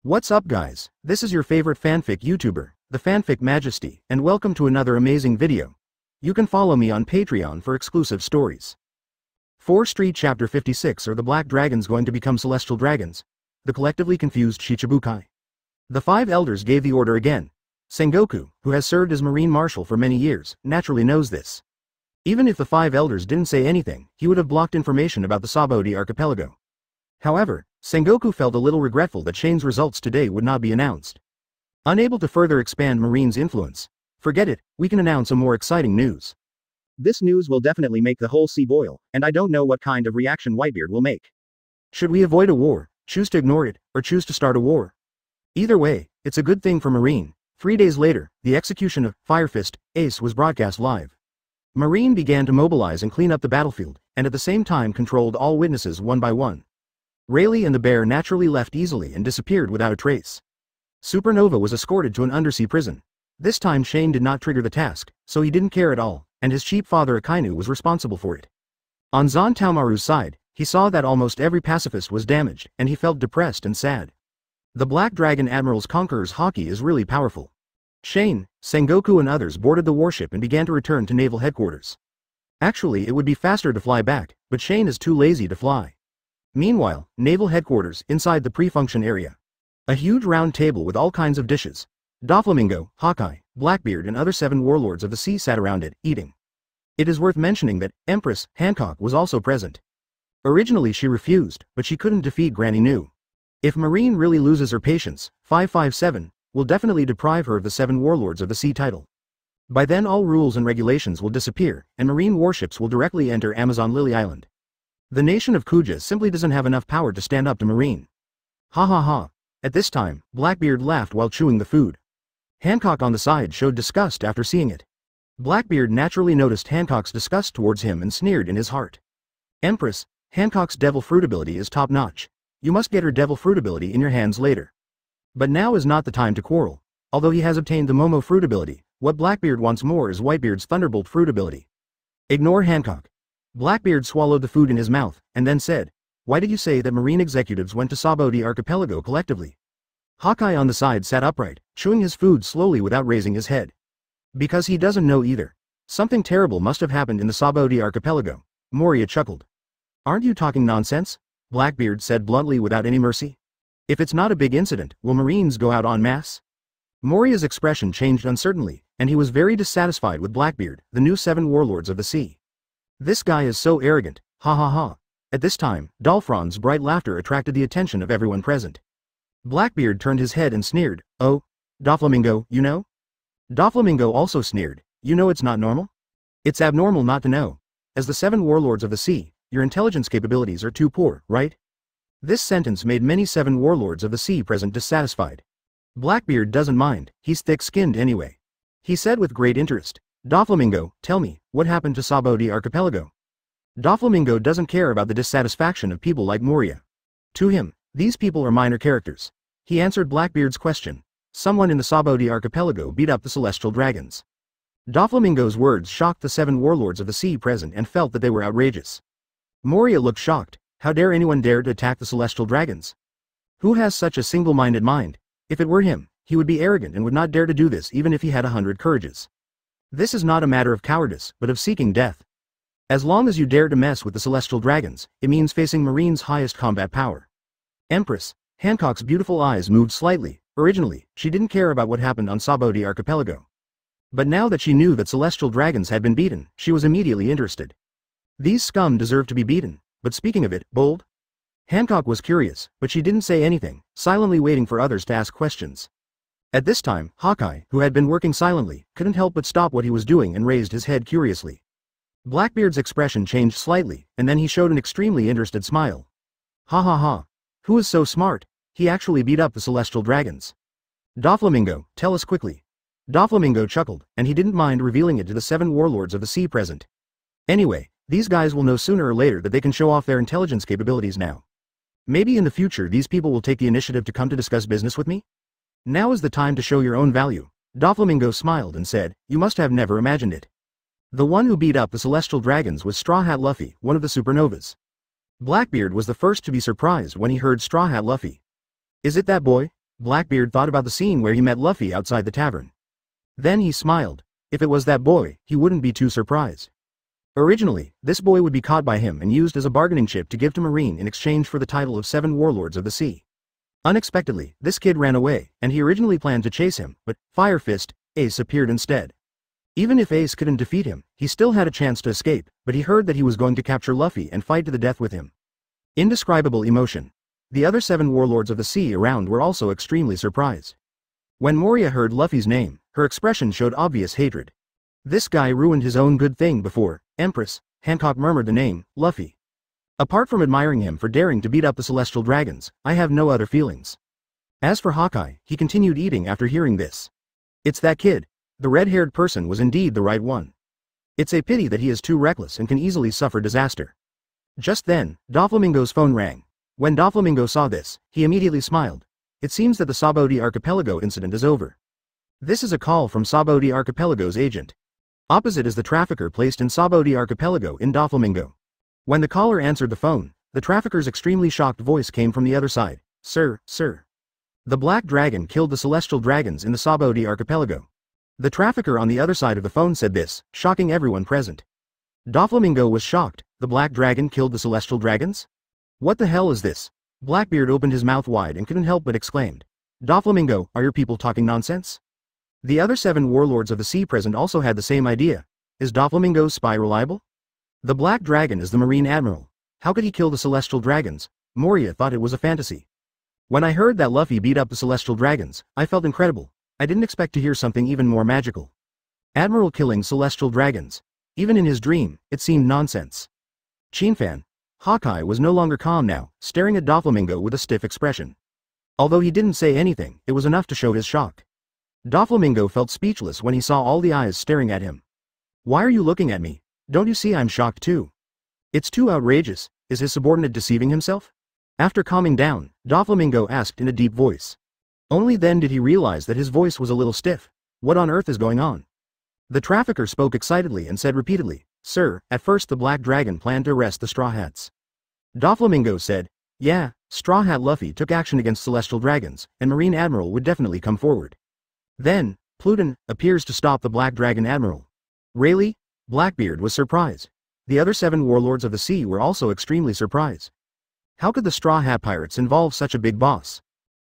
What's up guys, this is your favorite fanfic YouTuber, the Fanfic Majesty, and welcome to another amazing video. You can follow me on Patreon for exclusive stories. 4 Street Chapter 56. Are the Black Dragons going to become Celestial Dragons? The collectively confused Shichibukai. The 5 elders gave the order again. Sengoku, who has served as Marine Marshal for many years, naturally knows this. Even if the 5 elders didn't say anything, he would have blocked information about the Sabodi archipelago. However, Sengoku felt a little regretful that Shane's results today would not be announced. Unable to further expand Marine's influence, forget it, we can announce a more exciting news. This news will definitely make the whole sea boil, and I don't know what kind of reaction Whitebeard will make. Should we avoid a war, choose to ignore it, or choose to start a war? Either way, it's a good thing for Marine. 3 days later, the execution of Firefist Ace was broadcast live. Marine began to mobilize and clean up the battlefield, and at the same time controlled all witnesses one by one. Rayleigh and the bear naturally left easily and disappeared without a trace. Supernova was escorted to an undersea prison. This time Shane did not trigger the task, so he didn't care at all, and his cheap father Akainu was responsible for it. On Zon Taomaru's side, he saw that almost every pacifist was damaged, and he felt depressed and sad. The Black Dragon Admiral's Conqueror's Haki is really powerful. Shane, Sengoku and others boarded the warship and began to return to Naval Headquarters. Actually, it would be faster to fly back, but Shane is too lazy to fly. Meanwhile, Naval Headquarters, inside the pre-function area. A huge round table with all kinds of dishes. Doflamingo, Hawkeye, Blackbeard and other 7 warlords of the sea sat around it, eating. It is worth mentioning that Empress Hancock was also present. Originally she refused, but she couldn't defeat Granny Nu. If Marine really loses her patience, 557 will definitely deprive her of the 7 warlords of the sea title. By then all rules and regulations will disappear, and Marine warships will directly enter Amazon Lily Island. The nation of Kuja simply doesn't have enough power to stand up to Marine. Ha ha ha. At this time, Blackbeard laughed while chewing the food. Hancock on the side showed disgust after seeing it. Blackbeard naturally noticed Hancock's disgust towards him and sneered in his heart. Empress, Hancock's devil fruit ability is top-notch. You must get her devil fruit ability in your hands later. But now is not the time to quarrel. Although he has obtained the Momo fruit ability, what Blackbeard wants more is Whitebeard's Thunderbolt fruit ability. Ignore Hancock. Blackbeard swallowed the food in his mouth, and then said, "Why did you say that Marine executives went to Sabodi archipelago collectively?" Hawkeye on the side sat upright, chewing his food slowly without raising his head. Because he doesn't know either. Something terrible must have happened in the Sabodi archipelago. Moria chuckled. "Aren't you talking nonsense?" Blackbeard said bluntly without any mercy. "If it's not a big incident, will Marines go out en masse?" Moria's expression changed uncertainly, and he was very dissatisfied with Blackbeard, the new 7 warlords of the sea. "This guy is so arrogant, ha ha ha." At this time, Dolphron's bright laughter attracted the attention of everyone present. Blackbeard turned his head and sneered, "Oh, Doflamingo, you know?" Doflamingo also sneered, "You know it's not normal? It's abnormal not to know. As the 7 warlords of the sea, your intelligence capabilities are too poor, right?" This sentence made many 7 warlords of the sea present dissatisfied. Blackbeard doesn't mind, he's thick-skinned anyway. He said with great interest, "Doflamingo, tell me, what happened to Sabodi archipelago?" Doflamingo doesn't care about the dissatisfaction of people like Moria. To him, these people are minor characters. He answered Blackbeard's question. Someone in the Sabodi archipelago beat up the celestial dragons. Doflamingo's words shocked the 7 warlords of the sea present and felt that they were outrageous. Moria looked shocked. How dare anyone dare to attack the celestial dragons? Who has such a single-minded mind? If it were him, he would be arrogant and would not dare to do this even if he had 100 courages. This is not a matter of cowardice, but of seeking death. As long as you dare to mess with the celestial dragons, it means facing Marine's highest combat power. Empress Hancock's beautiful eyes moved slightly. Originally, she didn't care about what happened on Sabodi archipelago. But now that she knew that celestial dragons had been beaten, she was immediately interested. These scum deserve to be beaten, but speaking of it, bold? Hancock was curious, but she didn't say anything, silently waiting for others to ask questions. At this time, Hawkeye, who had been working silently, couldn't help but stop what he was doing and raised his head curiously. Blackbeard's expression changed slightly, and then he showed an extremely interested smile. "Ha ha ha. Who is so smart? He actually beat up the celestial dragons. Doflamingo, tell us quickly." Doflamingo chuckled, and he didn't mind revealing it to the 7 warlords of the sea present. Anyway, these guys will know sooner or later that they can show off their intelligence capabilities now. Maybe in the future these people will take the initiative to come to discuss business with me? Now is the time to show your own value. Doflamingo smiled and said, "You must have never imagined it." The one who beat up the celestial dragons was Straw Hat Luffy, one of the supernovas. Blackbeard was the first to be surprised when he heard Straw Hat Luffy. "Is it that boy?" Blackbeard thought about the scene where he met Luffy outside the tavern. Then he smiled. If it was that boy, he wouldn't be too surprised. Originally, this boy would be caught by him and used as a bargaining chip to give to Marine in exchange for the title of 7 Warlords of the Sea. Unexpectedly, this kid ran away, and he originally planned to chase him, but Fire Fist, Ace appeared instead. Even if Ace couldn't defeat him, he still had a chance to escape, but he heard that he was going to capture Luffy and fight to the death with him. Indescribable emotion. The other 7 Warlords of the Sea around were also extremely surprised. When Moria heard Luffy's name, her expression showed obvious hatred. This guy ruined his own good thing before. Empress, Hancock murmured the name, Luffy. Apart from admiring him for daring to beat up the Celestial Dragons, I have no other feelings. As for Hawkeye, he continued eating after hearing this. It's that kid. The red-haired person was indeed the right one. It's a pity that he is too reckless and can easily suffer disaster. Just then, Doflamingo's phone rang. When Doflamingo saw this, he immediately smiled. It seems that the Sabaody Archipelago incident is over. This is a call from Sabaody Archipelago's agent. Opposite is the trafficker placed in Sabaody Archipelago in Doflamingo. When the caller answered the phone, the trafficker's extremely shocked voice came from the other side. Sir. The Black Dragon killed the Celestial Dragons in the Sabaody Archipelago. The trafficker on the other side of the phone said this, shocking everyone present. Doflamingo was shocked. The Black Dragon killed the Celestial Dragons? What the hell is this? Blackbeard opened his mouth wide and couldn't help but exclaimed. Doflamingo, are your people talking nonsense? The other 7 Warlords of the Sea present also had the same idea. Is Doflamingo's spy reliable? The Black Dragon is the Marine Admiral. How could he kill the Celestial Dragons? Moria thought it was a fantasy. When I heard that Luffy beat up the Celestial Dragons, I felt incredible. I didn't expect to hear something even more magical. Admiral killing Celestial Dragons. Even in his dream, it seemed nonsense. Chinfan. Hawkeye was no longer calm now, staring at Doflamingo with a stiff expression. Although he didn't say anything, it was enough to show his shock. Doflamingo felt speechless when he saw all the eyes staring at him. Why are you looking at me? Don't you see I'm shocked too? It's too outrageous. Is his subordinate deceiving himself? After calming down, Doflamingo asked in a deep voice. Only then did he realize that his voice was a little stiff. What on earth is going on? The trafficker spoke excitedly and said repeatedly, Sir, at first the Black Dragon planned to arrest the Straw Hats. Doflamingo said, yeah, Straw Hat Luffy took action against Celestial Dragons, and Marine Admiral would definitely come forward. Then, Pluton appears to stop the Black Dragon Admiral. Really? Blackbeard was surprised. The other 7 Warlords of the Sea were also extremely surprised. How could the Straw Hat Pirates involve such a big boss?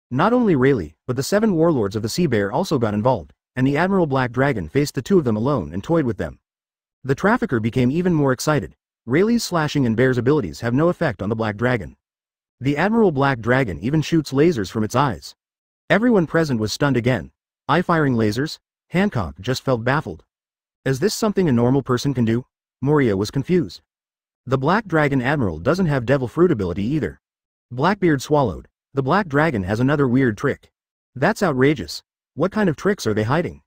Not only Rayleigh, but the 7 Warlords of the Sea Bear also got involved, and the Admiral Black Dragon faced the 2 of them alone and toyed with them. The trafficker became even more excited. Rayleigh's slashing and Bear's abilities have no effect on the Black Dragon. The Admiral Black Dragon even shoots lasers from its eyes. Everyone present was stunned again. Eye-firing lasers? Hancock just felt baffled. Is this something a normal person can do? Moria was confused. The Black Dragon Admiral doesn't have Devil Fruit ability either. Blackbeard swallowed. The Black Dragon has another weird trick. That's outrageous. What kind of tricks are they hiding?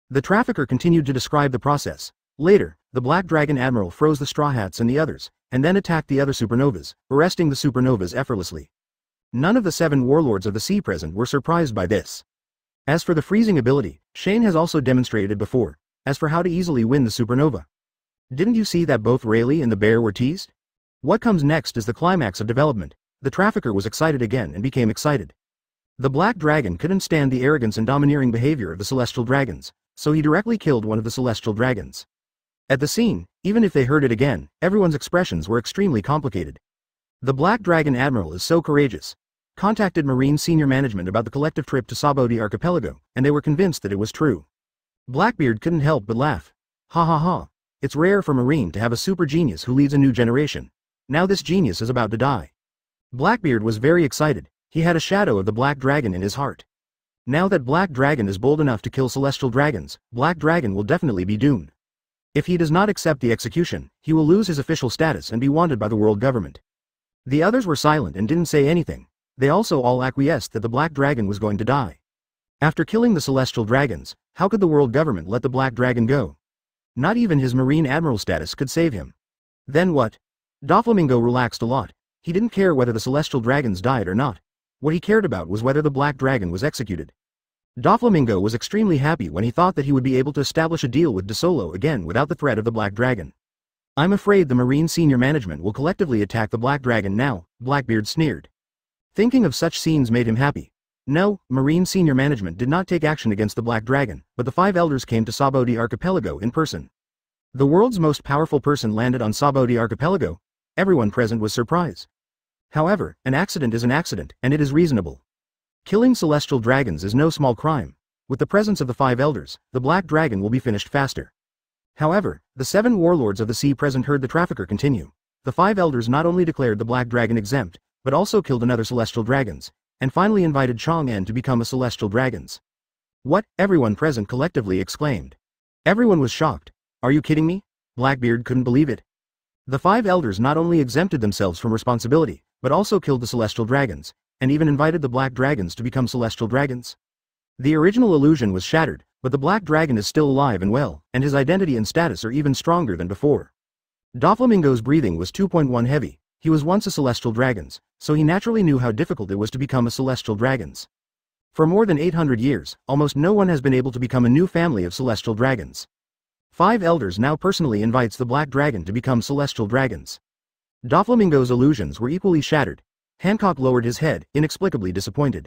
The trafficker continued to describe the process. Later, the Black Dragon Admiral froze the Straw Hats and the others, and then attacked the other supernovas, arresting the supernovas effortlessly. None of the 7 Warlords of the Sea present were surprised by this. As for the freezing ability, Shane has also demonstrated it before. As for how to easily win the supernova. Didn't you see that both Rayleigh and the Bear were teased? What comes next is the climax of development. The trafficker was excited again and became excited. The Black Dragon couldn't stand the arrogance and domineering behavior of the Celestial Dragons, so he directly killed one of the Celestial Dragons. At the scene, even if they heard it again, everyone's expressions were extremely complicated. The Black Dragon Admiral is so courageous. Contacted Marine senior management about the collective trip to Sabaody Archipelago, and they were convinced that it was true. Blackbeard couldn't help but laugh. Ha ha ha. It's rare for Marine to have a super genius who leads a new generation. Now this genius is about to die. Blackbeard was very excited. He had a shadow of the Black Dragon in his heart. Now that Black Dragon is bold enough to kill Celestial Dragons, Black Dragon will definitely be doomed. If he does not accept the execution, he will lose his official status and be wanted by the world government. The others were silent and didn't say anything. They also all acquiesced that the Black Dragon was going to die. After killing the Celestial Dragons, how could the world government let the Black Dragon go? Not even his Marine Admiral status could save him. Then what? Doflamingo relaxed a lot. He didn't care whether the Celestial Dragons died or not. What he cared about was whether the Black Dragon was executed. Doflamingo was extremely happy when he thought that he would be able to establish a deal with DeSolo again without the threat of the Black Dragon. I'm afraid the Marine senior management will collectively attack the Black Dragon now, Blackbeard sneered. Thinking of such scenes made him happy. No, Marine senior management did not take action against the Black Dragon, but the 5 elders came to Sabodi Archipelago in person. The world's most powerful person landed on Sabodi Archipelago. Everyone present was surprised. However, an accident is an accident, and it is reasonable. Killing celestial dragons is no small crime. With the presence of the 5 elders, the Black Dragon will be finished faster. However, the 7 warlords of the sea present heard the trafficker continue. The 5 elders not only declared the Black Dragon exempt, but also killed another celestial dragons, and finally invited Chang'an to become a celestial dragons. What? Everyone present collectively exclaimed. Everyone was shocked. Are you kidding me? Blackbeard couldn't believe it. The 5 elders not only exempted themselves from responsibility, but also killed the celestial dragons, and even invited the Black Dragons to become celestial dragons. The original illusion was shattered, but the Black Dragon is still alive and well, and his identity and status are even stronger than before. Doflamingo's breathing was 2.1 heavy. He was once a celestial dragons, so he naturally knew how difficult it was to become a celestial dragons. For more than 800 years, almost no one has been able to become a new family of celestial dragons. 5 elders now personally invites the Black Dragon to become celestial dragons. Doflamingo's illusions were equally shattered. Hancock lowered his head, inexplicably disappointed.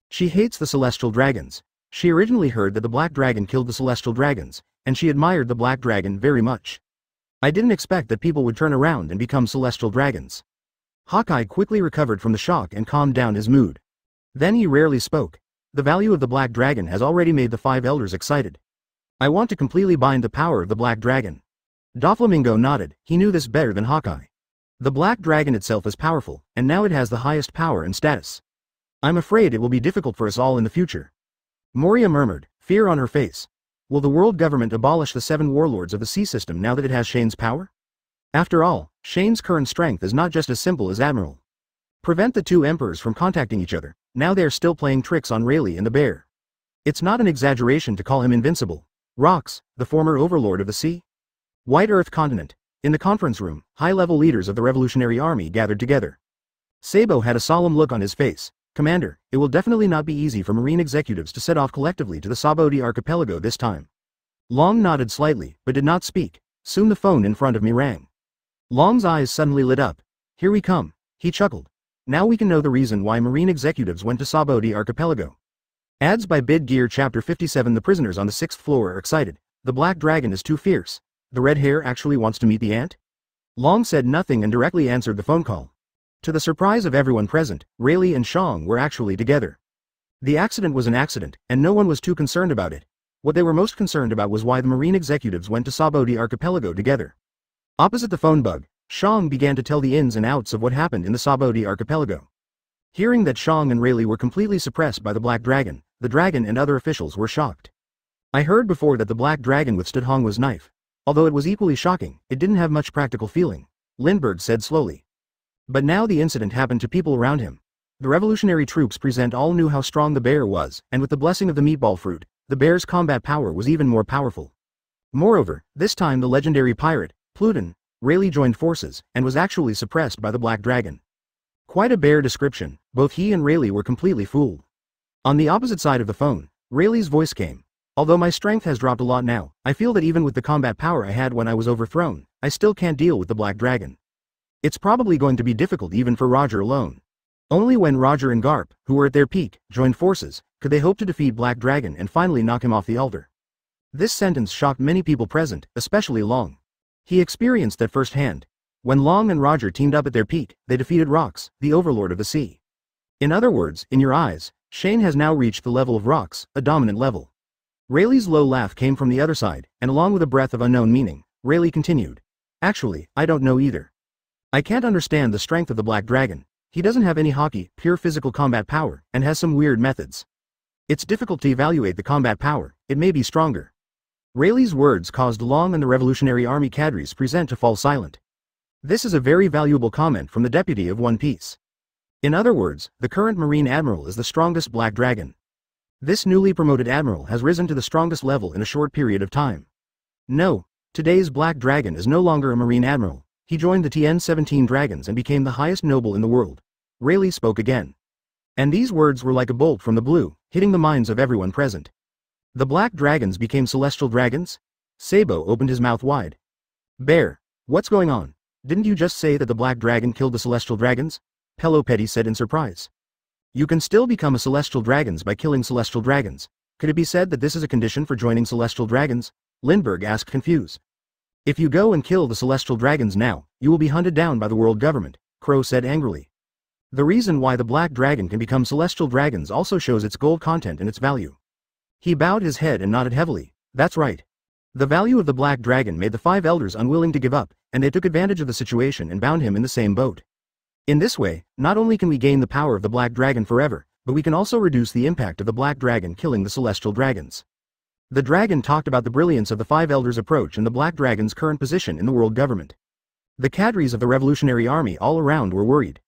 She hates the celestial dragons. She originally heard that the Black Dragon killed the celestial dragons, and she admired the Black Dragon very much. I didn't expect that people would turn around and become celestial dragons. Hawkeye quickly recovered from the shock and calmed down his mood. Then he rarely spoke. The value of the Black Dragon has already made the 5 elders excited. I want to completely bind the power of the Black Dragon. Doflamingo nodded. He knew this better than Hawkeye. The Black Dragon itself is powerful, and now it has the highest power and status. I'm afraid it will be difficult for us all in the future. Moria murmured, fear on her face. Will the world government abolish the 7 warlords of the sea system now that it has Shane's power? After all, Shane's current strength is not just as simple as Admiral. Prevent the 2 emperors from contacting each other. Now they are still playing tricks on Rayleigh and the bear. It's not an exaggeration to call him invincible. Rox, the former overlord of the sea? White Earth continent. In the conference room, high-level leaders of the Revolutionary Army gathered together. Sabo had a solemn look on his face. Commander, it will definitely not be easy for Marine executives to set off collectively to the Sabodi Archipelago this time. Long nodded slightly, but did not speak. Soon the phone in front of me rang. Long's eyes suddenly lit up. Here we come, he chuckled. Now we can know the reason why Marine executives went to Sabodi Archipelago. Ads by Bid Gear Chapter 57. The prisoners on the 6th floor are excited. The Black Dragon is too fierce. The red hair actually wants to meet the ant? Long said nothing and directly answered the phone call. To the surprise of everyone present, Rayleigh and Shang were actually together. The accident was an accident, and no one was too concerned about it. What they were most concerned about was why the Marine executives went to Sabodi Archipelago together. Opposite the phone bug, Shang began to tell the ins and outs of what happened in the Sabodi Archipelago. Hearing that Shang and Rayleigh were completely suppressed by the Black Dragon, the dragon and other officials were shocked. I heard before that the Black Dragon withstood Hongwa's knife. Although it was equally shocking, it didn't have much practical feeling, Lindbergh said slowly. But now the incident happened to people around him. The revolutionary troops present all knew how strong the bear was, and with the blessing of the meatball fruit, the bear's combat power was even more powerful. Moreover, this time the legendary pirate, Pluton, Rayleigh joined forces, and was actually suppressed by the Black Dragon. Quite a bear description. Both he and Rayleigh were completely fooled. On the opposite side of the phone, Rayleigh's voice came. Although my strength has dropped a lot now, I feel that even with the combat power I had when I was overthrown, I still can't deal with the Black Dragon. It's probably going to be difficult even for Roger alone. Only when Roger and Garp, who were at their peak, joined forces, could they hope to defeat Black Dragon and finally knock him off the altar. This sentence shocked many people present, especially Long. He experienced that firsthand. When Long and Roger teamed up at their peak, they defeated Rox, the overlord of the sea. In other words, in your eyes, Shane has now reached the level of Rox, a dominant level. Rayleigh's low laugh came from the other side, and along with a breath of unknown meaning, Rayleigh continued. Actually, I don't know either. I can't understand the strength of the Black Dragon. He doesn't have any hockey, pure physical combat power, and has some weird methods. It's difficult to evaluate the combat power. It may be stronger. Rayleigh's words caused Long and the Revolutionary Army cadres present to fall silent. This is a very valuable comment from the deputy of One Piece. In other words, the current Marine Admiral is the strongest Black Dragon. This newly promoted Admiral has risen to the strongest level in a short period of time. No, today's Black Dragon is no longer a Marine Admiral. He joined the TN-17 Dragons and became the highest noble in the world. Rayleigh spoke again. And these words were like a bolt from the blue, hitting the minds of everyone present. The Black Dragons became celestial dragons? Sabo opened his mouth wide. Bear, what's going on? Didn't you just say that the Black Dragon killed the celestial dragons? Pelopeti said in surprise. You can still become a celestial dragons by killing celestial dragons. Could it be said that this is a condition for joining celestial dragons? Lindbergh asked confused. If you go and kill the celestial dragons now, you will be hunted down by the world government, Crow said angrily. The reason why the black dragon can become celestial dragons also shows its gold content and its value. He bowed his head and nodded heavily. That's right. The value of the black dragon made the 5 elders unwilling to give up, and they took advantage of the situation and bound him in the same boat. In this way, not only can we gain the power of the black dragon forever, but we can also reduce the impact of the black dragon killing the celestial dragons. The dragon talked about the brilliance of the 5 elders' approach and the black dragon's current position in the world government. The cadres of the revolutionary army all around were worried.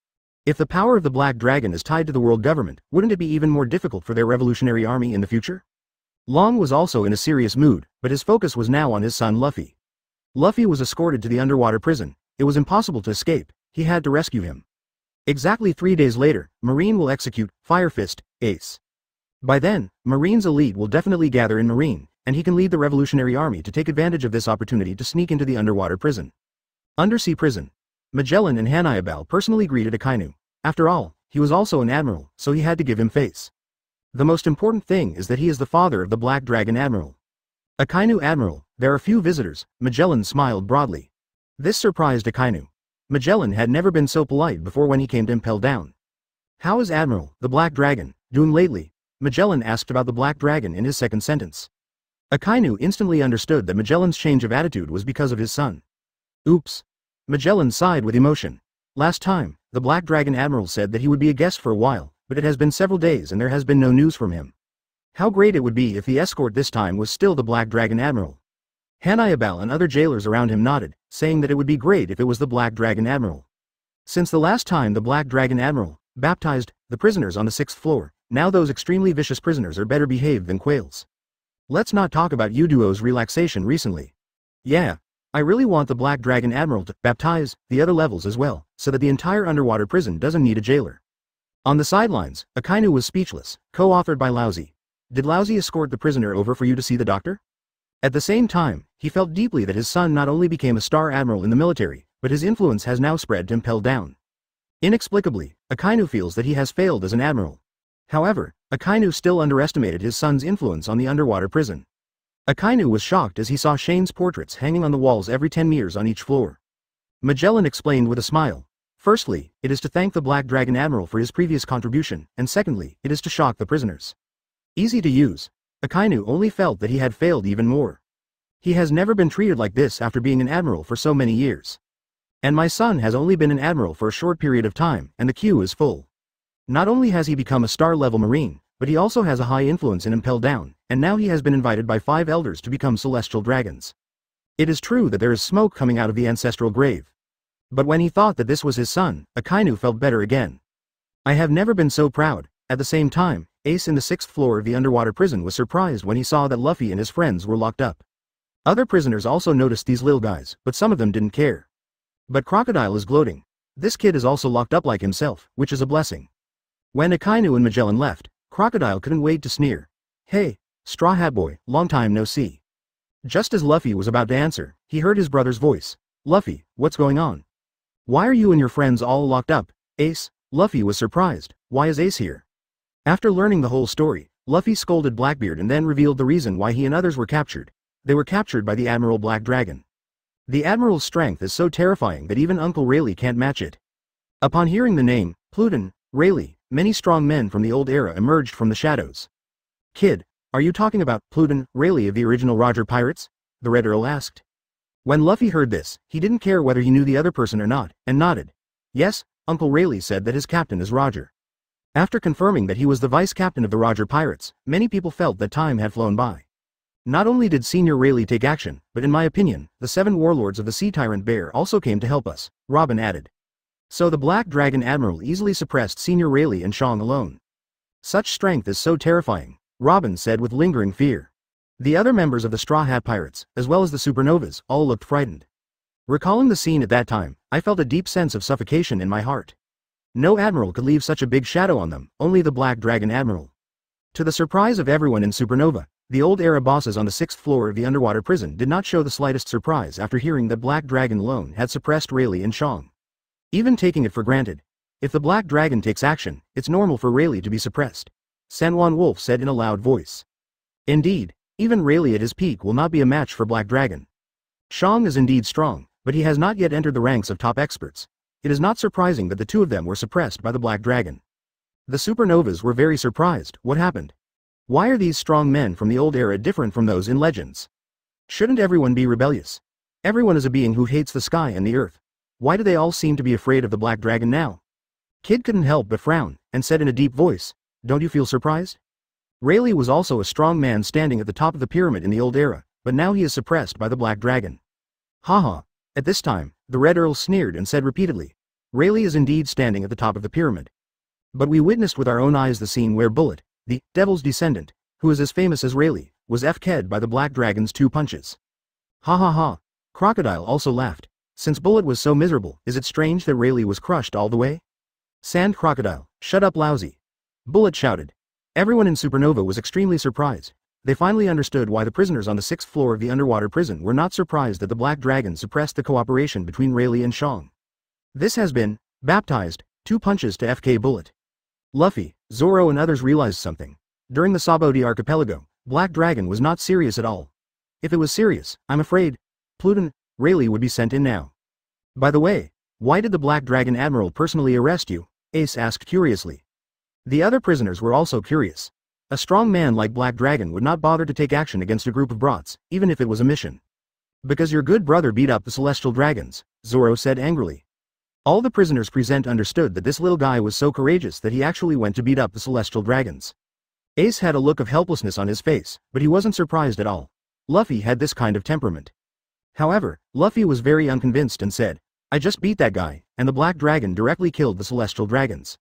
If the power of the black dragon is tied to the world government, wouldn't it be even more difficult for their revolutionary army in the future? Long was also in a serious mood, but his focus was now on his son Luffy. Luffy was escorted to the underwater prison. It was impossible to escape. He had to rescue him. Exactly 3 days later, Marine will execute Fire Fist, Ace. By then, Marine's elite will definitely gather in Marine, and he can lead the revolutionary army to take advantage of this opportunity to sneak into the underwater prison. Undersea prison. Magellan and Hannibal personally greeted Akainu. After all, he was also an admiral, so he had to give him face. The most important thing is that he is the father of the Black Dragon Admiral. Akainu Admiral, there are few visitors, Magellan smiled broadly. This surprised Akainu. Magellan had never been so polite before when he came to impel down. How is Admiral, the Black Dragon, doing lately? Magellan asked about the Black Dragon in his second sentence. Akainu instantly understood that Magellan's change of attitude was because of his son. Oops. Magellan sighed with emotion. Last time, the Black Dragon Admiral said that he would be a guest for a while, but it has been several days and there has been no news from him. How great it would be if the escort this time was still the Black Dragon Admiral. Hannibal and other jailers around him nodded, saying that it would be great if it was the Black Dragon Admiral. Since the last time the Black Dragon Admiral baptized the prisoners on the 6th floor, now those extremely vicious prisoners are better behaved than quails. Let's not talk about Uduo's relaxation recently. Yeah, I really want the Black Dragon Admiral to baptize the other levels as well, so that the entire underwater prison doesn't need a jailer. On the sidelines, Akainu was speechless, co-authored by Lousy. Did Lousy escort the prisoner over for you to see the doctor? At the same time, he felt deeply that his son not only became a star admiral in the military, but his influence has now spread to impel down. Inexplicably, Akainu feels that he has failed as an admiral. However, Akainu still underestimated his son's influence on the underwater prison. Akainu was shocked as he saw Shane's portraits hanging on the walls every 10 meters on each floor. Magellan explained with a smile. Firstly, it is to thank the Black Dragon Admiral for his previous contribution, and secondly, it is to shock the prisoners. Easy to use. Akainu only felt that he had failed even more. He has never been treated like this after being an admiral for so many years. And my son has only been an admiral for a short period of time, and the queue is full. Not only has he become a star-level marine, but he also has a high influence in Impel Down, and now he has been invited by 5 elders to become celestial dragons. It is true that there is smoke coming out of the ancestral grave. But when he thought that this was his son, Akainu felt better again. I have never been so proud. At the same time, Ace in the 6th floor of the underwater prison was surprised when he saw that Luffy and his friends were locked up. Other prisoners also noticed these little guys, but some of them didn't care. But Crocodile is gloating. This kid is also locked up like himself, which is a blessing. When Akainu and Magellan left, Crocodile couldn't wait to sneer. Hey, Straw Hat Boy, long time no see. Just as Luffy was about to answer, he heard his brother's voice. Luffy, what's going on? Why are you and your friends all locked up, Ace? Luffy was surprised. Why is Ace here? After learning the whole story, Luffy scolded Blackbeard and then revealed the reason why he and others were captured. They were captured by the Admiral Black Dragon. The Admiral's strength is so terrifying that even Uncle Rayleigh can't match it. Upon hearing the name, Pluton, Rayleigh, many strong men from the old era emerged from the shadows. Kid, are you talking about Pluton, Rayleigh of the original Roger Pirates? The Red Earl asked. When Luffy heard this, he didn't care whether he knew the other person or not, and nodded. Yes, Uncle Rayleigh said that his captain is Roger. After confirming that he was the vice captain of the Roger Pirates, many people felt that time had flown by. Not only did Senior Rayleigh take action, but in my opinion, the 7 warlords of the Sea Tyrant Bear also came to help us, Robin added. So the Black Dragon Admiral easily suppressed Senior Rayleigh and Shang alone. Such strength is so terrifying, Robin said with lingering fear. The other members of the Straw Hat Pirates, as well as the Supernovas, all looked frightened. Recalling the scene at that time, I felt a deep sense of suffocation in my heart. No admiral could leave such a big shadow on them, only the Black Dragon Admiral. To the surprise of everyone in Supernova, the old era bosses on the 6th floor of the underwater prison did not show the slightest surprise after hearing that Black Dragon alone had suppressed Rayleigh and Shang. Even taking it for granted, If the Black Dragon takes action, it's normal for Rayleigh to be suppressed. Sanwan Wolf said in a loud voice. Indeed, even Rayleigh at his peak will not be a match for Black Dragon. Shang is indeed strong, but he has not yet entered the ranks of top experts. It is not surprising that the two of them were suppressed by the Black Dragon. The supernovas were very surprised. What happened? Why are these strong men from the old era different from those in legends? Shouldn't everyone be rebellious? Everyone is a being who hates the sky and the earth. Why do they all seem to be afraid of the Black Dragon now? Kid couldn't help but frown, and said in a deep voice, "Don't you feel surprised?" Rayleigh was also a strong man standing at the top of the pyramid in the old era, but now he is suppressed by the Black Dragon. Haha. At this time, the Red Earl sneered and said repeatedly, "Rayleigh is indeed standing at the top of the pyramid. But we witnessed with our own eyes the scene where Bullet, the Devil's descendant, who is as famous as Rayleigh, was FK'd by the Black Dragon's 2 punches. Ha ha ha." Crocodile also laughed. Since Bullet was so miserable, is it strange that Rayleigh was crushed all the way? Sand Crocodile, shut up lousy. Bullet shouted. Everyone in Supernova was extremely surprised. They finally understood why the prisoners on the 6th floor of the underwater prison were not surprised that the Black Dragon suppressed the cooperation between Rayleigh and Shang. This has been baptized 2 punches to FK Bullet. Luffy, Zoro and others realized something. During the Sabaody archipelago, Black Dragon was not serious at all. If it was serious, I'm afraid Pluton, Rayleigh would be sent in now. By the way, why did the Black Dragon Admiral personally arrest you? Ace asked curiously. The other prisoners were also curious. A strong man like Black Dragon would not bother to take action against a group of brats, even if it was a mission. Because your good brother beat up the Celestial Dragons, Zoro said angrily. All the prisoners present understood that this little guy was so courageous that he actually went to beat up the Celestial Dragons. Ace had a look of helplessness on his face, but he wasn't surprised at all. Luffy had this kind of temperament. However, Luffy was very unconvinced and said, "I just beat that guy, and the Black Dragon directly killed the Celestial Dragons."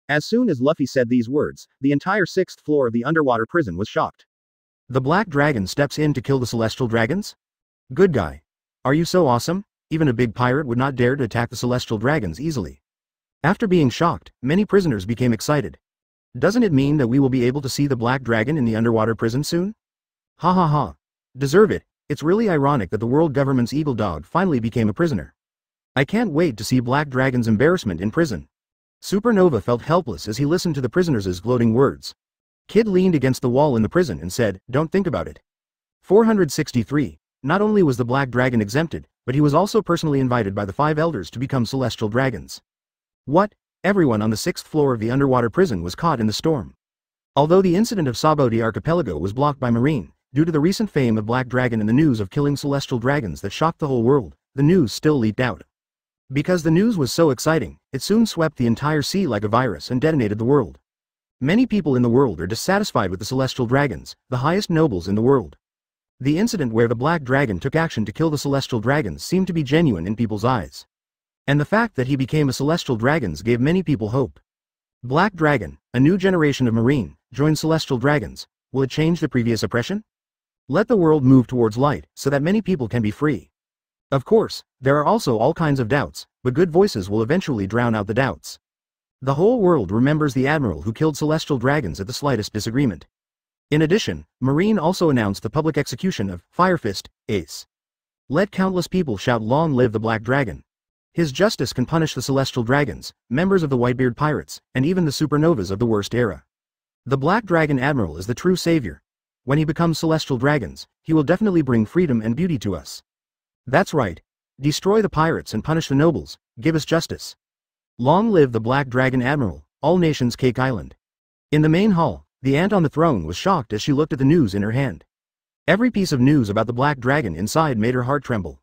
As soon as Luffy said these words, the entire 6th floor of the underwater prison was shocked. The Black Dragon steps in to kill the Celestial Dragons? Good guy. Are you so awesome? Even a big pirate would not dare to attack the Celestial Dragons easily. After being shocked, many prisoners became excited. Doesn't it mean that we will be able to see the Black Dragon in the underwater prison soon? Ha ha ha. Deserve it. It's really ironic that the world government's eagle dog finally became a prisoner. I can't wait to see Black Dragon's embarrassment in prison. Supernova felt helpless as he listened to the prisoners' gloating words. Kid leaned against the wall in the prison and said, "Don't think about it." 463. Not only was the Black Dragon exempted, but he was also personally invited by the 5 elders to become celestial dragons. What? Everyone on the 6th floor of the underwater prison was caught in the storm. Although the incident of Sabaody Archipelago was blocked by Marine, due to the recent fame of Black Dragon and the news of killing celestial dragons that shocked the whole world, the news still leaked out. Because the news was so exciting, it soon swept the entire sea like a virus and detonated the world. Many people in the world are dissatisfied with the celestial dragons, the highest nobles in the world. The incident where the Black Dragon took action to kill the celestial dragons seemed to be genuine in people's eyes. And the fact that he became a celestial dragons gave many people hope. Black Dragon, a new generation of Marine, joined celestial dragons. Will it change the previous oppression? Let the world move towards light, so that many people can be free. Of course, there are also all kinds of doubts, but good voices will eventually drown out the doubts. The whole world remembers the Admiral who killed celestial dragons at the slightest disagreement. In addition, Marine also announced the public execution of Fire Fist, Ace. Let countless people shout "Long live the Black Dragon." His justice can punish the celestial dragons, members of the Whitebeard Pirates, and even the supernovas of the worst era. The Black Dragon Admiral is the true savior. When he becomes celestial dragons, he will definitely bring freedom and beauty to us. That's right. Destroy the pirates and punish the nobles, give us justice. Long live the Black Dragon Admiral, all nations Cake Island. In the main hall, the ant on the throne was shocked as she looked at the news in her hand. Every piece of news about the Black Dragon inside made her heart tremble.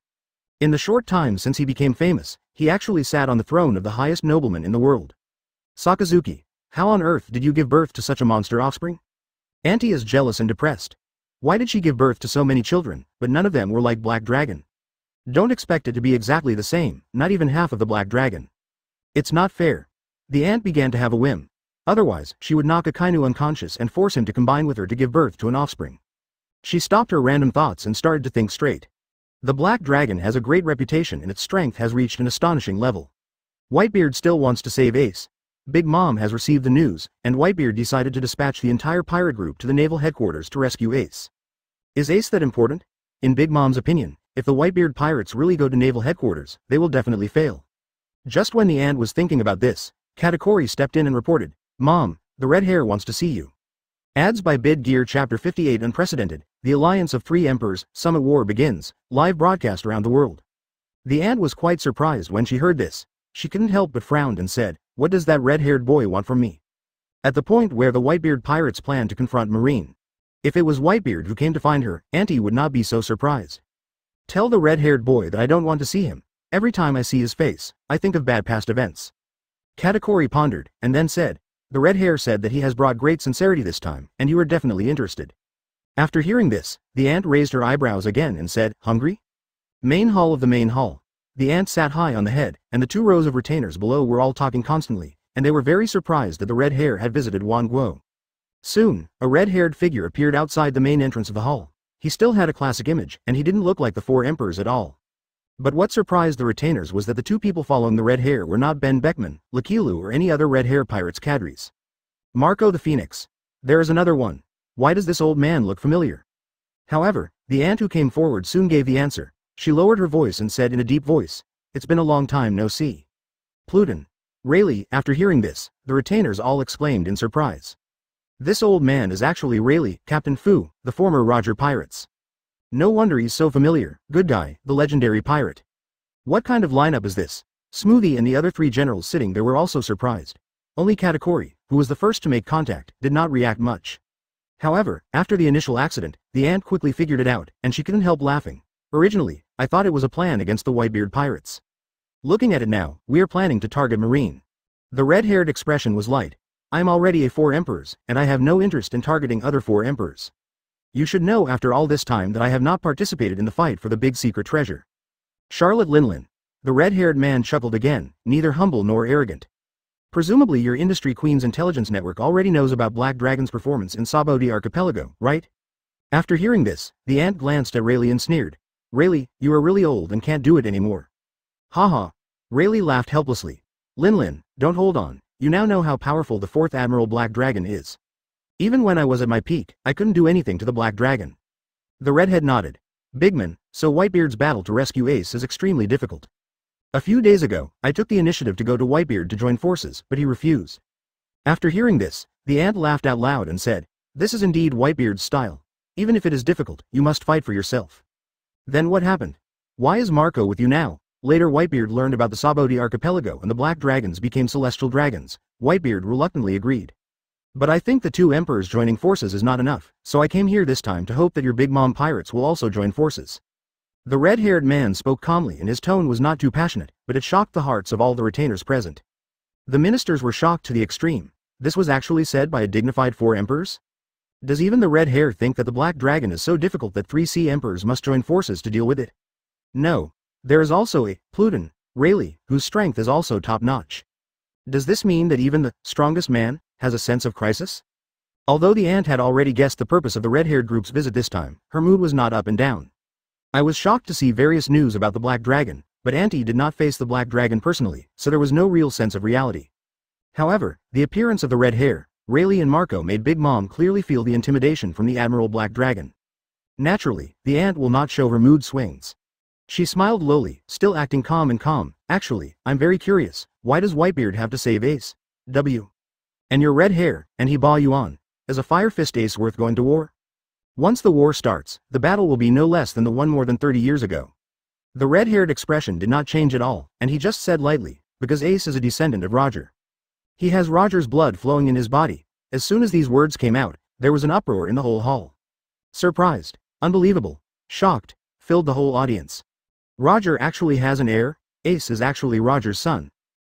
In the short time since he became famous, he actually sat on the throne of the highest nobleman in the world. Sakazuki, how on earth did you give birth to such a monster offspring? Auntie is jealous and depressed. Why did she give birth to so many children, but none of them were like Black Dragon? Don't expect it to be exactly the same, not even half of the Black Dragon. It's not fair. The ant began to have a whim. Otherwise, she would knock Akainu unconscious and force him to combine with her to give birth to an offspring. She stopped her random thoughts and started to think straight. The Black Dragon has a great reputation and its strength has reached an astonishing level. Whitebeard still wants to save Ace. Big Mom has received the news, and Whitebeard decided to dispatch the entire pirate group to the Naval Headquarters to rescue Ace. Is Ace that important? In Big Mom's opinion, if the Whitebeard pirates really go to Naval Headquarters, they will definitely fail. Just when the ant was thinking about this, Katakuri stepped in and reported, "Mom, the red hair wants to see you." Ads by Bid Gear Chapter 58 Unprecedented, the Alliance of Three Emperors, Summit War begins, live broadcast around the world. The ant was quite surprised when she heard this. She couldn't help but frowned and said, "What does that red-haired boy want from me?" At the point where the Whitebeard pirates planned to confront Marine. If it was Whitebeard who came to find her, Auntie would not be so surprised. "Tell the red-haired boy that I don't want to see him. Every time I see his face, I think of bad past events." Katakuri pondered, and then said, "The red hair said that he has brought great sincerity this time, and you are definitely interested." After hearing this, the ant raised her eyebrows again and said, "Hungry?" Main hall of the main hall. The ant sat high on the head, and the 2 rows of retainers below were all talking constantly, and they were very surprised that the red hair had visited Wan Guo. Soon, a red-haired figure appeared outside the main entrance of the hall. He still had a classic image, and he didn't look like the 4 emperors at all. But what surprised the retainers was that the 2 people following the red hair were not Ben Beckman, Lakilu or any other red hair pirates cadres. Marco the Phoenix. There is another one. Why does this old man look familiar? However, the ant who came forward soon gave the answer. She lowered her voice and said in a deep voice, "It's been a long time no see." Pluton. Rayleigh. After hearing this, the retainers all exclaimed in surprise. This old man is actually Rayleigh, Captain Fu, the former Roger Pirates. No wonder he's so familiar. Good guy, the legendary pirate. What kind of lineup is this? Smoothie and the other 3 generals sitting there were also surprised. Only Katakuri, who was the first to make contact, did not react much. However, after the initial accident, the ant quickly figured it out, and she couldn't help laughing. "Originally, I thought it was a plan against the Whitebeard pirates. Looking at it now, we are planning to target Marine." The red-haired expression was light. "I'm already a 4 emperors, and I have no interest in targeting other 4 emperors. You should know after all this time that I have not participated in the fight for the big secret treasure." Charlotte Linlin. The red-haired man chuckled again, neither humble nor arrogant. "Presumably your industry queen's intelligence network already knows about Black Dragon's performance in Sabodi Archipelago, right?" After hearing this, the ant glanced at Rayleigh and sneered. "Rayleigh, you are really old and can't do it anymore." "Haha." Rayleigh laughed helplessly. "Linlin, don't hold on, you now know how powerful the 4th Admiral Black Dragon is. Even when I was at my peak, I couldn't do anything to the Black Dragon." The redhead nodded. "Bigman, so Whitebeard's battle to rescue Ace is extremely difficult. A few days ago, I took the initiative to go to Whitebeard to join forces, but he refused." After hearing this, the ant laughed out loud and said, "This is indeed Whitebeard's style. Even if it is difficult, you must fight for yourself." "Then what happened? Why is Marco with you now?" Later Whitebeard learned about the Sabodi Archipelago and the Black Dragons became celestial dragons. Whitebeard reluctantly agreed. "But I think the 2 emperors joining forces is not enough, so I came here this time to hope that your Big Mom pirates will also join forces." The red-haired man spoke calmly and his tone was not too passionate, but it shocked the hearts of all the retainers present. The ministers were shocked to the extreme. This was actually said by a dignified 4 emperors? Does even the red hair think that the Black Dragon is so difficult that 3 sea emperors must join forces to deal with it? No. There is also a Pluton, Rayleigh, whose strength is also top-notch. Does this mean that even the strongest man has a sense of crisis? Although the ant had already guessed the purpose of the red-haired group's visit this time, her mood was not up and down. "I was shocked to see various news about the Black Dragon, but Auntie did not face the Black Dragon personally, so there was no real sense of reality." However, the appearance of the red hair, Rayleigh and Marco made Big Mom clearly feel the intimidation from the Admiral Black Dragon. Naturally, the ant will not show her mood swings. She smiled lowly, still acting calm and calm. "Actually, I'm very curious, why does Whitebeard have to save Ace? W. And your red hair, and he bought you on. Is a Fire Fist Ace worth going to war? Once the war starts, the battle will be no less than the one more than 30 years ago." The red-haired expression did not change at all, and he just said lightly, "Because Ace is a descendant of Roger. He has Roger's blood flowing in his body." As soon as these words came out, there was an uproar in the whole hall. Surprised, unbelievable, shocked, filled the whole audience. Roger actually has an heir? Ace is actually Roger's son.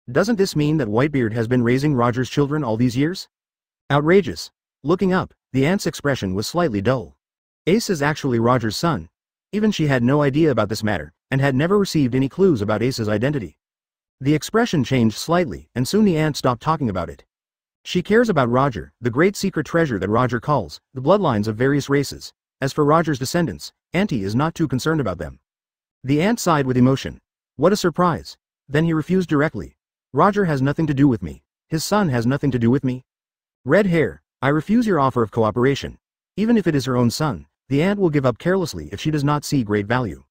Doesn't this mean that Whitebeard has been raising Roger's children all these years? Outrageous. Looking up, the ant's expression was slightly dull. Ace is actually Roger's son. Even she had no idea about this matter, and had never received any clues about Ace's identity. The expression changed slightly, and soon the ant stopped talking about it. She cares about Roger, the great secret treasure that Roger calls, the bloodlines of various races. As for Roger's descendants, Auntie is not too concerned about them. The ant sighed with emotion. What a surprise. Then he refused directly. Roger has nothing to do with me. His son has nothing to do with me. Red hair, I refuse your offer of cooperation. Even if it is her own son, the ant will give up carelessly if she does not see great value.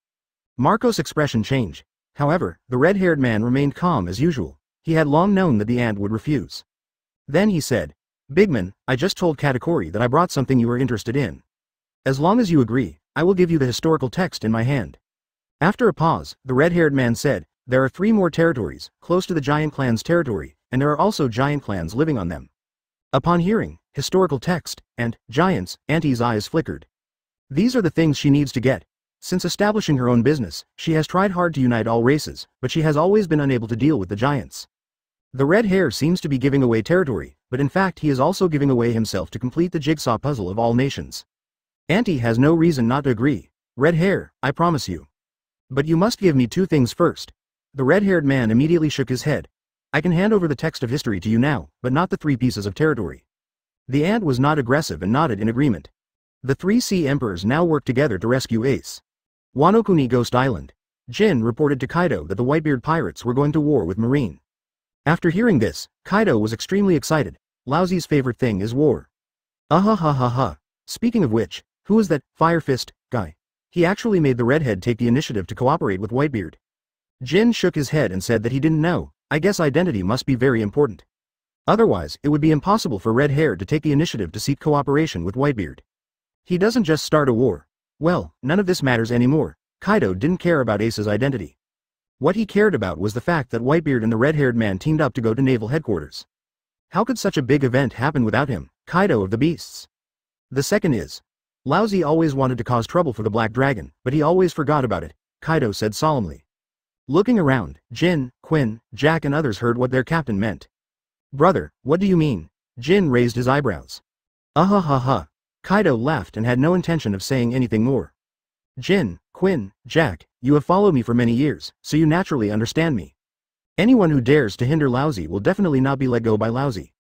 Marco's expression changed. However, the red-haired man remained calm as usual. He had long known that the ant would refuse. Then he said, "Bigman, I just told Katakuri that I brought something you were interested in. As long as you agree, I will give you the historical text in my hand." After a pause, the red-haired man said, "There are 3 more territories, close to the giant clan's territory, and there are also giant clans living on them." Upon hearing, historical text, and giants, Auntie's eyes flickered. These are the things she needs to get. Since establishing her own business, she has tried hard to unite all races, but she has always been unable to deal with the giants. The red hair seems to be giving away territory, but in fact he is also giving away himself to complete the jigsaw puzzle of all nations. Auntie has no reason not to agree. "Red hair, I promise you. But you must give me 2 things first." The red-haired man immediately shook his head. "I can hand over the text of history to you now, but not the 3 pieces of territory." The ant was not aggressive and nodded in agreement. The 3 sea emperors now worked together to rescue Ace. Wanokuni Ghost Island. Jin reported to Kaido that the Whitebeard pirates were going to war with Marine. After hearing this, Kaido was extremely excited. Laozi's favorite thing is war. Ha. Speaking of which, who is that Fire Fist guy? He actually made the redhead take the initiative to cooperate with Whitebeard. Jin shook his head and said that he didn't know. I guess identity must be very important. Otherwise, it would be impossible for Red Hair to take the initiative to seek cooperation with Whitebeard. He doesn't just start a war. Well, none of this matters anymore. Kaido didn't care about Ace's identity. What he cared about was the fact that Whitebeard and the red-haired man teamed up to go to Naval Headquarters. How could such a big event happen without him, Kaido of the Beasts? The second is, Laozi always wanted to cause trouble for the Black Dragon, but he always forgot about it, Kaido said solemnly. Looking around, Jin, Quinn, Jack and others heard what their captain meant. "Brother, what do you mean?" Jin raised his eyebrows. Ha. Kaido laughed and had no intention of saying anything more. "Jin, Quinn, Jack, you have followed me for many years, so you naturally understand me. Anyone who dares to hinder Laozi will definitely not be let go by Laozi.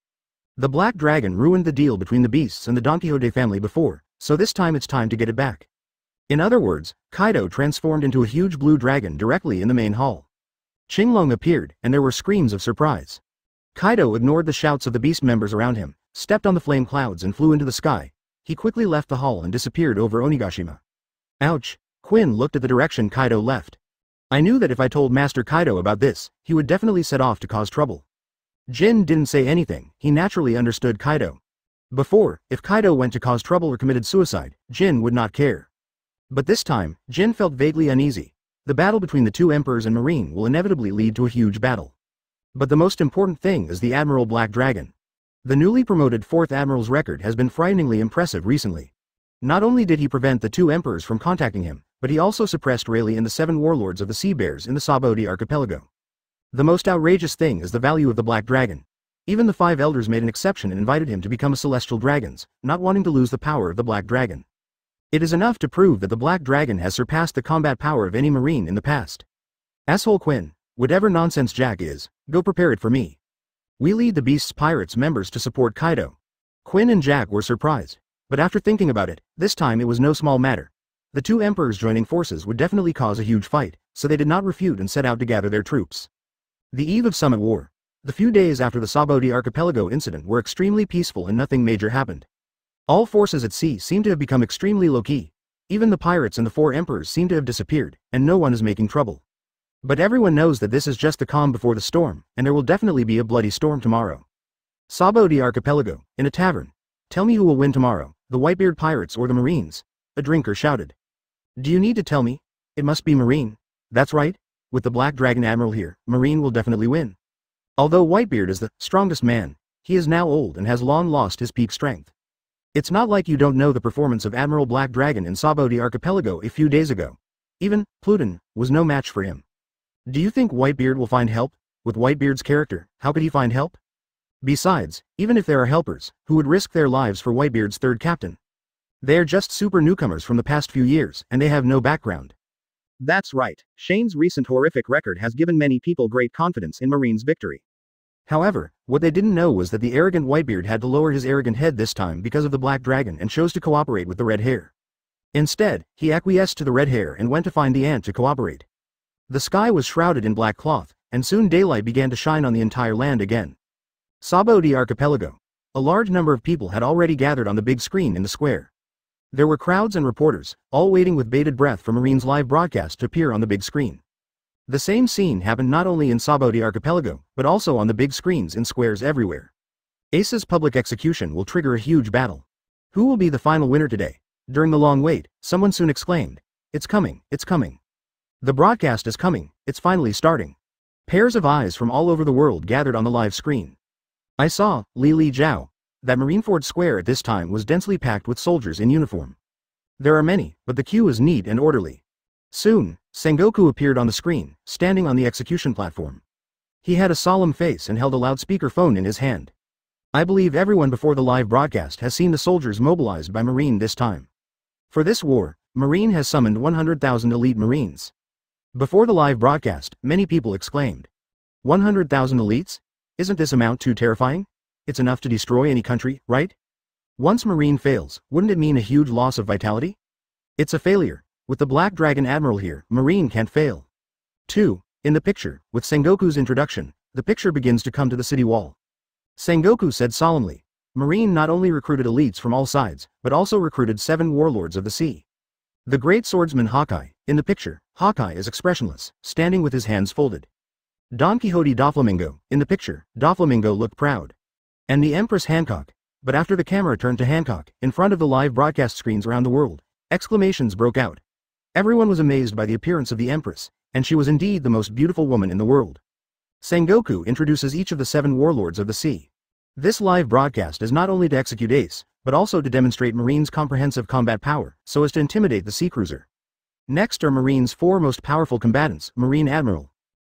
The Black Dragon ruined the deal between the Beasts and the Don Quixote family before, so this time it's time to get it back." In other words, Kaido transformed into a huge blue dragon directly in the main hall. Qinglong appeared, and there were screams of surprise. Kaido ignored the shouts of the beast members around him, stepped on the flame clouds and flew into the sky. He quickly left the hall and disappeared over Onigashima. Ouch! Quinn looked at the direction Kaido left. "I knew that if I told Master Kaido about this, he would definitely set off to cause trouble." Jin didn't say anything, he naturally understood Kaido. Before, if Kaido went to cause trouble or committed suicide, Jin would not care. But this time, Jin felt vaguely uneasy. The battle between the 2 emperors and Marine will inevitably lead to a huge battle. But the most important thing is the Admiral Black Dragon. The newly promoted 4th Admiral's record has been frighteningly impressive recently. Not only did he prevent the 2 emperors from contacting him, but he also suppressed Rayleigh and the 7 warlords of the Sea Bears in the Sabaody archipelago. The most outrageous thing is the value of the Black Dragon. Even the 5 elders made an exception and invited him to become a celestial dragons, not wanting to lose the power of the Black Dragon. It is enough to prove that the Black Dragon has surpassed the combat power of any Marine in the past. Asshole Quinn, whatever nonsense Jack is, go prepare it for me. We lead the Beast's Pirates members to support Kaido. Quinn and Jack were surprised, but after thinking about it, this time it was no small matter. The 2 emperors joining forces would definitely cause a huge fight, so they did not refute and set out to gather their troops. The eve of Summit War. The few days after the Sabaody archipelago incident were extremely peaceful and nothing major happened. All forces at sea seem to have become extremely low-key. Even the pirates and the 4 emperors seem to have disappeared, and no one is making trouble. But everyone knows that this is just the calm before the storm, and there will definitely be a bloody storm tomorrow. Sabaody archipelago, in a tavern. "Tell me who will win tomorrow, the Whitebeard pirates or the Marines?" a drinker shouted. "Do you need to tell me? It must be Marine." "That's right. With the Black Dragon Admiral here, Marine will definitely win. Although Whitebeard is the strongest man, he is now old and has long lost his peak strength. It's not like you don't know the performance of Admiral Black Dragon in Sabaody archipelago a few days ago. Even Pluton was no match for him. Do you think Whitebeard will find help? With Whitebeard's character, how could he find help? Besides, even if there are helpers, who would risk their lives for Whitebeard's 3rd captain? They are just super newcomers from the past few years, and they have no background." That's right, Shane's recent horrific record has given many people great confidence in Marine's victory. However, what they didn't know was that the arrogant Whitebeard had to lower his arrogant head this time because of the Black Dragon and chose to cooperate with the Red Hair. Instead, he acquiesced to the Red Hair and went to find the ant to cooperate. The sky was shrouded in black cloth, and soon daylight began to shine on the entire land again. Sabaody archipelago. A large number of people had already gathered on the big screen in the square. There were crowds and reporters, all waiting with bated breath for Marine's live broadcast to appear on the big screen. The same scene happened not only in Saboti Archipelago, but also on the big screens in squares everywhere. Ace's public execution will trigger a huge battle. Who will be the final winner today? During the long wait, someone soon exclaimed, "It's coming, it's coming. The broadcast is coming, it's finally starting." Pairs of eyes from all over the world gathered on the live screen. I saw, Li Jiao, that Marineford Square at this time was densely packed with soldiers in uniform. There are many, but the queue is neat and orderly. Soon, Sengoku appeared on the screen, standing on the execution platform. He had a solemn face and held a loudspeaker phone in his hand. I believe everyone before the live broadcast has seen the soldiers mobilized by Marine this time. For this war, Marine has summoned 100,000 elite Marines. Before the live broadcast, many people exclaimed, 100,000 elites? Isn't this amount too terrifying? It's enough to destroy any country, right? Once Marine fails, wouldn't it mean a huge loss of vitality? It's a failure. With the Black Dragon Admiral here, Marine can't fail. 2. In the picture, with Sengoku's introduction, the picture begins to come to the city wall. Sengoku said solemnly, Marine not only recruited elites from all sides, but also recruited 7 warlords of the sea. The great swordsman Hawkeye, in the picture, Hawkeye is expressionless, standing with his hands folded. Don Quixote Doflamingo, in the picture, Doflamingo looked proud. And the Empress Hancock, but after the camera turned to Hancock, in front of the live broadcast screens around the world, exclamations broke out. Everyone was amazed by the appearance of the Empress, and she was indeed the most beautiful woman in the world. Sengoku introduces each of the 7 warlords of the sea. This live broadcast is not only to execute Ace, but also to demonstrate Marine's comprehensive combat power, so as to intimidate the sea cruiser. Next are Marine's 4 most powerful combatants, Marine Admiral.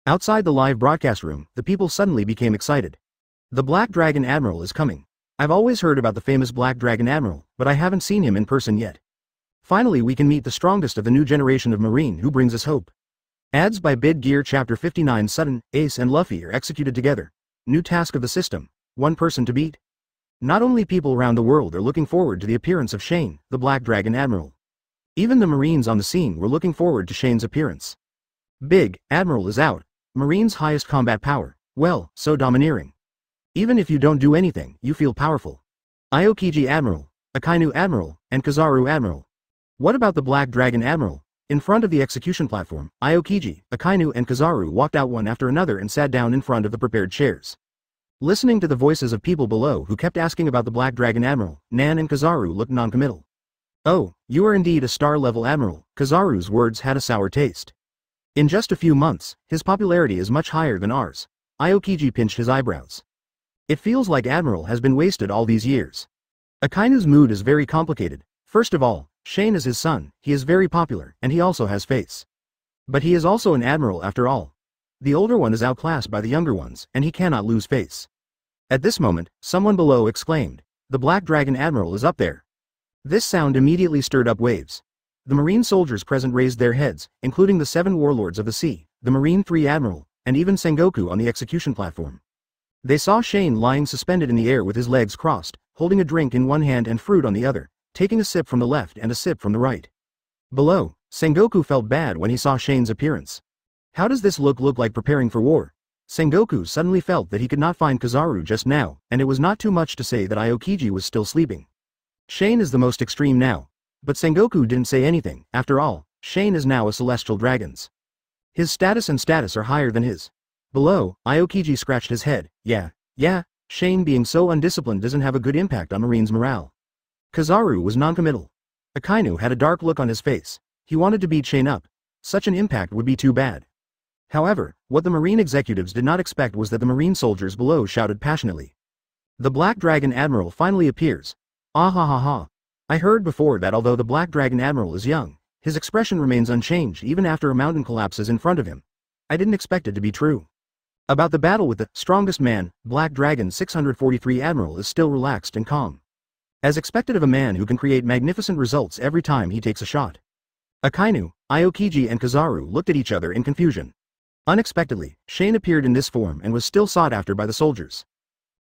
Outside the live broadcast room, the people suddenly became excited. The Black Dragon Admiral is coming. I've always heard about the famous Black Dragon Admiral, but I haven't seen him in person yet. Finally we can meet the strongest of the new generation of Marine who brings us hope. Ads by Bid Gear Chapter 59. Sudden, Ace and Luffy are executed together. New task of the system, 1 person to beat. Not only people around the world are looking forward to the appearance of Shane, the Black Dragon Admiral. Even the Marines on the scene were looking forward to Shane's appearance. Big Admiral is out, Marine's highest combat power, well, so domineering. Even if you don't do anything, you feel powerful. Aokiji Admiral, Akainu Admiral, and Kizaru Admiral. What about the Black Dragon Admiral? In front of the execution platform, Aokiji, Akainu and Kizaru walked out one after another and sat down in front of the prepared chairs. Listening to the voices of people below who kept asking about the Black Dragon Admiral, Nan and Kizaru looked non-committal. Oh, you are indeed a star-level admiral, Kizaru's words had a sour taste. In just a few months, his popularity is much higher than ours. Aokiji pinched his eyebrows. It feels like Admiral has been wasted all these years. Akainu's mood is very complicated. First of all, Shane is his son, he is very popular, and he also has face. But he is also an admiral after all. The older one is outclassed by the younger ones, and he cannot lose face. At this moment, someone below exclaimed, the Black Dragon Admiral is up there. This sound immediately stirred up waves. The Marine soldiers present raised their heads, including the 7 warlords of the sea, the Marine 3 Admiral, and even Sengoku on the execution platform. They saw Shane lying suspended in the air with his legs crossed, holding a drink in one hand and fruit on the other, taking a sip from the left and a sip from the right. Below, Sengoku felt bad when he saw Shane's appearance. How does this look like preparing for war? Sengoku suddenly felt that he could not find Kizaru just now, and it was not too much to say that Aokiji was still sleeping. Shane is the most extreme now. But Sengoku didn't say anything, after all, Shane is now a celestial dragon's. His status are higher than his. Below, Aokiji scratched his head, yeah, Shane being so undisciplined doesn't have a good impact on Marine's morale. Kizaru was non-committal. Akainu had a dark look on his face. He wanted to beat Shane up. Such an impact would be too bad. However, what the Marine executives did not expect was that the Marine soldiers below shouted passionately. The Black Dragon Admiral finally appears. Ah ha ha ha. I heard before that although the Black Dragon Admiral is young, his expression remains unchanged even after a mountain collapses in front of him. I didn't expect it to be true. About the battle with the strongest man, Black Dragon 643 Admiral is still relaxed and calm. As expected of a man who can create magnificent results every time he takes a shot. Akainu, Aokiji and Kizaru looked at each other in confusion. Unexpectedly, Shane appeared in this form and was still sought after by the soldiers.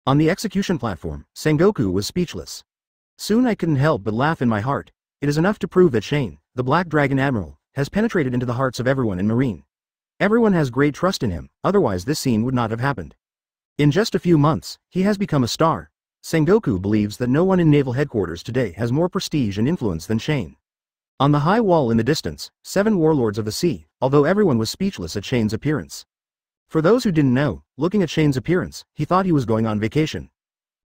On the execution platform, Sengoku was speechless. Soon I couldn't help but laugh in my heart. It is enough to prove that Shane, the Black Dragon Admiral, has penetrated into the hearts of everyone in Marine. Everyone has great trust in him, otherwise this scene would not have happened. In just a few months, he has become a star. Sengoku believes that no one in Naval Headquarters today has more prestige and influence than Shane. On the high wall in the distance, 7 warlords of the sea, although everyone was speechless at Shane's appearance. For those who didn't know, looking at Shane's appearance, he thought he was going on vacation.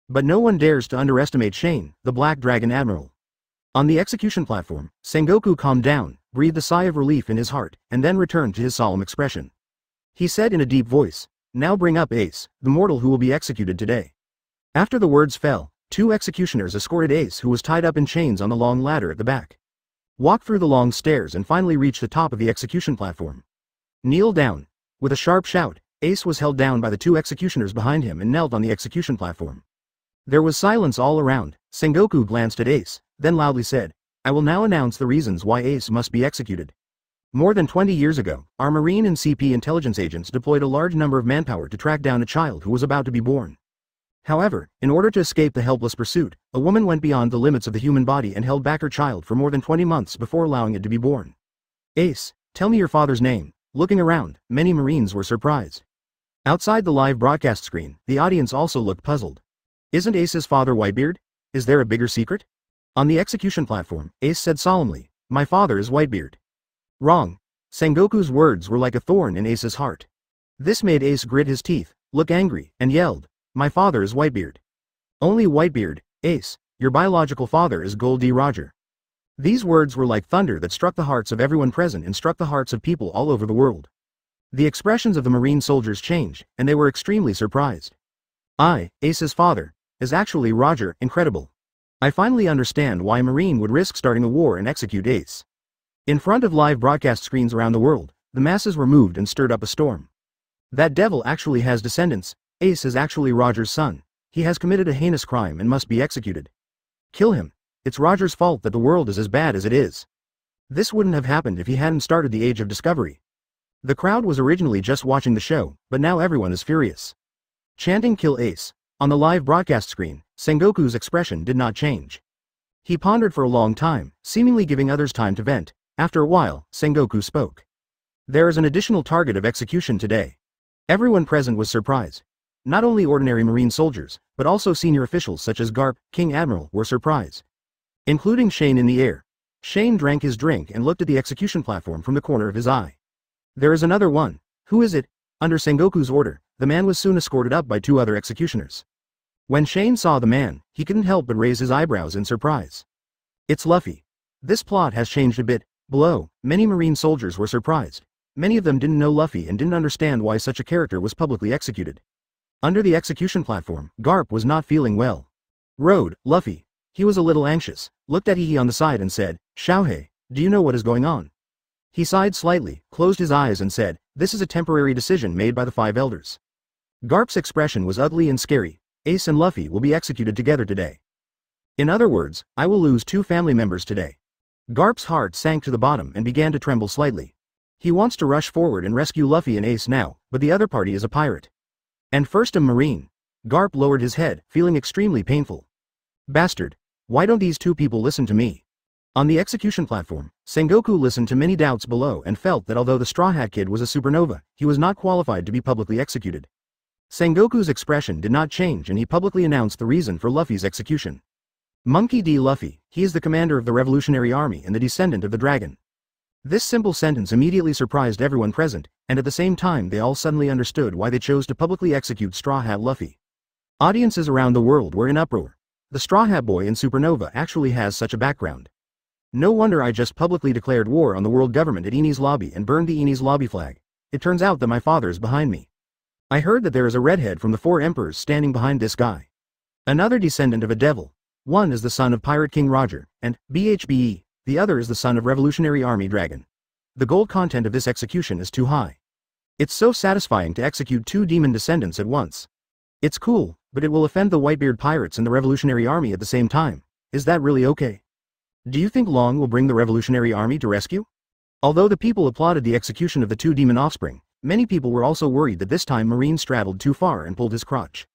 But no one dares to underestimate Shane, the Black Dragon Admiral. On the execution platform, Sengoku calmed down, breathed a sigh of relief in his heart, and then returned to his solemn expression. He said in a deep voice, "Now bring up Ace, the mortal who will be executed today." After the words fell, 2 executioners escorted Ace, who was tied up in chains on the long ladder at the back. Walked through the long stairs and finally reached the top of the execution platform. Kneel down. With a sharp shout, Ace was held down by the 2 executioners behind him and knelt on the execution platform. There was silence all around. Sengoku glanced at Ace, then loudly said, "I will now announce the reasons why Ace must be executed. More than 20 years ago, our Marine and CP intelligence agents deployed a large number of manpower to track down a child who was about to be born. However, in order to escape the helpless pursuit, a woman went beyond the limits of the human body and held back her child for more than 20 months before allowing it to be born. Ace, tell me your father's name." Looking around, many Marines were surprised. Outside the live broadcast screen, the audience also looked puzzled. Isn't Ace's father Whitebeard? Is there a bigger secret? On the execution platform, Ace said solemnly, "My father is Whitebeard." Wrong. Sengoku's words were like a thorn in Ace's heart. This made Ace grit his teeth, look angry, and yelled, "My father is Whitebeard. Only Whitebeard, Ace, your biological father is Gold D. Roger." These words were like thunder that struck the hearts of everyone present and struck the hearts of people all over the world. The expressions of the Marine soldiers changed, and they were extremely surprised. Ace's father, is actually Roger. Incredible. I finally understand why a Marine would risk starting a war and execute Ace. In front of live broadcast screens around the world, the masses were moved and stirred up a storm. That devil actually has descendants. Ace is actually Roger's son. He has committed a heinous crime and must be executed. Kill him. It's Roger's fault that the world is as bad as it is. This wouldn't have happened if he hadn't started the Age of Discovery. The crowd was originally just watching the show, but now everyone is furious. Chanting "Kill Ace." On the live broadcast screen, Sengoku's expression did not change. He pondered for a long time, seemingly giving others time to vent. After a while, Sengoku spoke. "There is an additional target of execution today." Everyone present was surprised. Not only ordinary Marine soldiers, but also senior officials such as Garp, King Admiral, were surprised. Including Shane in the air. Shane drank his drink and looked at the execution platform from the corner of his eye. "There is another one. Who is it?" Under Sengoku's order, the man was soon escorted up by 2 other executioners. When Shane saw the man, he couldn't help but raise his eyebrows in surprise. "It's Luffy." This plot has changed a bit. Below, many Marine soldiers were surprised. Many of them didn't know Luffy and didn't understand why such a character was publicly executed. Under the execution platform, Garp was not feeling well. Road, Luffy. He was a little anxious, looked at Hihi on the side and said, "Xiaohei, do you know what is going on?" He sighed slightly, closed his eyes and said, "This is a temporary decision made by the 5 elders." Garp's expression was ugly and scary. "Ace and Luffy will be executed together today. In other words, I will lose 2 family members today." Garp's heart sank to the bottom and began to tremble slightly. He wants to rush forward and rescue Luffy and Ace now, but the other party is a pirate. And first a Marine. Garp lowered his head, feeling extremely painful. "Bastard. Why don't these 2 people listen to me?" On the execution platform, Sengoku listened to many doubts below and felt that although the Straw Hat Kid was a supernova, he was not qualified to be publicly executed. Sengoku's expression did not change and he publicly announced the reason for Luffy's execution. "Monkey D. Luffy, he is the commander of the Revolutionary Army and the descendant of the dragon." This simple sentence immediately surprised everyone present, and at the same time they all suddenly understood why they chose to publicly execute Straw Hat Luffy. Audiences around the world were in uproar. The Straw Hat Boy in Supernova actually has such a background. No wonder I just publicly declared war on the world government at Enies Lobby and burned the Enies Lobby flag. It turns out that my father is behind me. I heard that there is a redhead from the 4 emperors standing behind this guy. Another descendant of a devil. One is the son of Pirate King Roger, and, BHBE, the other is the son of Revolutionary Army Dragon. The gold content of this execution is too high. It's so satisfying to execute 2 demon descendants at once. It's cool, but it will offend the Whitebeard pirates and the Revolutionary Army at the same time. Is that really okay? Do you think Long will bring the Revolutionary Army to rescue? Although the people applauded the execution of the 2 demon offspring, many people were also worried that this time Marine straddled too far and pulled his crotch.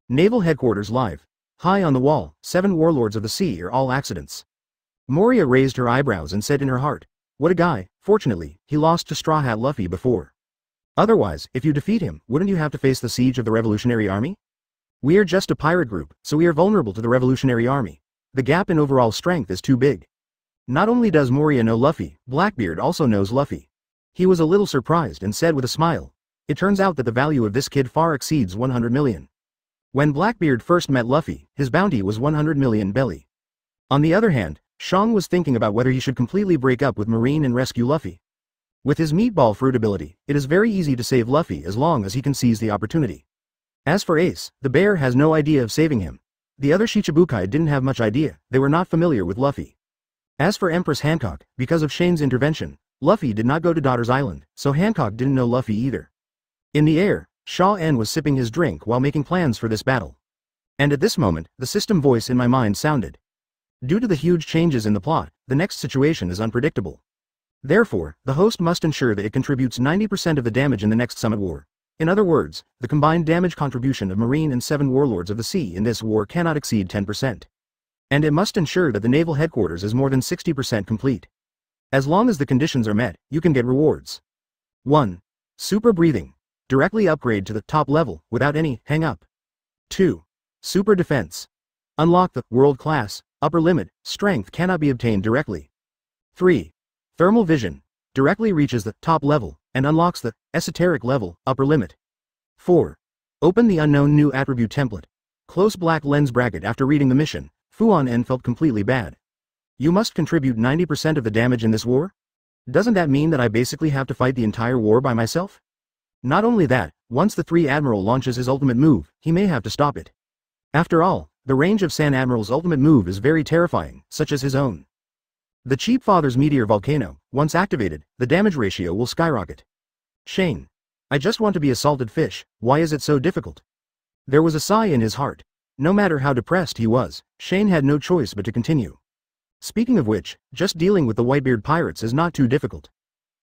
Naval Headquarters live. High on the wall, 7 warlords of the sea are all accidents. Moria raised her eyebrows and said in her heart, "What a guy. Fortunately, he lost to Straw Hat Luffy before. Otherwise, if you defeat him, wouldn't you have to face the siege of the Revolutionary Army? We are just a pirate group, so we are vulnerable to the Revolutionary Army. The gap in overall strength is too big." Not only does Moria know Luffy, Blackbeard also knows Luffy. He was a little surprised and said with a smile, "It turns out that the value of this kid far exceeds 100 million. When Blackbeard first met Luffy, his bounty was 100 million belly. On the other hand, Shang was thinking about whether he should completely break up with Marine and rescue Luffy. With his meatball fruit ability, it is very easy to save Luffy as long as he can seize the opportunity. As for Ace, the bear has no idea of saving him. The other Shichibukai didn't have much idea, they were not familiar with Luffy. As for Empress Hancock, because of Shane's intervention, Luffy did not go to Daughter's Island, so Hancock didn't know Luffy either. In the air, Shaw N was sipping his drink while making plans for this battle. And at this moment, the system voice in my mind sounded. Due to the huge changes in the plot, the next situation is unpredictable. Therefore, the host must ensure that it contributes 90% of the damage in the next summit war. In other words, the combined damage contribution of Marine and 7 Warlords of the Sea in this war cannot exceed 10%. And it must ensure that the Naval Headquarters is more than 60% complete. As long as the conditions are met, you can get rewards. 1. Super Breathing. Directly upgrade to the top level without any hang-up. 2. Super Defense. Unlock the World Class upper limit. Strength cannot be obtained directly. 3. Thermal Vision. Directly reaches the top level and unlocks the esoteric level upper limit. 4. Open the unknown new attribute template. Close black lens bracket. After reading the mission, Fuan N felt completely bad. You must contribute 90% of the damage in this war? Doesn't that mean that I basically have to fight the entire war by myself? Not only that, once the 3 Admiral launches his ultimate move, he may have to stop it. After all, the range of San Admiral's ultimate move is very terrifying, such as his own. The Cheap Father's Meteor Volcano, once activated, the damage ratio will skyrocket. Shane. I just want to be a salted fish, why is it so difficult? There was a sigh in his heart. No matter how depressed he was, Shane had no choice but to continue. Speaking of which, just dealing with the Whitebeard pirates is not too difficult.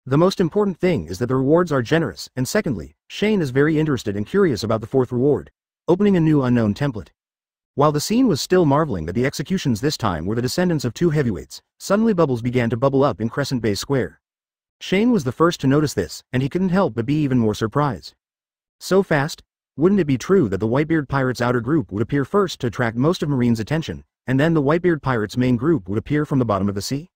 The most important thing is that the rewards are generous, and secondly, Shane is very interested and curious about the 4th reward, opening a new unknown template. While the scene was still marveling that the executions this time were the descendants of 2 heavyweights, suddenly bubbles began to bubble up in Crescent Bay Square. Shane was the first to notice this, and he couldn't help but be even more surprised. So fast? Wouldn't it be true that the Whitebeard pirates' outer group would appear first to attract most of Marine's attention, and then the Whitebeard pirates' main group would appear from the bottom of the sea?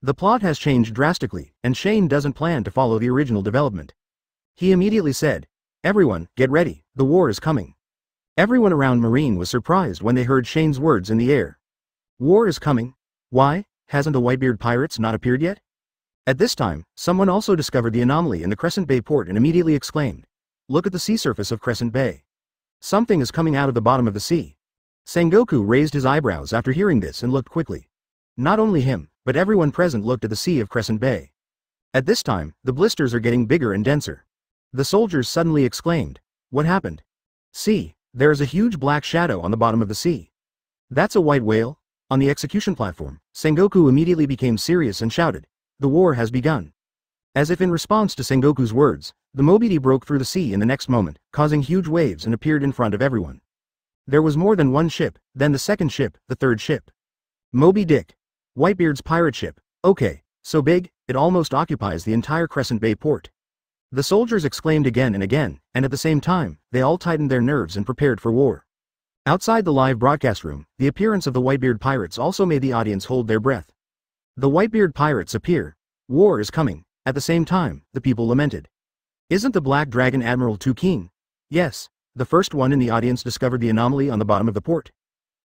The plot has changed drastically, and Shane doesn't plan to follow the original development. He immediately said, "Everyone, get ready, the war is coming." Everyone around Marine was surprised when they heard Shane's words in the air. War is coming? Why, hasn't the Whitebeard pirates not appeared yet? At this time, someone also discovered the anomaly in the Crescent Bay port and immediately exclaimed, "Look at the sea surface of Crescent Bay. Something is coming out of the bottom of the sea." Sengoku raised his eyebrows after hearing this and looked quickly. Not only him, but everyone present looked at the sea of Crescent Bay. At this time, the blisters are getting bigger and denser. The soldiers suddenly exclaimed, "What happened? See, there is a huge black shadow on the bottom of the sea. That's a white whale." On the execution platform, Sengoku immediately became serious and shouted, "The war has begun." As if in response to Sengoku's words, the Moby broke through the sea in the next moment, causing huge waves and appeared in front of everyone. There was more than one ship, then the second ship, the third ship. Moby Dick. Whitebeard's pirate ship. Okay, so big, it almost occupies the entire Crescent Bay port. The soldiers exclaimed again and again, and at the same time, they all tightened their nerves and prepared for war. Outside the live broadcast room, the appearance of the Whitebeard pirates also made the audience hold their breath. The Whitebeard pirates appear. War is coming. At the same time, the people lamented. Isn't the Black Dragon Admiral too keen? Yes, the first one in the audience discovered the anomaly on the bottom of the port.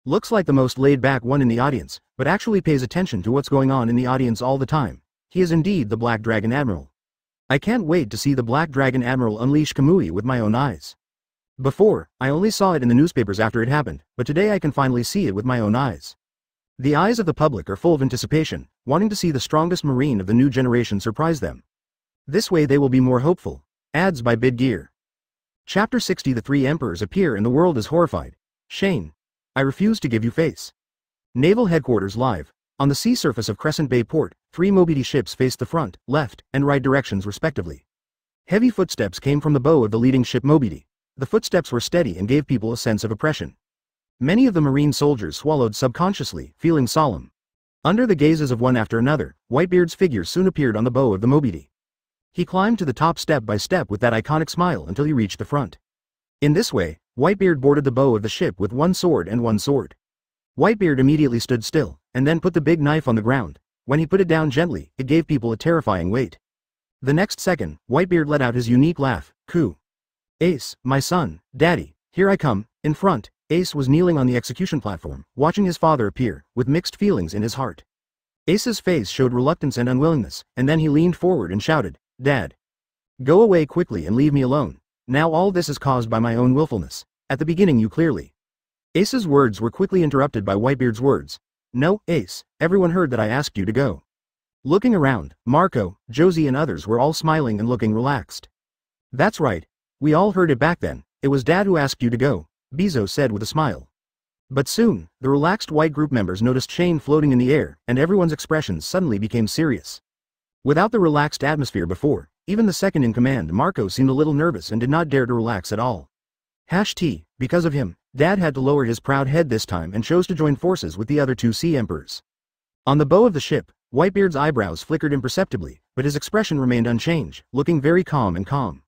Looks like the most laid-back one in the audience, but actually pays attention to what's going on in the audience all the time. He is indeed the Black Dragon Admiral. I can't wait to see the Black Dragon Admiral unleash Kamui with my own eyes. Before, I only saw it in the newspapers after it happened, but today I can finally see it with my own eyes. The eyes of the public are full of anticipation, wanting to see the strongest Marine of the new generation surprise them. This way they will be more hopeful. Ads by Bid Gear. Chapter 60. The 3 emperors appear and the world is horrified. Shane. I refuse to give you face. Naval Headquarters live. On the sea surface of Crescent Bay port, 3 Moby ships faced the front, left, and right directions respectively. Heavy footsteps came from the bow of the leading ship Moby. The footsteps were steady and gave people a sense of oppression. Many of the Marine soldiers swallowed subconsciously, feeling solemn. Under the gazes of one after another, Whitebeard's figure soon appeared on the bow of the Moby. He climbed to the top step by step with that iconic smile until he reached the front. In this way, Whitebeard boarded the bow of the ship with one sword and one sword. Whitebeard immediately stood still, and then put the big knife on the ground. When he put it down gently, it gave people a terrifying weight. The next second, Whitebeard let out his unique laugh, coo. Ace, my son, daddy, here I come. In front, Ace was kneeling on the execution platform, watching his father appear, with mixed feelings in his heart. Ace's face showed reluctance and unwillingness, and then he leaned forward and shouted, Dad. Go away quickly and leave me alone. Now all this is caused by my own willfulness. At the beginning you clearly. Ace's words were quickly interrupted by Whitebeard's words. No, Ace, everyone heard that I asked you to go. Looking around, Marco, Josie and others were all smiling and looking relaxed. That's right. We all heard it back then. It was Dad who asked you to go, Bezos said with a smile. But soon, the relaxed white group members noticed Shane floating in the air, and everyone's expressions suddenly became serious. Without the relaxed atmosphere before, even the second in command Marco seemed a little nervous and did not dare to relax at all. #T, because of him, Dad had to lower his proud head this time and chose to join forces with the other two Sea Emperors. On the bow of the ship, Whitebeard's eyebrows flickered imperceptibly, but his expression remained unchanged, looking very calm and calm.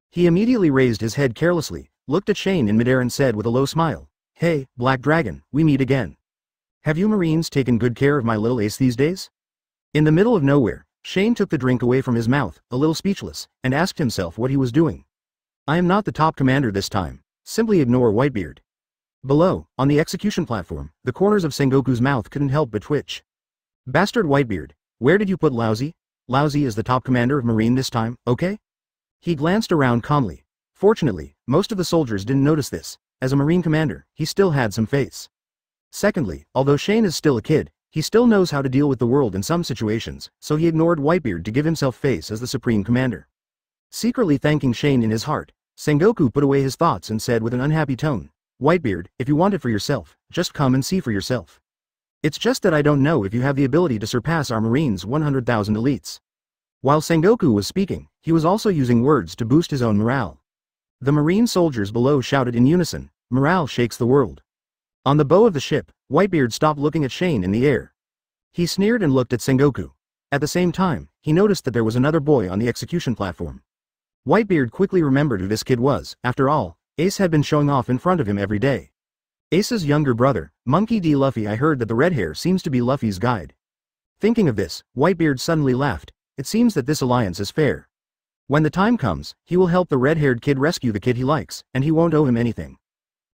He immediately raised his head carelessly, looked at Shane in midair and said with a low smile, Hey, Black Dragon, we meet again. Have you Marines taken good care of my little Ace these days? In the middle of nowhere, Shane took the drink away from his mouth, a little speechless, and asked himself what he was doing. I am not the top commander this time. Simply ignore Whitebeard. Below, on the execution platform, the corners of Sengoku's mouth couldn't help but twitch. Bastard Whitebeard, where did you put Lousy? Lousy is the top commander of Marine this time, okay? He glanced around calmly. Fortunately, most of the soldiers didn't notice this. As a Marine commander, he still had some face. Secondly, although Shane is still a kid, he still knows how to deal with the world in some situations, so he ignored Whitebeard to give himself face as the supreme commander. Secretly thanking Shane in his heart, Sengoku put away his thoughts and said with an unhappy tone, Whitebeard, if you want it for yourself, just come and see for yourself. It's just that I don't know if you have the ability to surpass our Marines' 100,000 elites. While Sengoku was speaking, he was also using words to boost his own morale. The Marine soldiers below shouted in unison, Morale shakes the world. On the bow of the ship, Whitebeard stopped looking at Shane in the air. He sneered and looked at Sengoku. At the same time, he noticed that there was another boy on the execution platform. Whitebeard quickly remembered who this kid was. After all, Ace had been showing off in front of him every day. Ace's younger brother, Monkey D. Luffy. I heard that the red hair seems to be Luffy's guide. Thinking of this, Whitebeard suddenly laughed. It seems that this alliance is fair. When the time comes, he will help the red-haired kid rescue the kid he likes, and he won't owe him anything.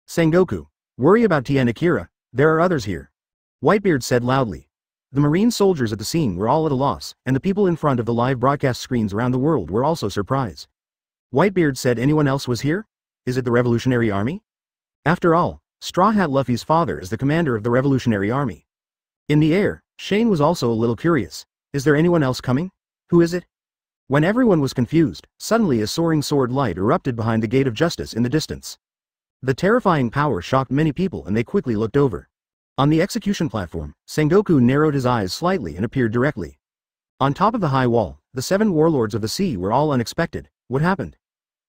Sengoku, worry about Tien Akira, there are others here. Whitebeard said loudly. The Marine soldiers at the scene were all at a loss, and the people in front of the live broadcast screens around the world were also surprised. Whitebeard said anyone else was here? Is it the Revolutionary Army? After all, Straw Hat Luffy's father is the commander of the Revolutionary Army. In the air, Shane was also a little curious. Is there anyone else coming? Who is it? When everyone was confused, suddenly a soaring sword light erupted behind the Gate of Justice in the distance. The terrifying power shocked many people and they quickly looked over. On the execution platform, Sengoku narrowed his eyes slightly and appeared directly. On top of the high wall, the 7 warlords of the sea were all unexpected. What happened?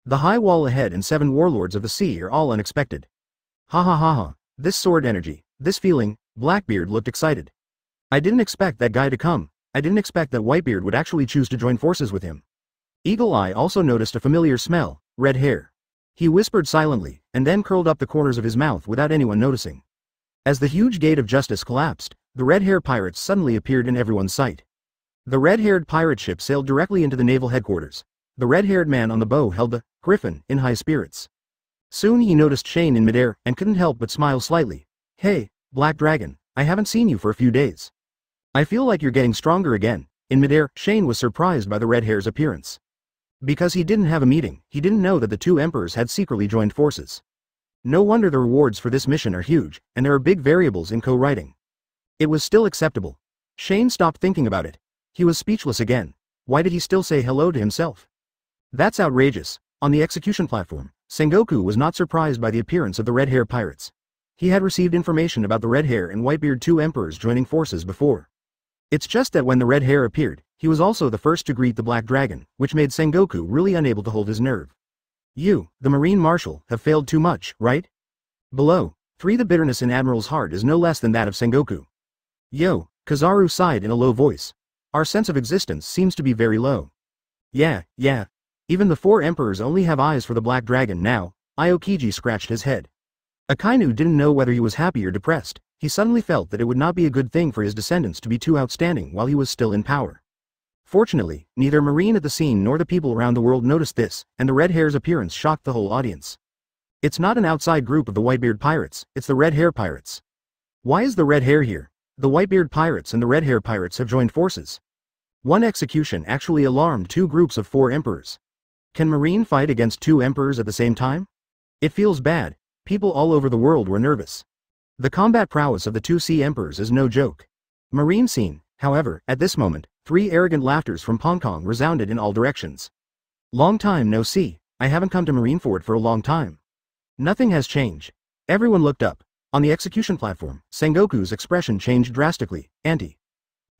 The high wall ahead and 7 warlords of the sea are all unexpected. Ha ha ha ha, this sword energy, this feeling, Blackbeard looked excited. I didn't expect that guy to come. I didn't expect that Whitebeard would actually choose to join forces with him. Eagle Eye also noticed a familiar smell, red hair. He whispered silently, and then curled up the corners of his mouth without anyone noticing. As the huge Gate of Justice collapsed, the red-hair pirates suddenly appeared in everyone's sight. The red-haired pirate ship sailed directly into the Naval Headquarters. The red-haired man on the bow held the Griffin in high spirits. Soon he noticed Shane in midair and couldn't help but smile slightly. Hey, Black Dragon, I haven't seen you for a few days. I feel like you're getting stronger again. In midair, Shane was surprised by the red hair's appearance. Because he didn't have a meeting, he didn't know that the 2 emperors had secretly joined forces. No wonder the rewards for this mission are huge, and there are big variables in co-writing. It was still acceptable. Shane stopped thinking about it. He was speechless again. Why did he still say hello to himself? That's outrageous. On the execution platform, Sengoku was not surprised by the appearance of the red-hair pirates. He had received information about the red hair and Whitebeard 2 emperors joining forces before. It's just that when the red hair appeared, he was also the first to greet the Black Dragon, which made Sengoku really unable to hold his nerve. You, the Marine Marshal, have failed too much, right? Below, the bitterness in Admiral's heart is no less than that of Sengoku. Yo, Kizaru sighed in a low voice. Our sense of existence seems to be very low. Yeah. Even the 4 emperors only have eyes for the Black Dragon now. Aokiji scratched his head. Akainu didn't know whether he was happy or depressed. he suddenly felt that it would not be a good thing for his descendants to be too outstanding while he was still in power. Fortunately, neither Marine at the scene nor the people around the world noticed this, and the red hair's appearance shocked the whole audience. It's not an outside group of the Whitebeard pirates, it's the red hair pirates. Why is the red hair here? The Whitebeard pirates and the red hair pirates have joined forces. One execution actually alarmed 2 groups of 4 emperors. Can Marine fight against 2 emperors at the same time? It feels bad. People all over the world were nervous. The combat prowess of the 2 sea emperors is no joke. Marine scene, however, at this moment, 3 arrogant laughters from Hong Kong resounded in all directions. Long time no see, I haven't come to Marineford for a long time. Nothing has changed. Everyone looked up. On the execution platform, Sengoku's expression changed drastically.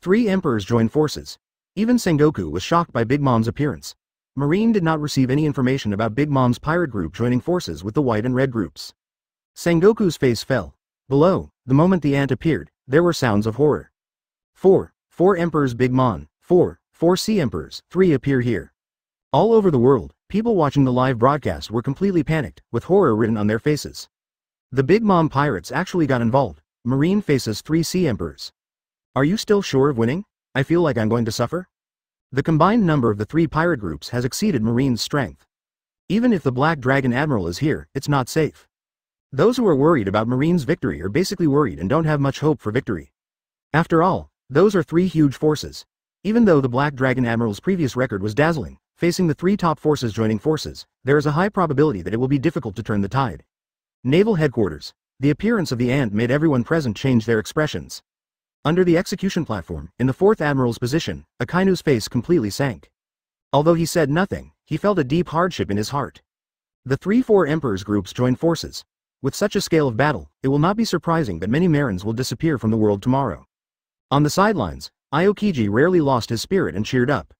3 emperors joined forces. Even Sengoku was shocked by Big Mom's appearance. Marine did not receive any information about Big Mom's pirate group joining forces with the white and red groups. Sengoku's face fell. Below, the moment the ant appeared, there were sounds of horror. 4 emperors Big Mom, 4 sea emperors, 3 appear here. All over the world, people watching the live broadcast were completely panicked, with horror written on their faces. The Big Mom pirates actually got involved. Marine faces 3 sea emperors. Are you still sure of winning? I feel like I'm going to suffer. The combined number of the 3 pirate groups has exceeded Marine's strength. Even if the Black Dragon Admiral is here, it's not safe. Those who are worried about Marine's victory are basically worried and don't have much hope for victory. After all, those are 3 huge forces. Even though the Black Dragon Admiral's previous record was dazzling, facing the 3 top forces joining forces, there is a high probability that it will be difficult to turn the tide. Naval Headquarters. The appearance of the ant made everyone present change their expressions. Under the execution platform, in the 4th Admiral's position, Akainu's face completely sank. Although he said nothing, he felt a deep hardship in his heart. The 3-4 Emperors groups joined forces. With such a scale of battle, it will not be surprising that many Marines will disappear from the world tomorrow. On the sidelines, Aokiji rarely lost his spirit and cheered up.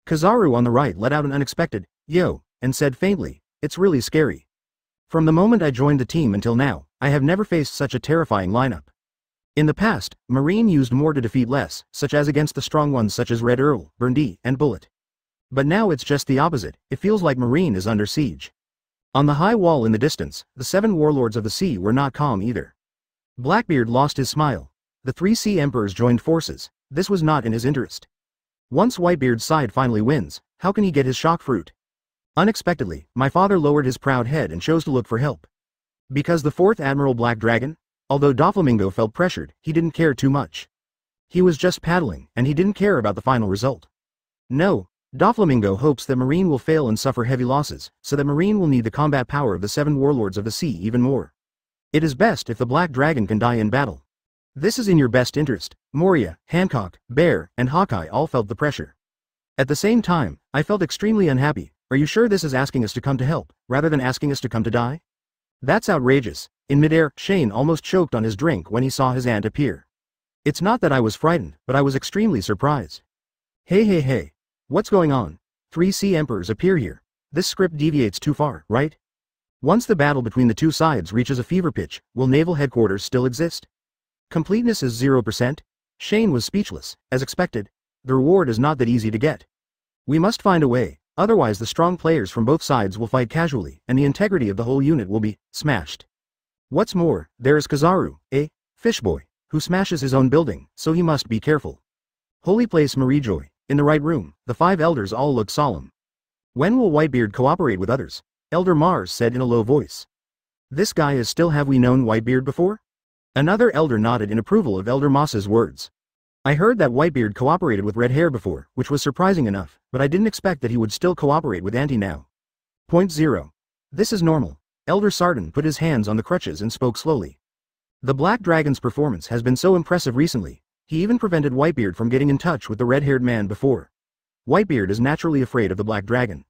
Kizaru on the right let out an unexpected, "Yo," and said faintly, "It's really scary. From the moment I joined the team until now, I have never faced such a terrifying lineup. In the past, Marine used more to defeat less, such as against the strong ones such as Red Earl, Burndy, and Bullet. But now it's just the opposite, it feels like Marine is under siege." On the high wall in the distance, the 7 warlords of the sea were not calm either. Blackbeard lost his smile. The 3 sea emperors joined forces. This was not in his interest. Once Whitebeard's side finally wins, how can he get his shock fruit? Unexpectedly, my father lowered his proud head and chose to look for help. Because the 4th Admiral Black Dragon? Although Doflamingo felt pressured, he didn't care too much. He was just paddling, and he didn't care about the final result. No, Doflamingo hopes that Marine will fail and suffer heavy losses, so that Marine will need the combat power of the 7 warlords of the sea even more. It is best if the Black Dragon can die in battle. This is in your best interest. Moria, Hancock, Bear, and Hawkeye all felt the pressure. At the same time, I felt extremely unhappy. Are you sure this is asking us to come to help, rather than asking us to come to die? That's outrageous. In midair, Shane almost choked on his drink when he saw his aunt appear. It's not that I was frightened, but I was extremely surprised. Hey. What's going on? 3 sea emperors appear here. This script deviates too far, right? Once the battle between the 2 sides reaches a fever pitch, will Naval Headquarters still exist? Completeness is 0%? Shane was speechless, as expected. The reward is not that easy to get. We must find a way, otherwise the strong players from both sides will fight casually, and the integrity of the whole unit will be smashed. What's more, there is Kizaru, a fishboy, who smashes his own building, so he must be careful. Holy place Marijoy. In the right room, the 5 elders all look solemn. When will Whitebeard cooperate with others? Elder Mars said in a low voice. This guy is still. Have we known Whitebeard before? Another elder nodded in approval of Elder Moss's words. I heard that Whitebeard cooperated with Red Hair before, which was surprising enough, but I didn't expect that he would still cooperate with Auntie now. Point 0. This is normal. Elder Sarton put his hands on the crutches and spoke slowly. The Black Dragon's performance has been so impressive recently. He even prevented Whitebeard from getting in touch with the red-haired man before. Whitebeard is naturally afraid of the Black Dragon.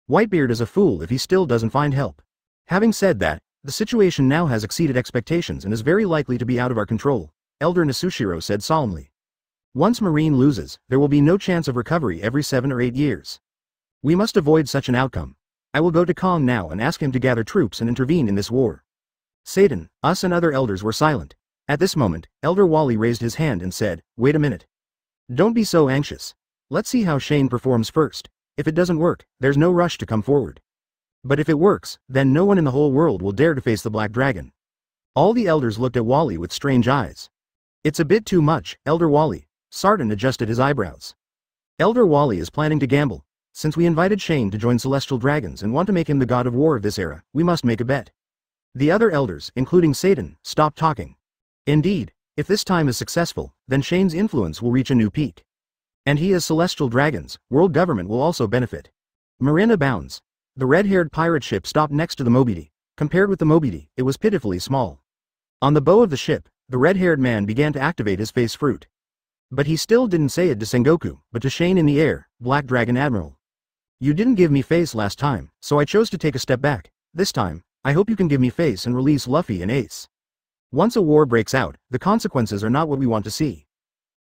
Whitebeard is a fool if he still doesn't find help. Having said that, the situation now has exceeded expectations and is very likely to be out of our control, Elder Nasushiro said solemnly. Once Marine loses, there will be no chance of recovery every 7 or 8 years. We must avoid such an outcome. I will go to Kong now and ask him to gather troops and intervene in this war. Satan, us and other elders were silent. At this moment, Elder Wally raised his hand and said, wait a minute. Don't be so anxious. Let's see how Shane performs first. If it doesn't work, there's no rush to come forward. But if it works, then no one in the whole world will dare to face the Black Dragon. All the elders looked at Wally with strange eyes. It's a bit too much, Elder Wally. Sarton adjusted his eyebrows. Elder Wally is planning to gamble. Since we invited Shane to join Celestial Dragons and want to make him the god of war of this era, we must make a bet. The other elders, including Satan, stopped talking. Indeed, if this time is successful, then Shane's influence will reach a new peak. And he as Celestial Dragons, world government will also benefit. Marine abounds. The red-haired pirate ship stopped next to the Mobidi. Compared with the Mobidi, it was pitifully small. On the bow of the ship, the red-haired man began to activate his face fruit. But he still didn't say it to Sengoku, but to Shane in the air, Black Dragon Admiral. You didn't give me face last time, so I chose to take a step back. This time, I hope you can give me face and release Luffy and Ace. Once a war breaks out, the consequences are not what we want to see.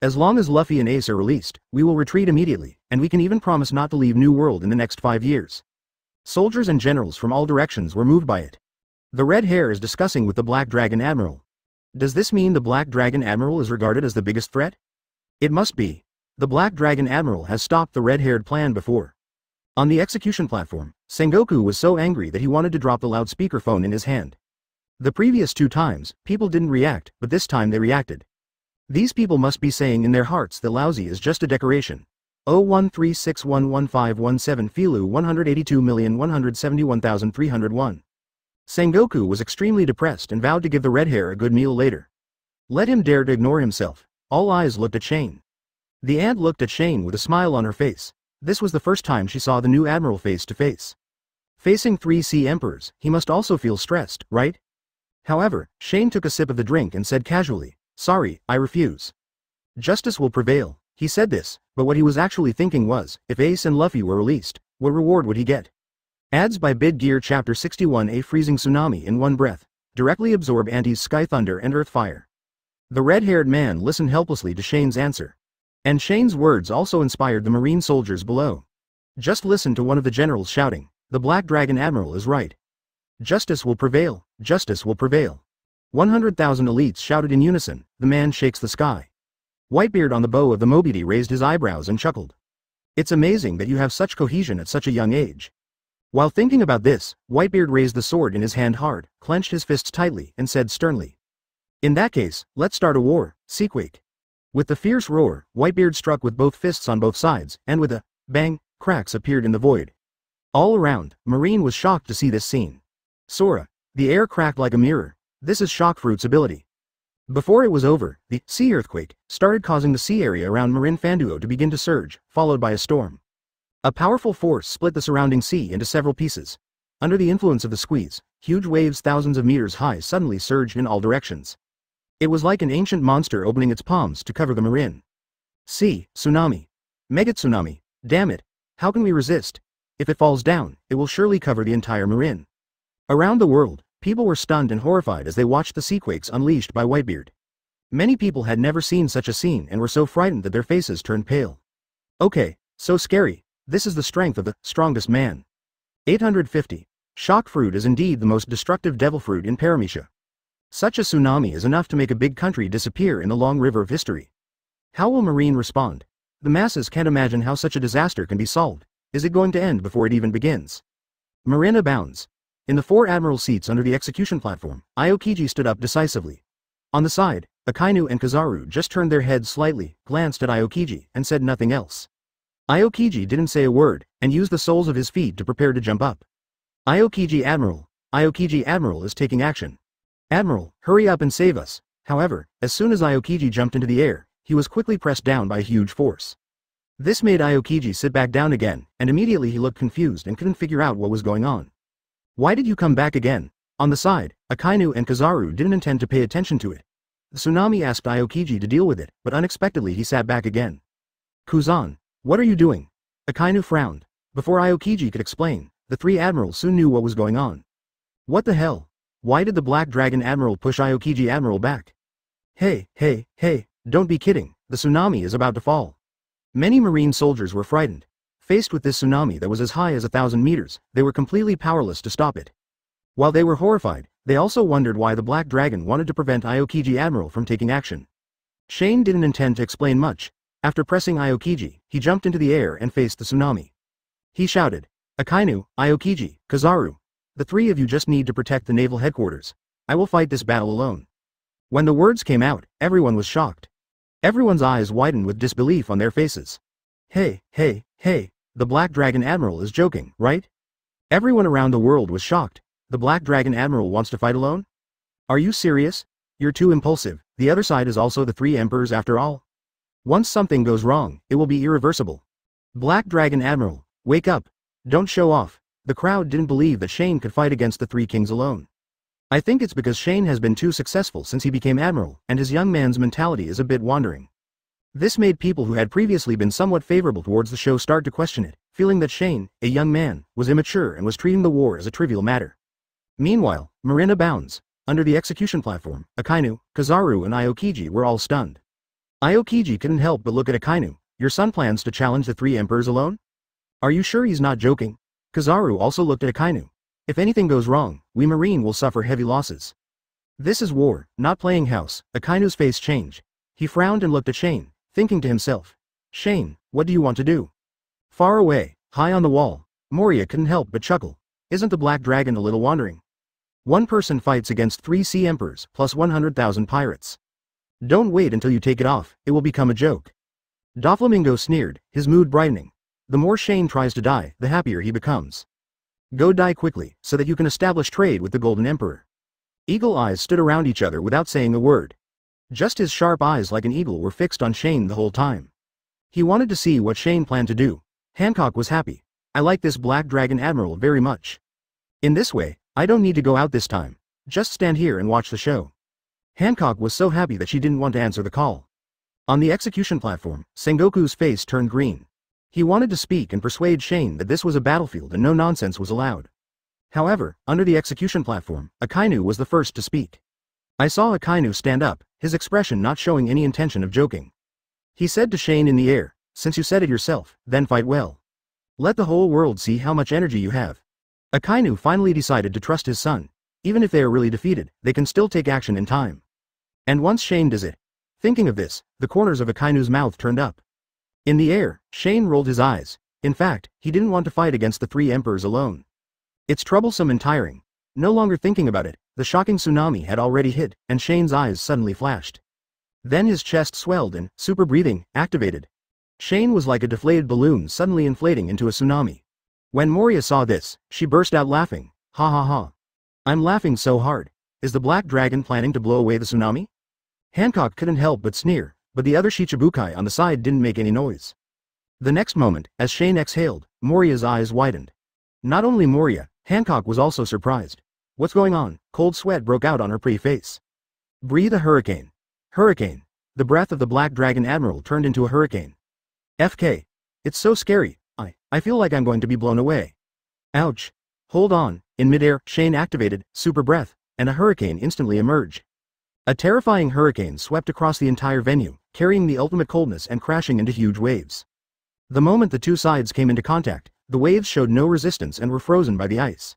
As long as Luffy and Ace are released, we will retreat immediately, and we can even promise not to leave New World in the next 5 years. Soldiers and generals from all directions were moved by it. The red hair is discussing with the Black Dragon Admiral. Does this mean the Black Dragon Admiral is regarded as the biggest threat? It must be. The Black Dragon Admiral has stopped the red-haired plan before. On the execution platform, Sengoku was so angry that he wanted to drop the loudspeaker phone in his hand. The previous 2 times, people didn't react, but this time they reacted. These people must be saying in their hearts that lousy is just a decoration. 013611517 Filu 182,171,301. Sengoku was extremely depressed and vowed to give the red hair a good meal later. Let him dare to ignore himself. All eyes looked at Shane. The ant looked at Shane with a smile on her face. This was the first time she saw the new admiral face to face. Facing 3 sea emperors, he must also feel stressed, right? However, Shane took a sip of the drink and said casually, "Sorry, I refuse. Justice will prevail." He said this, but what he was actually thinking was, if Ace and Luffy were released, what reward would he get? Ads by Bid Gear Chapter 61. A freezing tsunami in one breath. Directly absorb Anti's sky thunder and earth fire. The red-haired man listened helplessly to Shane's answer. And Shane's words also inspired the marine soldiers below. Just listen to one of the generals shouting, "The Black Dragon Admiral is right. Justice will prevail, justice will prevail." 100,000 elites shouted in unison. The man shakes the sky. Whitebeard on the bow of the Mobidi raised his eyebrows and chuckled. It's amazing that you have such cohesion at such a young age. While thinking about this, Whitebeard raised the sword in his hand hard, clenched his fists tightly, and said sternly, "In that case, let's start a war, Sequake." With the fierce roar, Whitebeard struck with both fists on both sides, and with a bang, cracks appeared in the void. All around, Marine was shocked to see this scene. Sora, the air cracked like a mirror. This is Shockfruit's ability. Before it was over, the sea earthquake started causing the sea area around Marin Fanduo to begin to surge, followed by a storm. A powerful force split the surrounding sea into several pieces. Under the influence of the squeeze, huge waves thousands of meters high suddenly surged in all directions. It was like an ancient monster opening its palms to cover the Marin. Sea, tsunami. Mega tsunami. Damn it. How can we resist? If it falls down, it will surely cover the entire Marin. Around the world, people were stunned and horrified as they watched the seaquakes unleashed by Whitebeard. Many people had never seen such a scene and were so frightened that their faces turned pale. Okay, so scary. This is the strength of the strongest man. 850. Shock fruit is indeed the most destructive devil fruit in Paramecia. Such a tsunami is enough to make a big country disappear in the long river of history. How will Marine respond? The masses can't imagine how such a disaster can be solved. Is it going to end before it even begins? Marine abounds. In the 4 admiral seats under the execution platform, Aokiji stood up decisively. On the side, Akainu and Kizaru just turned their heads slightly, glanced at Aokiji, and said nothing else. Aokiji didn't say a word, and used the soles of his feet to prepare to jump up. Aokiji Admiral is taking action. Admiral, hurry up and save us. However, as soon as Aokiji jumped into the air, he was quickly pressed down by a huge force. This made Aokiji sit back down again, and immediately he looked confused and couldn't figure out what was going on. Why did you come back again? On the side, Akainu and Kizaru didn't intend to pay attention to it. The tsunami asked Aokiji to deal with it, but unexpectedly he sat back again. Kuzan, what are you doing? Akainu frowned. Before Aokiji could explain, the 3 admirals soon knew what was going on. What the hell? Why did the Black Dragon Admiral push Aokiji Admiral back? Hey, don't be kidding, the tsunami is about to fall. Many marine soldiers were frightened. Faced with this tsunami that was as high as 1,000 meters, they were completely powerless to stop it. While they were horrified, they also wondered why the Black Dragon wanted to prevent Aokiji Admiral from taking action. Shane didn't intend to explain much. After pressing Aokiji, he jumped into the air and faced the tsunami. He shouted, Akainu, Aokiji, Kizaru. The 3 of you just need to protect the Naval Headquarters. I will fight this battle alone." When the words came out, everyone was shocked. Everyone's eyes widened with disbelief on their faces. Hey, the Black Dragon Admiral is joking, right? Everyone around the world was shocked. The Black Dragon Admiral wants to fight alone? Are you serious? You're too impulsive. The other side is also the three emperors after all. Once something goes wrong, it will be irreversible. Black Dragon Admiral, wake up. Don't show off. The crowd didn't believe that Shane could fight against the three kings alone. I think it's because Shane has been too successful since he became admiral, and his young man's mentality is a bit wandering. This made people who had previously been somewhat favorable towards the show start to question it, feeling that Shane, a young man, was immature and was treating the war as a trivial matter. Meanwhile, Marine abounds. Under the execution platform, Akainu, Kizaru and Aokiji were all stunned. Aokiji couldn't help but look at Akainu. Your son plans to challenge the three emperors alone? Are you sure he's not joking? Kizaru also looked at Akainu. If anything goes wrong, we Marine will suffer heavy losses. This is war, not playing house. Akainu's face changed. He frowned and looked at Shane, thinking to himself. Shane, what do you want to do? Far away, high on the wall, Moria couldn't help but chuckle. Isn't the Black Dragon a little wandering? One person fights against 3 sea emperors plus 100,000 pirates. Don't wait until you take it off, it will become a joke. Doflamingo sneered, his mood brightening. The more Shane tries to die, the happier he becomes. Go die quickly, so that you can establish trade with the Golden Emperor. Eagle eyes stood around each other without saying a word. Just his sharp eyes like an eagle were fixed on Shane the whole time. He wanted to see what Shane planned to do. Hancock was happy. I like this Black Dragon Admiral very much. In this way, I don't need to go out this time. Just stand here and watch the show. Hancock was so happy that she didn't want to answer the call. On the execution platform, Sengoku's face turned green. He wanted to speak and persuade Shane that this was a battlefield and no nonsense was allowed. However, under the execution platform, Akainu was the first to speak. I saw Akainu stand up, his expression not showing any intention of joking. He said to Shane in the air, since you said it yourself, then fight well. Let the whole world see how much energy you have. Akainu finally decided to trust his son. Even if they are really defeated, they can still take action in time. And once Shane does it. Thinking of this, the corners of Akainu's mouth turned up. In the air, Shane rolled his eyes. In fact, he didn't want to fight against the three emperors alone. It's troublesome and tiring. No longer thinking about it, the shocking tsunami had already hit, and Shane's eyes suddenly flashed. Then his chest swelled and, super breathing, activated. Shane was like a deflated balloon suddenly inflating into a tsunami. When Moria saw this, she burst out laughing. Ha ha ha. I'm laughing so hard. Is the Black Dragon planning to blow away the tsunami? Hancock couldn't help but sneer, but the other Shichibukai on the side didn't make any noise. The next moment, as Shane exhaled, Moria's eyes widened. Not only Moria, Hancock was also surprised. What's going on? Cold sweat broke out on her pretty face. Breathe a hurricane. Hurricane. The breath of the Black Dragon Admiral turned into a hurricane. FK. It's so scary. I feel like I'm going to be blown away. Ouch. Hold on. In midair, Shane activated super breath, and a hurricane instantly emerged. A terrifying hurricane swept across the entire venue, carrying the ultimate coldness and crashing into huge waves. The moment the two sides came into contact, the waves showed no resistance and were frozen by the ice.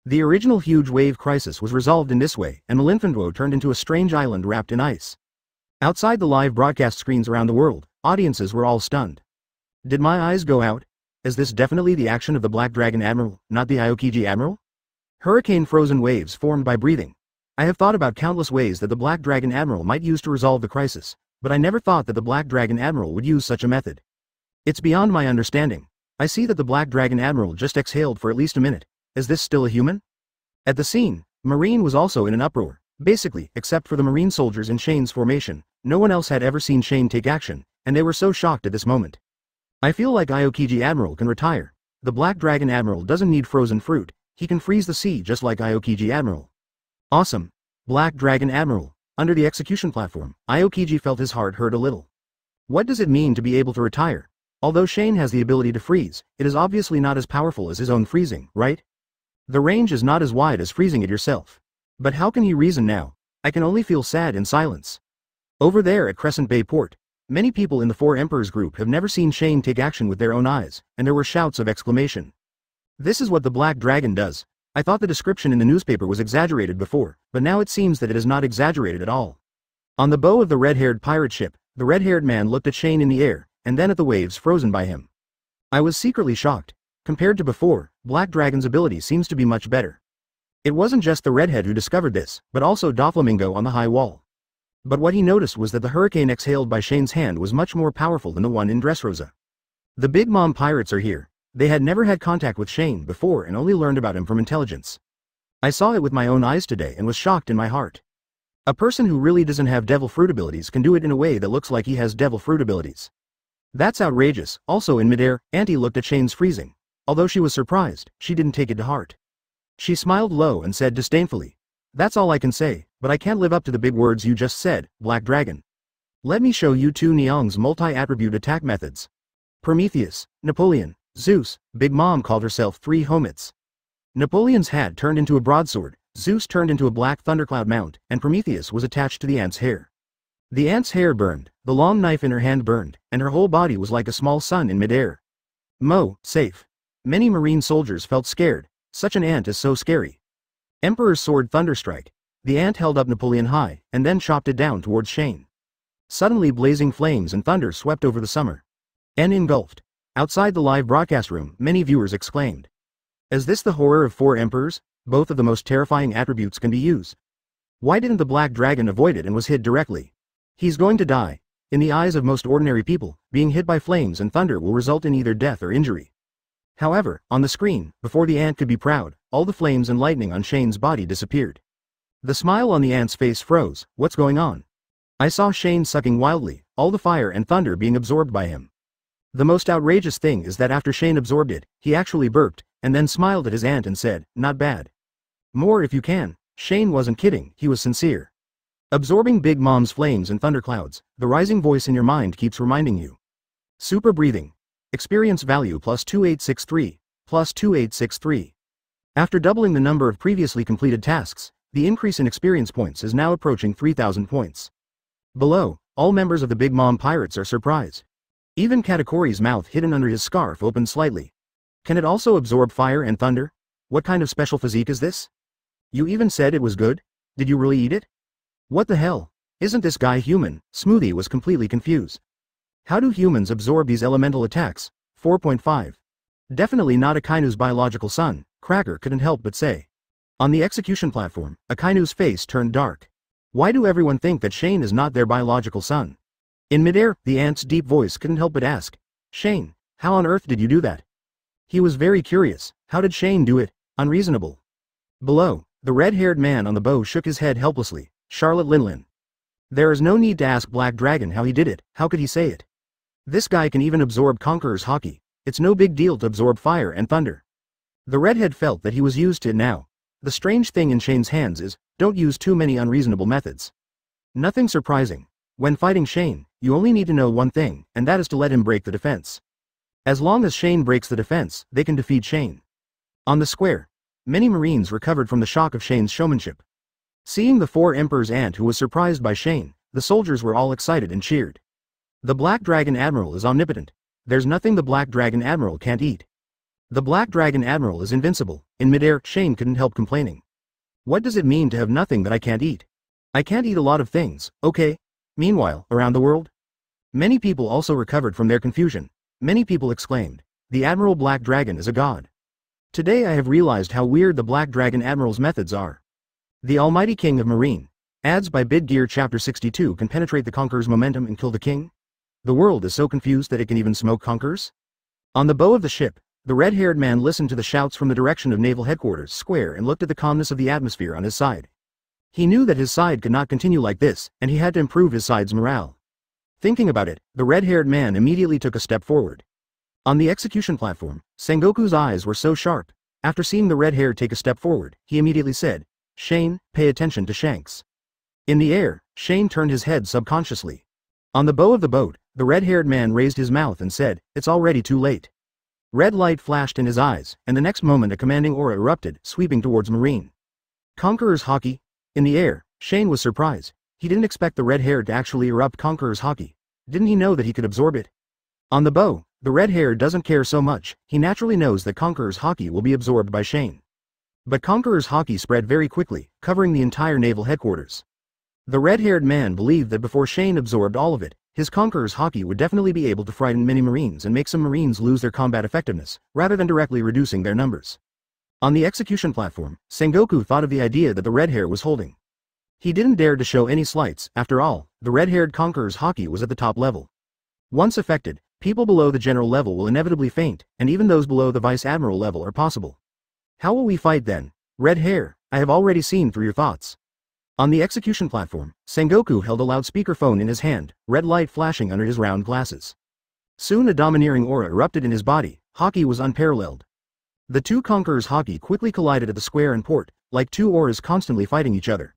The original huge wave crisis was resolved in this way, and Malinfenwo turned into a strange island wrapped in ice. Outside the live broadcast screens around the world, audiences were all stunned. Did my eyes go out? Is this definitely the action of the Black Dragon Admiral, not the Aokiji Admiral? Hurricane frozen waves formed by breathing. I have thought about countless ways that the Black Dragon Admiral might use to resolve the crisis, but I never thought that the Black Dragon Admiral would use such a method. It's beyond my understanding. I see that the Black Dragon Admiral just exhaled for at least a minute. Is this still a human? At the scene, Marine was also in an uproar. Basically, except for the Marine soldiers in Shane's formation, no one else had ever seen Shane take action, and they were so shocked at this moment. I feel like Aokiji Admiral can retire. The Black Dragon Admiral doesn't need frozen fruit, he can freeze the sea just like Aokiji Admiral. Awesome. Black Dragon Admiral. Under the execution platform, Aokiji felt his heart hurt a little. What does it mean to be able to retire? Although Shane has the ability to freeze, it is obviously not as powerful as his own freezing, right? The range is not as wide as freezing it yourself. But how can he reason now? I can only feel sad in silence. Over there at Crescent Bay Port, many people in the Four Emperors group have never seen Shane take action with their own eyes, and there were shouts of exclamation. This is what the Black Dragon does. I thought the description in the newspaper was exaggerated before, but now it seems that it is not exaggerated at all. On the bow of the red-haired pirate ship, the red-haired man looked at Shane in the air, and then at the waves frozen by him. I was secretly shocked. Compared to before, Black Dragon's ability seems to be much better. It wasn't just the redhead who discovered this, but also Doflamingo on the high wall. But what he noticed was that the hurricane exhaled by Shane's hand was much more powerful than the one in Dressrosa. The Big Mom pirates are here. They had never had contact with Shane before and only learned about him from intelligence. I saw it with my own eyes today and was shocked in my heart. A person who really doesn't have devil fruit abilities can do it in a way that looks like he has devil fruit abilities. That's outrageous. Also in midair, Auntie looked at Shane's freezing. Although she was surprised, she didn't take it to heart. She smiled low and said disdainfully, "That's all I can say, but I can't live up to the big words you just said, Black Dragon. Let me show you two Neong's multi-attribute attack methods." Prometheus, Napoleon, Zeus, Big Mom called herself 3 Homits. Napoleon's hat turned into a broadsword, Zeus turned into a black thundercloud mount, and Prometheus was attached to the ant's hair. The ant's hair burned, the long knife in her hand burned, and her whole body was like a small sun in midair. Safe. Many Marine soldiers felt scared. Such an ant is so scary. Emperor's sword Thunderstrike. The ant held up Napoleon high, and then chopped it down towards Shane. Suddenly blazing flames and thunder swept over the summer. Engulfed. Outside the live broadcast room, many viewers exclaimed. Is this the horror of 4 emperors? Both of the most terrifying attributes can be used. Why didn't the Black Dragon avoid it and was hit directly? He's going to die. In the eyes of most ordinary people, being hit by flames and thunder will result in either death or injury. However, on the screen, before the ant could be proud, all the flames and lightning on Shane's body disappeared. The smile on the ant's face froze. What's going on? I saw Shane sucking wildly, all the fire and thunder being absorbed by him. The most outrageous thing is that after Shane absorbed it, he actually burped, and then smiled at his ant and said, "Not bad. More if you can." Shane wasn't kidding, he was sincere. Absorbing Big Mom's flames and thunderclouds, the rising voice in your mind keeps reminding you. Super breathing. Experience value +2863, +2863. After doubling the number of previously completed tasks, the increase in experience points is now approaching 3,000 points. Below, all members of the Big Mom pirates are surprised. Even Katakori's mouth hidden under his scarf opened slightly. Can it also absorb fire and thunder? What kind of special physique is this? You even said it was good? Did you really eat it? What the hell? Isn't this guy human? Smoothie was completely confused. How do humans absorb these elemental attacks? 4.5. Definitely not Akainu's biological son, Cracker couldn't help but say. On the execution platform, Akainu's face turned dark. Why do everyone think that Shane is not their biological son? In midair, the ant's deep voice couldn't help but ask, "Shane, how on earth did you do that?" He was very curious. How did Shane do it? Unreasonable. Below, the red-haired man on the bow shook his head helplessly. Charlotte Linlin. There is no need to ask Black Dragon how he did it. How could he say it? This guy can even absorb Conqueror's Haki. It's no big deal to absorb fire and thunder. The redhead felt that he was used to it now. The strange thing in Shane's hands is, don't use too many unreasonable methods. Nothing surprising. When fighting Shane, you only need to know one thing, and that is to let him break the defense. As long as Shane breaks the defense, they can defeat Shane. On the square, many Marines recovered from the shock of Shane's showmanship. Seeing the 4 Emperor's ant who was surprised by Shane, the soldiers were all excited and cheered. The Black Dragon Admiral is omnipotent. There's nothing the Black Dragon Admiral can't eat. The Black Dragon Admiral is invincible. In midair, Shane couldn't help complaining. What does it mean to have nothing that I can't eat? I can't eat a lot of things, okay? Meanwhile, around the world, many people also recovered from their confusion. Many people exclaimed, "The Admiral Black Dragon is a god." Today I have realized how weird the Black Dragon Admiral's methods are. The Almighty King of Marine. Ads by Bid Gear Chapter 62 can penetrate the Conqueror's momentum and kill the king? The world is so confused that it can even smoke Conquerors? On the bow of the ship, the red-haired man listened to the shouts from the direction of Naval Headquarters Square and looked at the calmness of the atmosphere on his side. He knew that his side could not continue like this, and he had to improve his side's morale. Thinking about it, the red-haired man immediately took a step forward. On the execution platform, Sengoku's eyes were so sharp. After seeing the red-haired take a step forward, he immediately said, "Shane, pay attention to Shanks." In the air, Shane turned his head subconsciously. On the bow of the boat, the red-haired man raised his mouth and said, "It's already too late." Red light flashed in his eyes, and the next moment a commanding aura erupted, sweeping towards Marine. Conqueror's Haki. In the air, Shane was surprised. He didn't expect the red-haired to actually erupt Conqueror's Haki. Didn't he know that he could absorb it? On the bow, the red-haired doesn't care so much. He naturally knows that Conqueror's Haki will be absorbed by Shane. But Conqueror's Haki spread very quickly, covering the entire Naval Headquarters. The red-haired man believed that before Shane absorbed all of it, his Conqueror's Haki would definitely be able to frighten many Marines and make some Marines lose their combat effectiveness, rather than directly reducing their numbers. On the execution platform, Sengoku thought of the idea that the red hair was holding. He didn't dare to show any slights. After all, the red-haired conqueror's haki was at the top level. Once affected, people below the general level will inevitably faint, and even those below the vice admiral level are possible. How will we fight then? Red hair, I have already seen through your thoughts. On the execution platform, Sengoku held a loudspeaker phone in his hand, red light flashing under his round glasses. Soon a domineering aura erupted in his body. Haki was unparalleled. The two conquerors' haki quickly collided at the square and port, like two auras constantly fighting each other.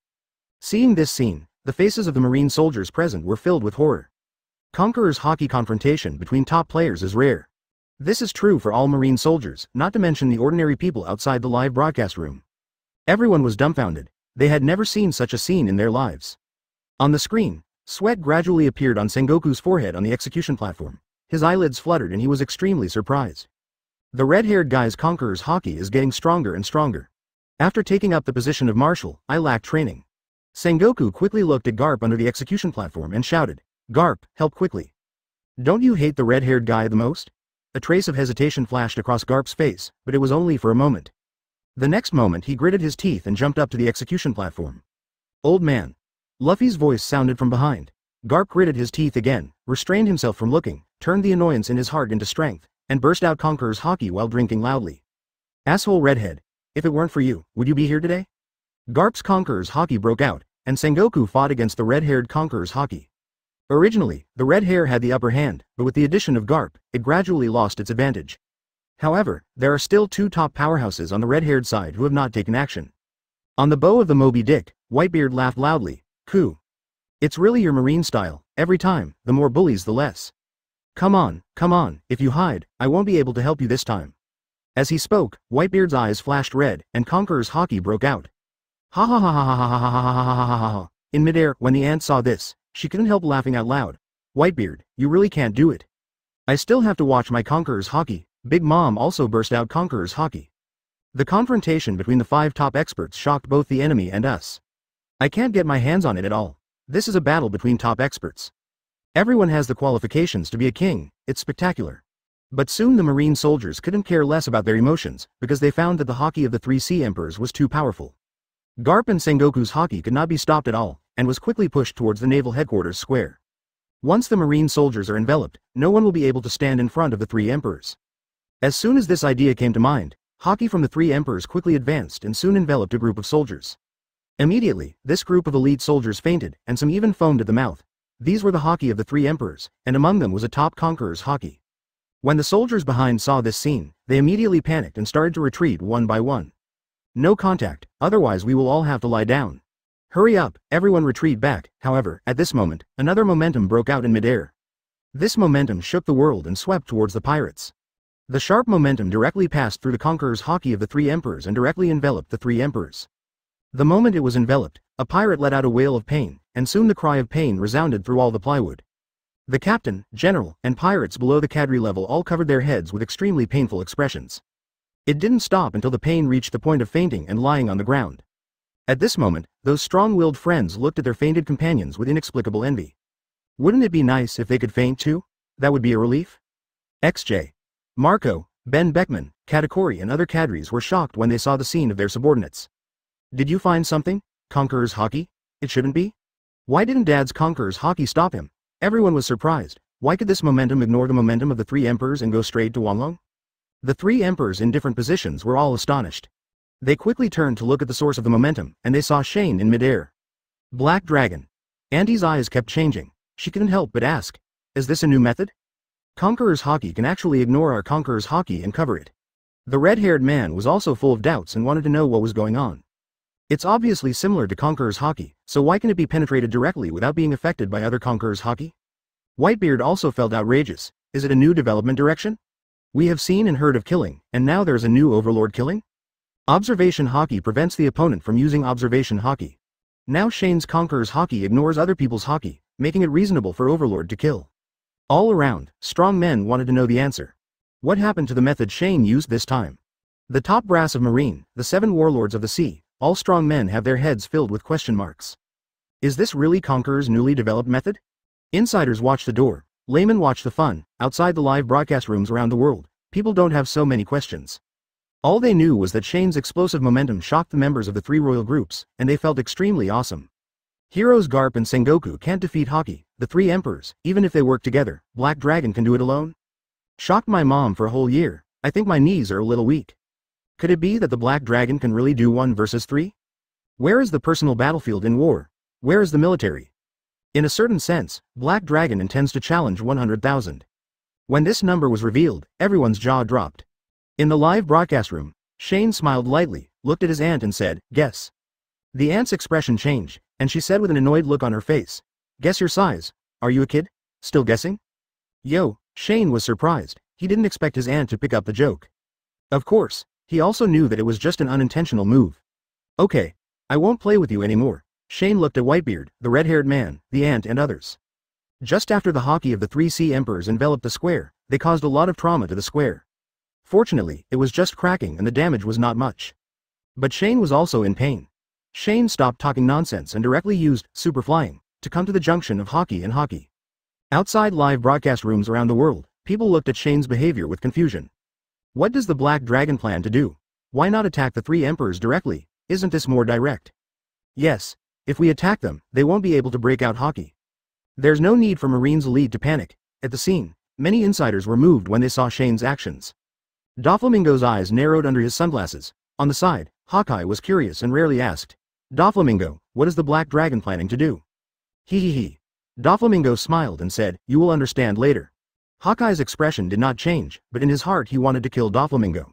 Seeing this scene, the faces of the marine soldiers present were filled with horror. Conquerors' haki confrontation between top players is rare. This is true for all marine soldiers, not to mention the ordinary people outside the live broadcast room. Everyone was dumbfounded. They had never seen such a scene in their lives. On the screen, sweat gradually appeared on Sengoku's forehead on the execution platform. His eyelids fluttered and he was extremely surprised. The red-haired guy's conqueror's haki is getting stronger and stronger. After taking up the position of marshal, I lack training. Sengoku quickly looked at Garp under the execution platform and shouted, "Garp, help quickly. Don't you hate the red-haired guy the most?" A trace of hesitation flashed across Garp's face, but it was only for a moment. The next moment he gritted his teeth and jumped up to the execution platform. "Old man." Luffy's voice sounded from behind. Garp gritted his teeth again, restrained himself from looking, turned the annoyance in his heart into strength, and burst out Conqueror's haki while drinking loudly. "Asshole redhead. If it weren't for you, would you be here today?" Garp's Conqueror's haki broke out, and Sengoku fought against the red-haired Conqueror's haki. Originally, the red hair had the upper hand, but with the addition of Garp, it gradually lost its advantage. However, there are still two top powerhouses on the red-haired side who have not taken action. On the bow of the Moby Dick, Whitebeard laughed loudly. "Coo. It's really your marine style. Every time, the more bullies the less. Come on, if you hide, I won't be able to help you this time." As he spoke, Whitebeard's eyes flashed red, and Conqueror's haki broke out. Ha ha ha ha ha ha ha ha ha ha ha ha. In midair, when the ant saw this, she couldn't help laughing out loud. "Whitebeard, you really can't do it. I still have to watch my Conqueror's haki." Big Mom also burst out Conqueror's haki. The confrontation between the 5 top experts shocked both the enemy and us. I can't get my hands on it at all. This is a battle between top experts. Everyone has the qualifications to be a king. It's spectacular. But soon the marine soldiers couldn't care less about their emotions, because they found that the haki of the 3 sea emperors was too powerful. Garp and Sengoku's haki could not be stopped at all, and was quickly pushed towards the Naval Headquarters square. Once the marine soldiers are enveloped, no one will be able to stand in front of the 3 emperors. As soon as this idea came to mind, haki from the 3 emperors quickly advanced and soon enveloped a group of soldiers. Immediately, this group of elite soldiers fainted, and some even foamed at the mouth. These were the haki of the 3 emperors, and among them was a top conqueror's haki. When the soldiers behind saw this scene, they immediately panicked and started to retreat one by one. "No contact, otherwise we will all have to lie down. Hurry up, everyone retreat back." However, at this moment, another momentum broke out in midair. This momentum shook the world and swept towards the pirates. The sharp momentum directly passed through the conqueror's haki of the 3 emperors and directly enveloped the 3 emperors. The moment it was enveloped, a pirate let out a wail of pain, and soon the cry of pain resounded through all the plywood. The captain, general, and pirates below the cadre level all covered their heads with extremely painful expressions. It didn't stop until the pain reached the point of fainting and lying on the ground. At this moment, those strong-willed friends looked at their fainted companions with inexplicable envy. Wouldn't it be nice if they could faint too? That would be a relief. XJ. Marco, Ben Beckman, Katakuri and other cadres were shocked when they saw the scene of their subordinates. "Did you find something? Conqueror's haki? It shouldn't be? Why didn't Dad's Conqueror's haki stop him?" Everyone was surprised. Why could this momentum ignore the momentum of the 3 emperors and go straight to Wanglong? The 3 emperors in different positions were all astonished. They quickly turned to look at the source of the momentum, and they saw Shane in midair. "Black Dragon." Auntie's eyes kept changing. She couldn't help but ask, "Is this a new method? Conqueror's haki can actually ignore our Conqueror's haki and cover it." The red-haired man was also full of doubts and wanted to know what was going on. It's obviously similar to Conqueror's haki, so why can it be penetrated directly without being affected by other Conqueror's haki? Whitebeard also felt outrageous. Is it a new development direction? We have seen and heard of killing, and now there's a new overlord killing? Observation haki prevents the opponent from using observation haki. Now Shane's Conqueror's haki ignores other people's haki, making it reasonable for overlord to kill. All around, strong men wanted to know the answer. What happened to the method Shane used this time? The top brass of Marine, the 7 warlords of the sea, all strong men have their heads filled with question marks. Is this really Conqueror's newly developed method? Insiders watch the door, laymen watch the fun. Outside the live broadcast rooms around the world, people don't have so many questions. All they knew was that Shane's explosive momentum shocked the members of the three royal groups, and they felt extremely awesome. Heroes Garp and Sengoku can't defeat Haki, the three emperors, even if they work together. Black Dragon can do it alone? Shocked my mom for a whole year. I think my knees are a little weak. Could it be that the Black Dragon can really do 1 versus 3? Where is the personal battlefield in war? Where is the military? In a certain sense, Black Dragon intends to challenge 100,000. When this number was revealed, everyone's jaw dropped. In the live broadcast room, Shane smiled lightly, looked at his aunt and said, "Guess." The aunt's expression changed, and she said with an annoyed look on her face, "Guess your size. Are you a kid? Still guessing?" Yo, Shane was surprised. He didn't expect his aunt to pick up the joke. Of course, he also knew that it was just an unintentional move. "Okay, I won't play with you anymore." Shane looked at Whitebeard, the red-haired man, the aunt and others. Just after the Haki of the 3 Sea Emperors enveloped the square, they caused a lot of trauma to the square. Fortunately, it was just cracking and the damage was not much. But Shane was also in pain. Shane stopped talking nonsense and directly used super flying to come to the junction of Haki and Haki. Outside live broadcast rooms around the world, people looked at Shane's behavior with confusion. What does the Black Dragon plan to do? Why not attack the 3 emperors directly? Isn't this more direct? Yes, if we attack them, they won't be able to break out Haki. There's no need for Marines Elite to panic. At the scene, many insiders were moved when they saw Shane's actions. Doflamingo's eyes narrowed under his sunglasses. On the side, Hawkeye was curious and rarely asked, "Doflamingo, what is the Black Dragon planning to do?" He. Doflamingo smiled and said, "You will understand later." Hawkeye's expression did not change, but in his heart he wanted to kill Doflamingo.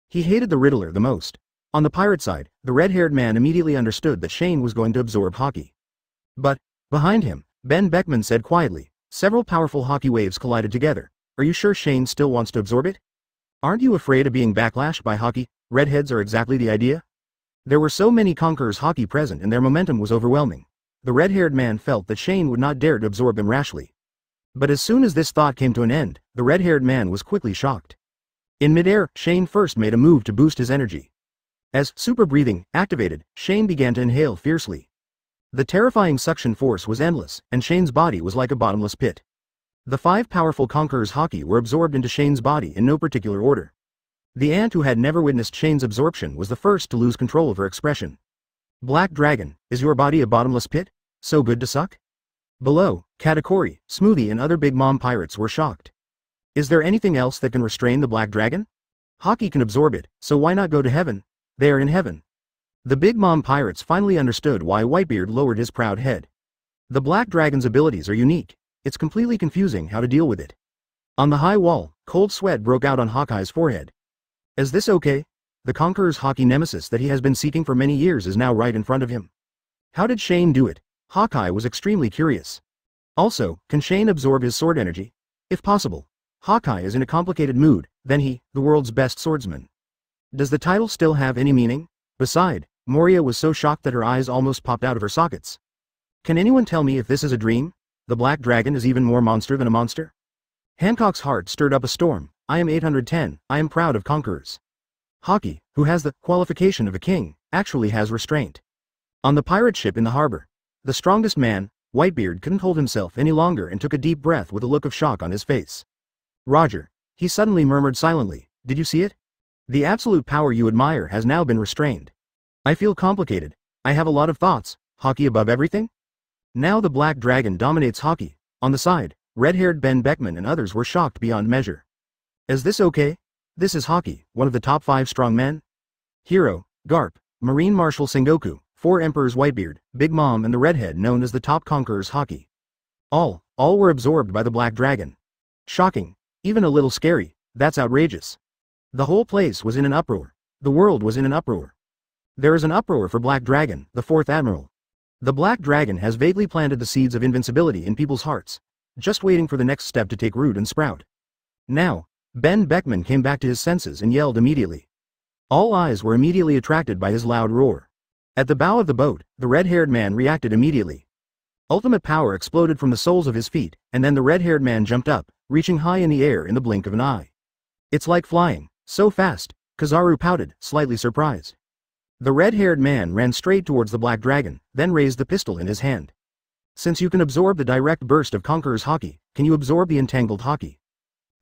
He hated the Riddler the most. On the pirate side, the red-haired man immediately understood that Shane was going to absorb Haki. But, behind him, Ben Beckman said quietly, several powerful Haki waves collided together. "Are you sure Shane still wants to absorb it? Aren't you afraid of being backlashed by Haki? Redheads are exactly the idea." There were so many Conquerors Haki present and their momentum was overwhelming. The red-haired man felt that Shane would not dare to absorb him rashly. But as soon as this thought came to an end, the red-haired man was quickly shocked. In midair, Shane first made a move to boost his energy. As super breathing activated, Shane began to inhale fiercely. The terrifying suction force was endless, and Shane's body was like a bottomless pit. The 5 powerful Conquerors Haki were absorbed into Shane's body in no particular order. The ant who had never witnessed Shane's absorption was the first to lose control of her expression. "Black Dragon, is your body a bottomless pit? So good to suck?" Below, Katakuri, Smoothie and other Big Mom pirates were shocked. Is there anything else that can restrain the Black Dragon? Haki can absorb it, so why not go to heaven? They are in heaven. The Big Mom pirates finally understood why Whitebeard lowered his proud head. The Black Dragon's abilities are unique. It's completely confusing how to deal with it. On the high wall, cold sweat broke out on Hawkeye's forehead. Is this okay? The Conqueror's Haki nemesis that he has been seeking for many years is now right in front of him. How did Shane do it? Hawkeye was extremely curious. Also, can Shane absorb his sword energy? If possible. Hawkeye is in a complicated mood, then he, the world's best swordsman. Does the title still have any meaning? Beside, Moria was so shocked that her eyes almost popped out of her sockets. Can anyone tell me if this is a dream? The Black Dragon is even more monster than a monster? Hancock's heart stirred up a storm. I am 810, I am proud of Conquerors. Haki, who has the qualification of a king, actually has restraint. On the pirate ship in the harbor, the strongest man, Whitebeard, couldn't hold himself any longer and took a deep breath with a look of shock on his face. Roger. He suddenly murmured silently, did you see it? The absolute power you admire has now been restrained. I feel complicated. I have a lot of thoughts. Haki above everything? Now the Black Dragon dominates Haki. On the side, red-haired Ben Beckman and others were shocked beyond measure. Is this okay? This is Haki, one of the top 5 strong men? Hero, Garp, Marine Marshal Sengoku, 4 Emperors Whitebeard, Big Mom and the Redhead known as the top Conquerors Haki. All were absorbed by the Black Dragon. Shocking. Even a little scary. That's outrageous. The whole place was in an uproar. The world was in an uproar. There is an uproar for Black Dragon, the 4th Admiral. The Black Dragon has vaguely planted the seeds of invincibility in people's hearts, just waiting for the next step to take root and sprout. Now, Ben Beckman came back to his senses and yelled immediately. All eyes were immediately attracted by his loud roar. At the bow of the boat, the red-haired man reacted immediately. Ultimate power exploded from the soles of his feet, and then the red-haired man jumped up, reaching high in the air in the blink of an eye. It's like flying, so fast, Kizaru pouted, slightly surprised. The red-haired man ran straight towards the Black Dragon, then raised the pistol in his hand. Since you can absorb the direct burst of Conqueror's Haki, can you absorb the entangled Haki?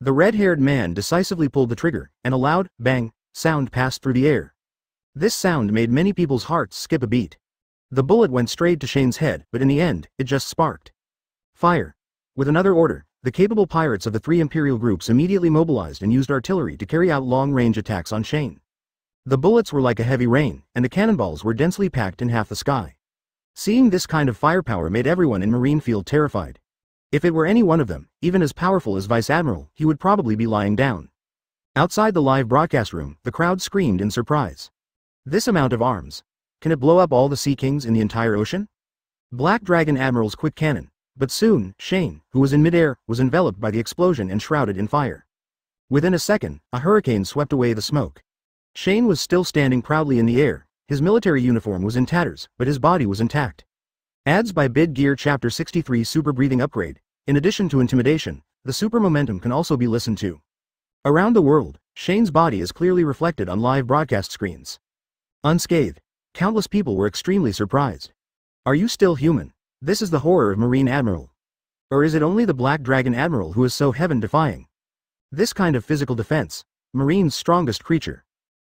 The red-haired man decisively pulled the trigger, and a loud, bang, sound passed through the air. This sound made many people's hearts skip a beat. The bullet went straight to Shane's head, but in the end, it just sparked. Fire. With another order, the capable pirates of the three Imperial groups immediately mobilized and used artillery to carry out long-range attacks on Shane. The bullets were like a heavy rain, and the cannonballs were densely packed in half the sky. Seeing this kind of firepower made everyone in Marine Field terrified. If it were any one of them, even as powerful as Vice Admiral, he would probably be lying down. Outside the live broadcast room, the crowd screamed in surprise. This amount of arms. Can it blow up all the Sea Kings in the entire ocean? Black Dragon Admiral's quick cannon. But soon, Shane, who was in midair, was enveloped by the explosion and shrouded in fire. Within a second, a hurricane swept away the smoke. Shane was still standing proudly in the air. His military uniform was in tatters, but his body was intact. Ads by Bid Gear Chapter 63 Super Breathing Upgrade. In addition to intimidation, the super momentum can also be listened to. Around the world, Shane's body is clearly reflected on live broadcast screens. Unscathed, countless people were extremely surprised. Are you still human? This is the horror of Marine Admiral. Or is it only the Black Dragon Admiral who is so heaven-defying? This kind of physical defense, Marine's strongest creature.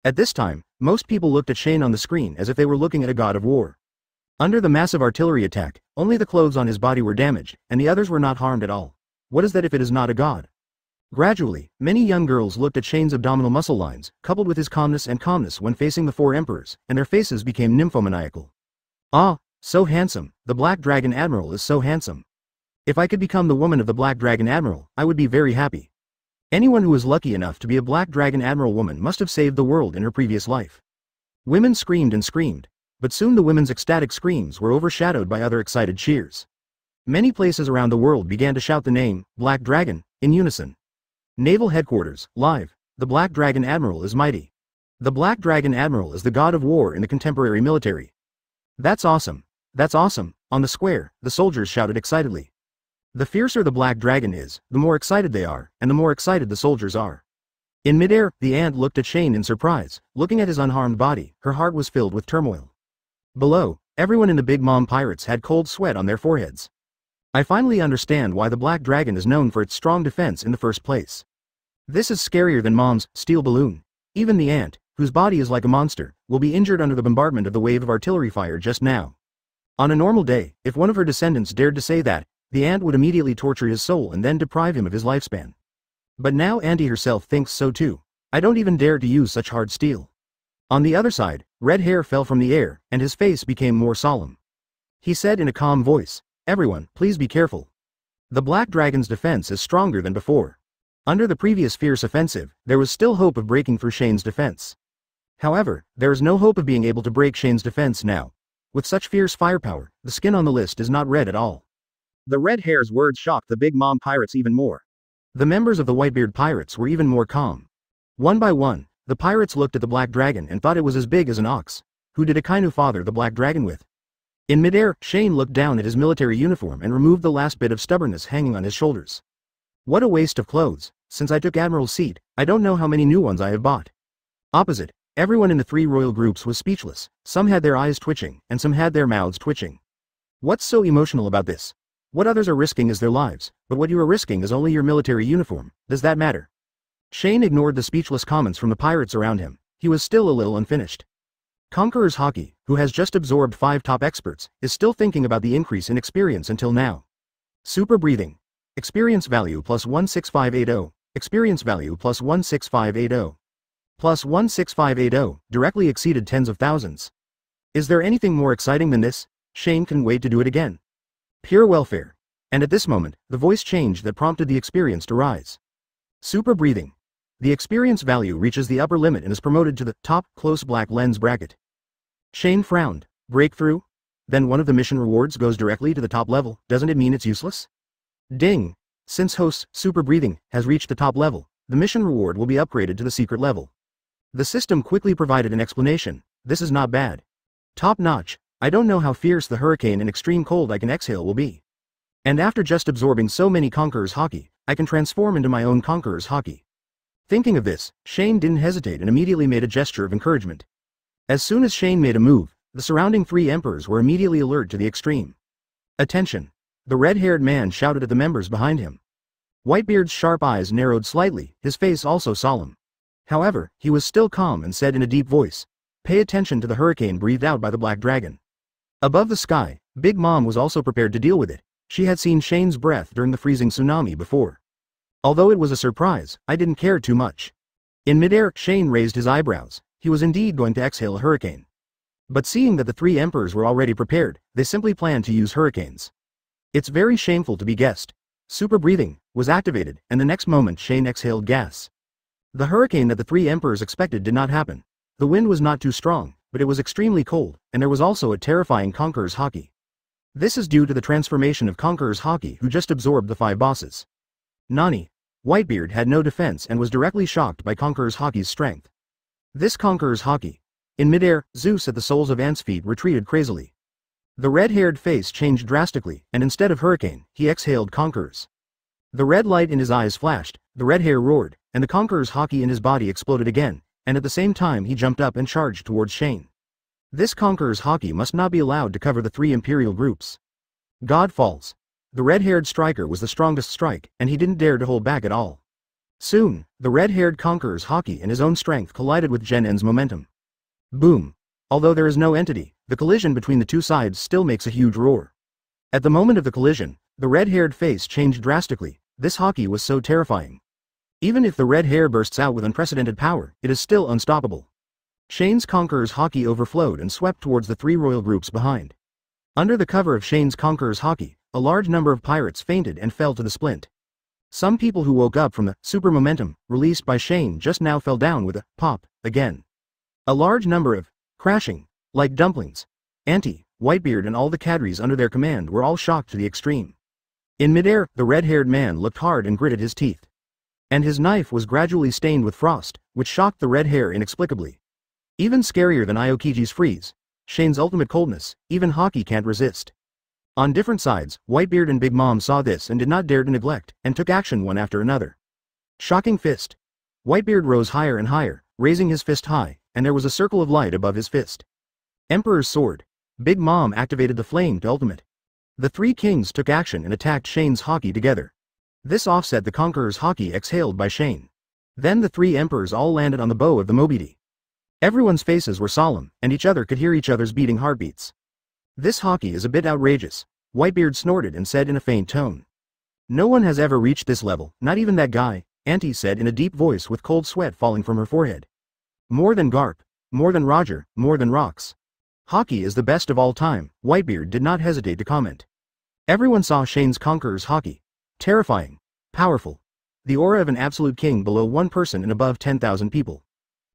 At this time, most people looked at Shane on the screen as if they were looking at a god of war. Under the massive artillery attack, only the clothes on his body were damaged, and the others were not harmed at all. What is that if it is not a god? Gradually, many young girls looked at Shane's abdominal muscle lines, coupled with his calmness when facing the four emperors, and their faces became nymphomaniacal. Ah, so handsome, the Black Dragon Admiral is so handsome. If I could become the woman of the Black Dragon Admiral, I would be very happy. Anyone who was lucky enough to be a Black Dragon Admiral woman must have saved the world in her previous life. Women screamed and screamed, but soon the women's ecstatic screams were overshadowed by other excited cheers. Many places around the world began to shout the name, Black Dragon, in unison. Naval Headquarters, live, the Black Dragon Admiral is mighty. The Black Dragon Admiral is the god of war in the contemporary military. That's awesome. That's awesome. On the square, the soldiers shouted excitedly. The fiercer the Black Dragon is, the more excited they are, and the more excited the soldiers are. In midair, the ant looked at Shane in surprise. Looking at his unharmed body, her heart was filled with turmoil. Below, everyone in the Big Mom Pirates had cold sweat on their foreheads. I finally understand why the Black Dragon is known for its strong defense in the first place. This is scarier than Mom's steel balloon. Even the ant, whose body is like a monster, will be injured under the bombardment of the wave of artillery fire just now. On a normal day, if one of her descendants dared to say that, the ant would immediately torture his soul and then deprive him of his lifespan. But now Auntie herself thinks so too. I don't even dare to use such hard steel. On the other side, red hair fell from the air, and his face became more solemn. He said in a calm voice, "Everyone, please be careful. The Black Dragon's defense is stronger than before." Under the previous fierce offensive, there was still hope of breaking through Shane's defense. However, there is no hope of being able to break Shane's defense now. With such fierce firepower, the skin on the list is not red at all. The red hair's words shocked the Big Mom Pirates even more. The members of the Whitebeard Pirates were even more calm. One by one, the pirates looked at the Black Dragon and thought it was as big as an ox. Who did Akainu father the Black Dragon with? In midair, Shane looked down at his military uniform and removed the last bit of stubbornness hanging on his shoulders. What a waste of clothes. Since I took Admiral's seat, I don't know how many new ones I have bought. Opposite, everyone in the three royal groups was speechless. Some had their eyes twitching, and some had their mouths twitching. What's so emotional about this? What others are risking is their lives, but what you are risking is only your military uniform. Does that matter? Shane ignored the speechless comments from the pirates around him. He was still a little unfinished. Conqueror's Hockey, who has just absorbed 5 top experts, is still thinking about the increase in experience until now. Super breathing. Experience value plus 16580. Experience value plus 16580. Plus 16580 directly exceeded tens of thousands. Is there anything more exciting than this? Shane couldn't wait to do it again. Pure welfare. And at this moment, the voice changed that prompted the experience to rise. Super breathing. The experience value reaches the upper limit and is promoted to the top close black lens bracket. Shane frowned. Breakthrough? Then one of the mission rewards goes directly to the top level. Doesn't it mean it's useless? Ding. Since host's super breathing has reached the top level, the mission reward will be upgraded to the secret level. The system quickly provided an explanation. This is not bad. Top notch. I don't know how fierce the hurricane and extreme cold I can exhale will be. And after just absorbing so many Conqueror's Hockey, I can transform into my own Conqueror's Hockey. Thinking of this, Shane didn't hesitate and immediately made a gesture of encouragement. As soon as Shane made a move, the surrounding 3 emperors were immediately alert to the extreme. Attention! The red-haired man shouted at the members behind him. Whitebeard's sharp eyes narrowed slightly, his face also solemn. However, he was still calm and said in a deep voice, "Pay attention to the hurricane breathed out by the Black Dragon." Above the sky, Big Mom was also prepared to deal with it. She had seen Shane's breath during the freezing tsunami before. Although it was a surprise, I didn't care too much. In midair, Shane raised his eyebrows. He was indeed going to exhale a hurricane. But seeing that the three emperors were already prepared, they simply planned to use hurricanes. It's very shameful to be guessed. Super breathing was activated, and the next moment Shane exhaled gas. The hurricane that the three emperors expected did not happen. The wind was not too strong, but it was extremely cold, and there was also a terrifying Conqueror's Haki. This is due to the transformation of Conqueror's Haki, who just absorbed the 5 bosses. Nani. Whitebeard had no defense and was directly shocked by Conqueror's Haki's strength. This Conqueror's Haki. In midair, Zeus at the Souls of Ant's feet retreated crazily. The red-haired face changed drastically, and instead of hurricane, he exhaled Conquerors. The red light in his eyes flashed, the red hair roared, and the Conqueror's Haki in his body exploded again, and at the same time he jumped up and charged towards Shane. This Conqueror's Haki must not be allowed to cover the 3 imperial groups. God falls. The red-haired striker was the strongest strike, and he didn't dare to hold back at all. Soon, the red-haired Conqueror's Haki and his own strength collided with Gen N's momentum. Boom. Although there is no entity, the collision between the two sides still makes a huge roar. At the moment of the collision, the red-haired face changed drastically. This Haki was so terrifying. Even if the red hair bursts out with unprecedented power, it is still unstoppable. Shane's Conqueror's Haki overflowed and swept towards the 3 royal groups behind. Under the cover of Shane's Conqueror's Haki, a large number of pirates fainted and fell to the splint. Some people who woke up from the super momentum released by Shane just now fell down with a pop again. A large number of crashing, like dumplings. Whitebeard and all the cadres under their command were all shocked to the extreme. In midair, the red-haired man looked hard and gritted his teeth. And his knife was gradually stained with frost, which shocked the red hair inexplicably. Even scarier than Aokiji's freeze, Shane's ultimate coldness, even Haki can't resist. On different sides, Whitebeard and Big Mom saw this and did not dare to neglect, and took action one after another. Shocking fist. Whitebeard rose higher and higher, raising his fist high, and there was a circle of light above his fist. Emperor's sword. Big Mom activated the flame to ultimate. The 3 kings took action and attacked Shane's Haki together. This offset the Conqueror's Haki exhaled by Shane. Then the 3 emperors all landed on the bow of the Mobidi. Everyone's faces were solemn, and each other could hear each other's beating heartbeats. This Haki is a bit outrageous, Whitebeard snorted and said in a faint tone. No one has ever reached this level, not even that guy, Auntie said in a deep voice with cold sweat falling from her forehead. More than Garp, more than Roger, more than Rox. Haki is the best of all time, Whitebeard did not hesitate to comment. Everyone saw Shane's Conqueror's Haki. Terrifying. Powerful. The aura of an absolute king below 1 person and above 10,000 people.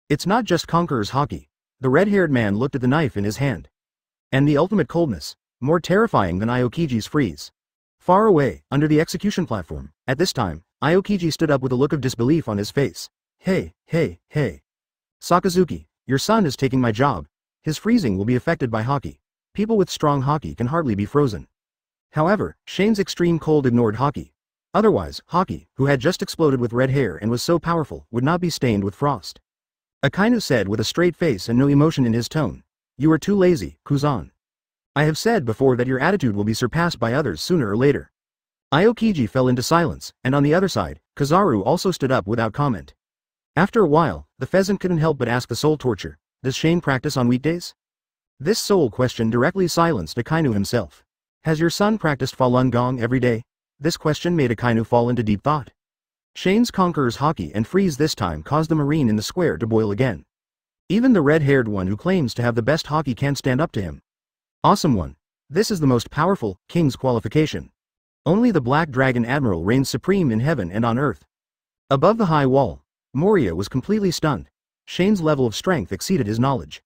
It's not just Conqueror's Haki. The red-haired man looked at the knife in his hand. And the ultimate coldness, more terrifying than Aokiji's freeze. Far away, under the execution platform, at this time, Aokiji stood up with a look of disbelief on his face. Hey. Sakazuki, your son is taking my job. His freezing will be affected by Haki. People with strong Haki can hardly be frozen. However, Shane's extreme cold ignored Haki. Otherwise, Haki, who had just exploded with red hair and was so powerful, would not be stained with frost. Akainu said with a straight face and no emotion in his tone. You are too lazy, Kuzan. I have said before that your attitude will be surpassed by others sooner or later. Aokiji fell into silence, and on the other side, Kizaru also stood up without comment. After a while, the pheasant couldn't help but ask the soul torture, does Shane practice on weekdays? This soul question directly silenced Akainu himself. Has your son practiced Falun Gong every day? This question made Akainu fall into deep thought. Shane's Conqueror's Haki and freeze this time caused the marine in the square to boil again. Even the red-haired one who claims to have the best Haki can't stand up to him. Awesome one. This is the most powerful, king's qualification. Only the Black Dragon Admiral reigns supreme in heaven and on earth. Above the high wall, Moria was completely stunned. Shane's level of strength exceeded his knowledge.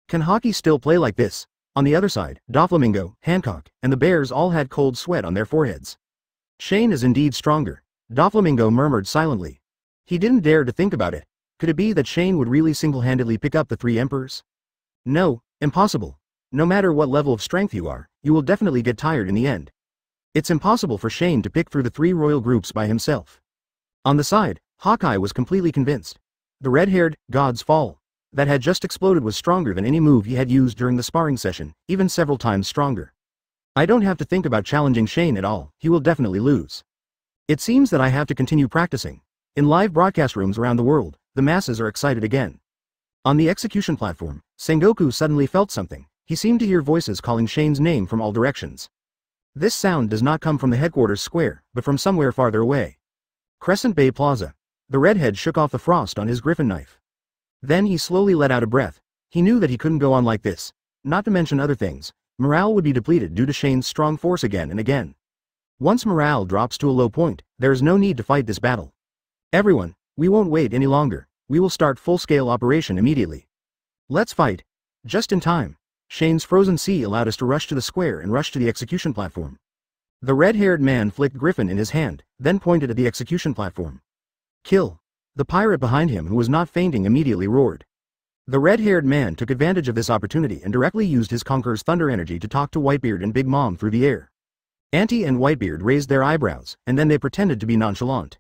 Can Haki still play like this? On the other side, Doflamingo, Hancock, and the bears all had cold sweat on their foreheads. Shane is indeed stronger. Doflamingo murmured silently. He didn't dare to think about it. Could it be that Shane would really single-handedly pick up the 3 emperors? No, impossible. No matter what level of strength you are, you will definitely get tired in the end. It's impossible for Shane to pick through the 3 royal groups by himself. On the side, Hawkeye was completely convinced. The red-haired, God's Fall, that had just exploded was stronger than any move he had used during the sparring session, even several times stronger. I don't have to think about challenging Shane at all, he will definitely lose. It seems that I have to continue practicing. In live broadcast rooms around the world, the masses are excited again. On the execution platform, Sengoku suddenly felt something. He seemed to hear voices calling Shane's name from all directions. This sound does not come from the headquarters square, but from somewhere farther away. Crescent Bay Plaza. The redhead shook off the frost on his griffin knife. Then he slowly let out a breath. He knew that he couldn't go on like this. Not to mention other things. Morale would be depleted due to Shane's strong force again and again. Once morale drops to a low point, there is no need to fight this battle. Everyone, we won't wait any longer. We will start full-scale operation immediately. Let's fight. Just in time. Shane's frozen sea allowed us to rush to the square and rush to the execution platform. The red-haired man flicked Griffin in his hand, then pointed at the execution platform. Kill. The pirate behind him, who was not fainting, immediately roared. The red-haired man took advantage of this opportunity and directly used his Conqueror's thunder energy to talk to Whitebeard and Big Mom through the air. Auntie and Whitebeard raised their eyebrows, and then they pretended to be nonchalant.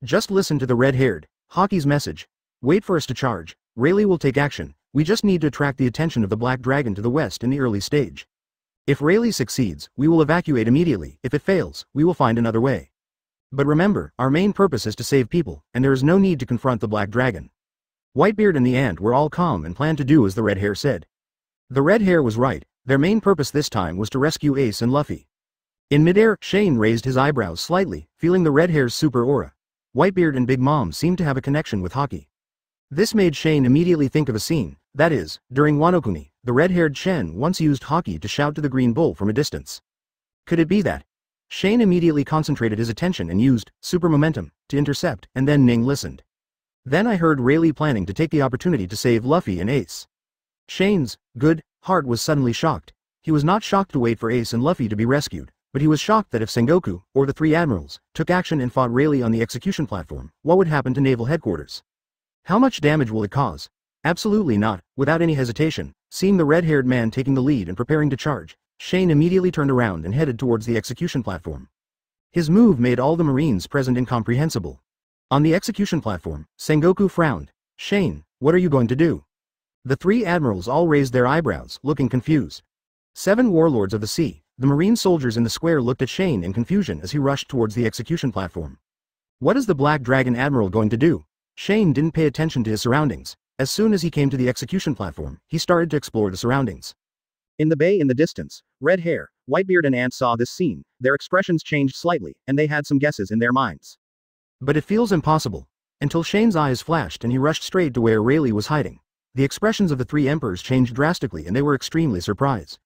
Just listen to the red-haired Hockey's message. Wait for us to charge. Rayleigh will take action. We just need to attract the attention of the Black Dragon to the west in the early stage. If Rayleigh succeeds, we will evacuate immediately. If it fails, we will find another way. But remember, our main purpose is to save people, and there is no need to confront the Black Dragon. Whitebeard and the Ant were all calm and planned to do as the red hair said. The red hair was right. Their main purpose this time was to rescue Ace and Luffy. In midair, Shane raised his eyebrows slightly, feeling the red hair's super aura. Whitebeard and Big Mom seemed to have a connection with Hockey. This made Shane immediately think of a scene. That is, during Wano Kuni, the red-haired Shen once used Hockey to shout to the Green Bull from a distance. Could it be that? Shane immediately concentrated his attention and used super momentum to intercept, and then Ning listened. Then I heard Rayleigh planning to take the opportunity to save Luffy and Ace. Shane's good heart was suddenly shocked. He was not shocked to wait for Ace and Luffy to be rescued, but he was shocked that if Sengoku, or the three admirals, took action and fought Rayleigh on the execution platform, what would happen to Naval Headquarters? How much damage will it cause? Absolutely not. Without any hesitation, seeing the red-haired man taking the lead and preparing to charge, Shane immediately turned around and headed towards the execution platform. His move made all the Marines present incomprehensible. On the execution platform, Sengoku frowned. Shane, what are you going to do? The three admirals all raised their eyebrows, looking confused. 7 warlords of the sea, the Marine soldiers in the square looked at Shane in confusion as he rushed towards the execution platform. What is the Black Dragon Admiral going to do? Shane didn't pay attention to his surroundings. As soon as he came to the execution platform, he started to explore the surroundings. In the bay in the distance, Red Hair, Whitebeard and Ant saw this scene. Their expressions changed slightly, and they had some guesses in their minds. But it feels impossible. Until Shane's eyes flashed and he rushed straight to where Rayleigh was hiding. The expressions of the three emperors changed drastically and they were extremely surprised.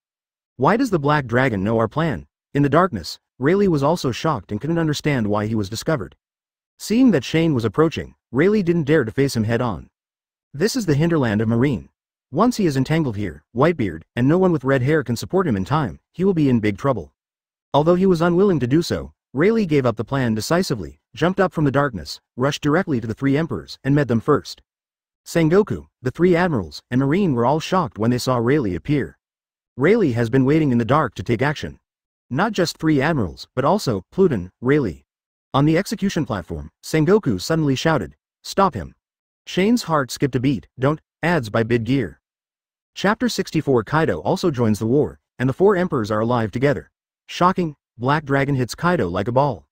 Why does the Black Dragon know our plan? In the darkness, Rayleigh was also shocked and couldn't understand why he was discovered. Seeing that Shane was approaching, Rayleigh didn't dare to face him head-on. This is the hinterland of Marine. Once he is entangled here, Whitebeard, and no one with red hair can support him in time, he will be in big trouble. Although he was unwilling to do so, Rayleigh gave up the plan decisively, jumped up from the darkness, rushed directly to the three emperors, and met them first. Sengoku, the three admirals, and Marine were all shocked when they saw Rayleigh appear. Rayleigh has been waiting in the dark to take action. Not just three admirals, but also Pluton, Rayleigh. On the execution platform, Sengoku suddenly shouted, "Stop him." Shane's heart skipped a beat. Don't, ads by Bid Gear. Chapter 64. Kaido also joins the war, and the four emperors are alive together. Shocking, Black Dragon hits Kaido like a ball.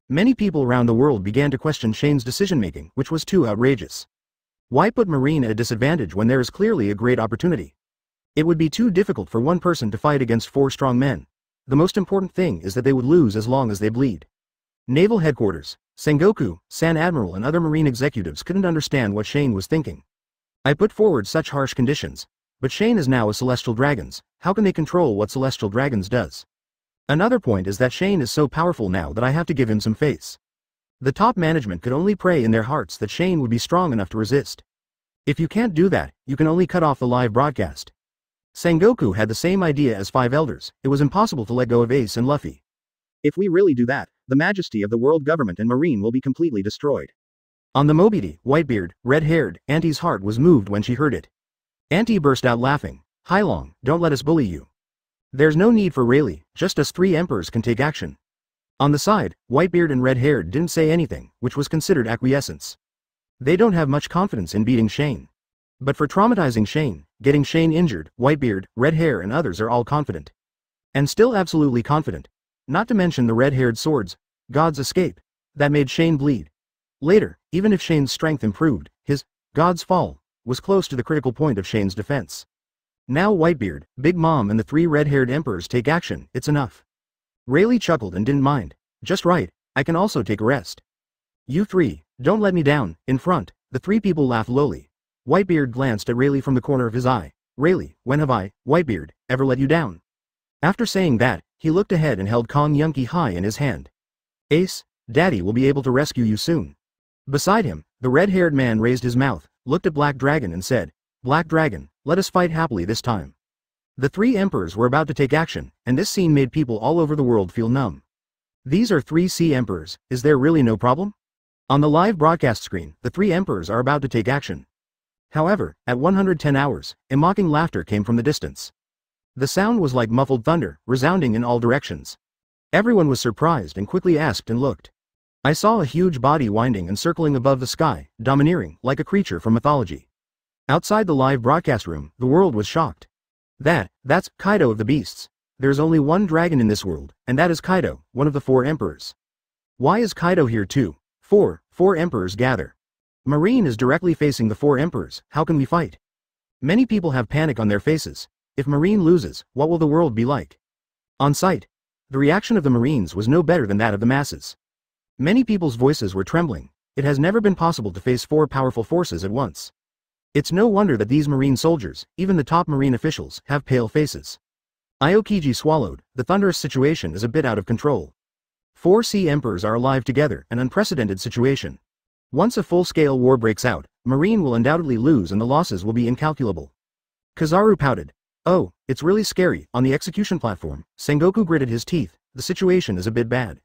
Many people around the world began to question Shane's decision-making, which was too outrageous. Why put Marine at a disadvantage when there is clearly a great opportunity? It would be too difficult for one person to fight against 4 strong men. The most important thing is that they would lose as long as they bleed. Naval Headquarters, Sengoku, San Admiral and other Marine executives couldn't understand what Shane was thinking. I put forward such harsh conditions. But Shane is now a Celestial Dragons. How can they control what Celestial Dragons does? Another point is that Shane is so powerful now that I have to give him some face. The top management could only pray in their hearts that Shane would be strong enough to resist. If you can't do that, you can only cut off the live broadcast. Sengoku had the same idea as 5 elders. It was impossible to let go of Ace and Luffy. If we really do that, the majesty of the world government and Marine will be completely destroyed. On the Mobiti, Whitebeard, red-haired, Auntie's heart was moved when she heard it. Auntie burst out laughing. Hailong, don't let us bully you. There's no need for Rayleigh, just us 3 emperors can take action. On the side, Whitebeard and red-haired didn't say anything, which was considered acquiescence. They don't have much confidence in beating Shane. But for traumatizing Shane, getting Shane injured, Whitebeard, red hair and others are all confident. And still absolutely confident. Not to mention the red-haired swords, God's escape. That made Shane bleed. Later, Even if Shane's strength improved, his God's fall was close to the critical point of Shane's defense. Now Whitebeard, Big Mom and the 3 red-haired emperors take action, it's enough. Rayleigh chuckled and didn't mind. Just right, I can also take a rest. You 3, don't let me down. In front, the 3 people laughed lowly. Whitebeard glanced at Rayleigh from the corner of his eye. Rayleigh, when have I, Whitebeard, ever let you down? After saying that, he looked ahead and held Kong Yunki high in his hand. Ace, Daddy will be able to rescue you soon. Beside him, the red-haired man raised his mouth, looked at Black Dragon and said, Black Dragon, let us fight happily this time. The 3 emperors were about to take action, and this scene made people all over the world feel numb. These are 3 sea emperors, is there really no problem? On the live broadcast screen, the 3 emperors are about to take action. However, at 110 hours, a mocking laughter came from the distance. The sound was like muffled thunder, resounding in all directions. Everyone was surprised and quickly asked and looked. I saw a huge body winding and circling above the sky, domineering, like a creature from mythology. Outside the live broadcast room, the world was shocked. That's Kaido of the beasts. There's only one dragon in this world, and that is Kaido, one of the 4 emperors. Why is Kaido here too? 4 emperors gather. Marine is directly facing the 4 emperors, how can we fight? Many people have panic on their faces. If Marine loses, what will the world be like? On sight, the reaction of the Marines was no better than that of the masses. Many people's voices were trembling. It has never been possible to face 4 powerful forces at once. It's no wonder that these Marine soldiers, even the top Marine officials, have pale faces. Aokiji swallowed. The thunderous situation is a bit out of control. 4 sea emperors are alive together, an unprecedented situation. Once a full-scale war breaks out, Marine will undoubtedly lose and the losses will be incalculable. Kizaru pouted. Oh, it's really scary. On the execution platform, Sengoku gritted his teeth. The situation is a bit bad.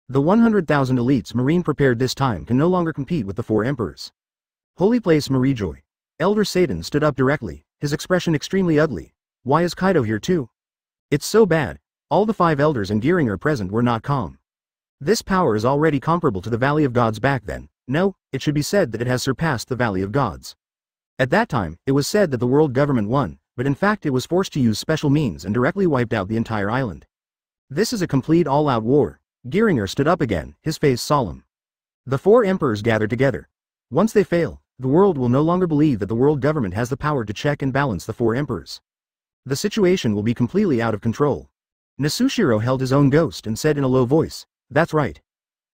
The 100,000 elites Marine prepared this time can no longer compete with the 4 emperors. Holy place Marijoy. Elder Satan stood up directly, his expression extremely ugly. Why is Kaido here too? It's so bad. All the 5 elders and Gearing are present were not calm. This power is already comparable to the Valley of Gods back then. No, it should be said that it has surpassed the Valley of Gods. At that time, it was said that the world government won, but in fact it was forced to use special means and directly wiped out the entire island. This is a complete all-out war. Gearinger stood up again, his face solemn. The 4 emperors gathered together. Once they fail, the world will no longer believe that the world government has the power to check and balance the 4 emperors. The situation will be completely out of control. Nasushiro held his own ghost and said in a low voice, that's right.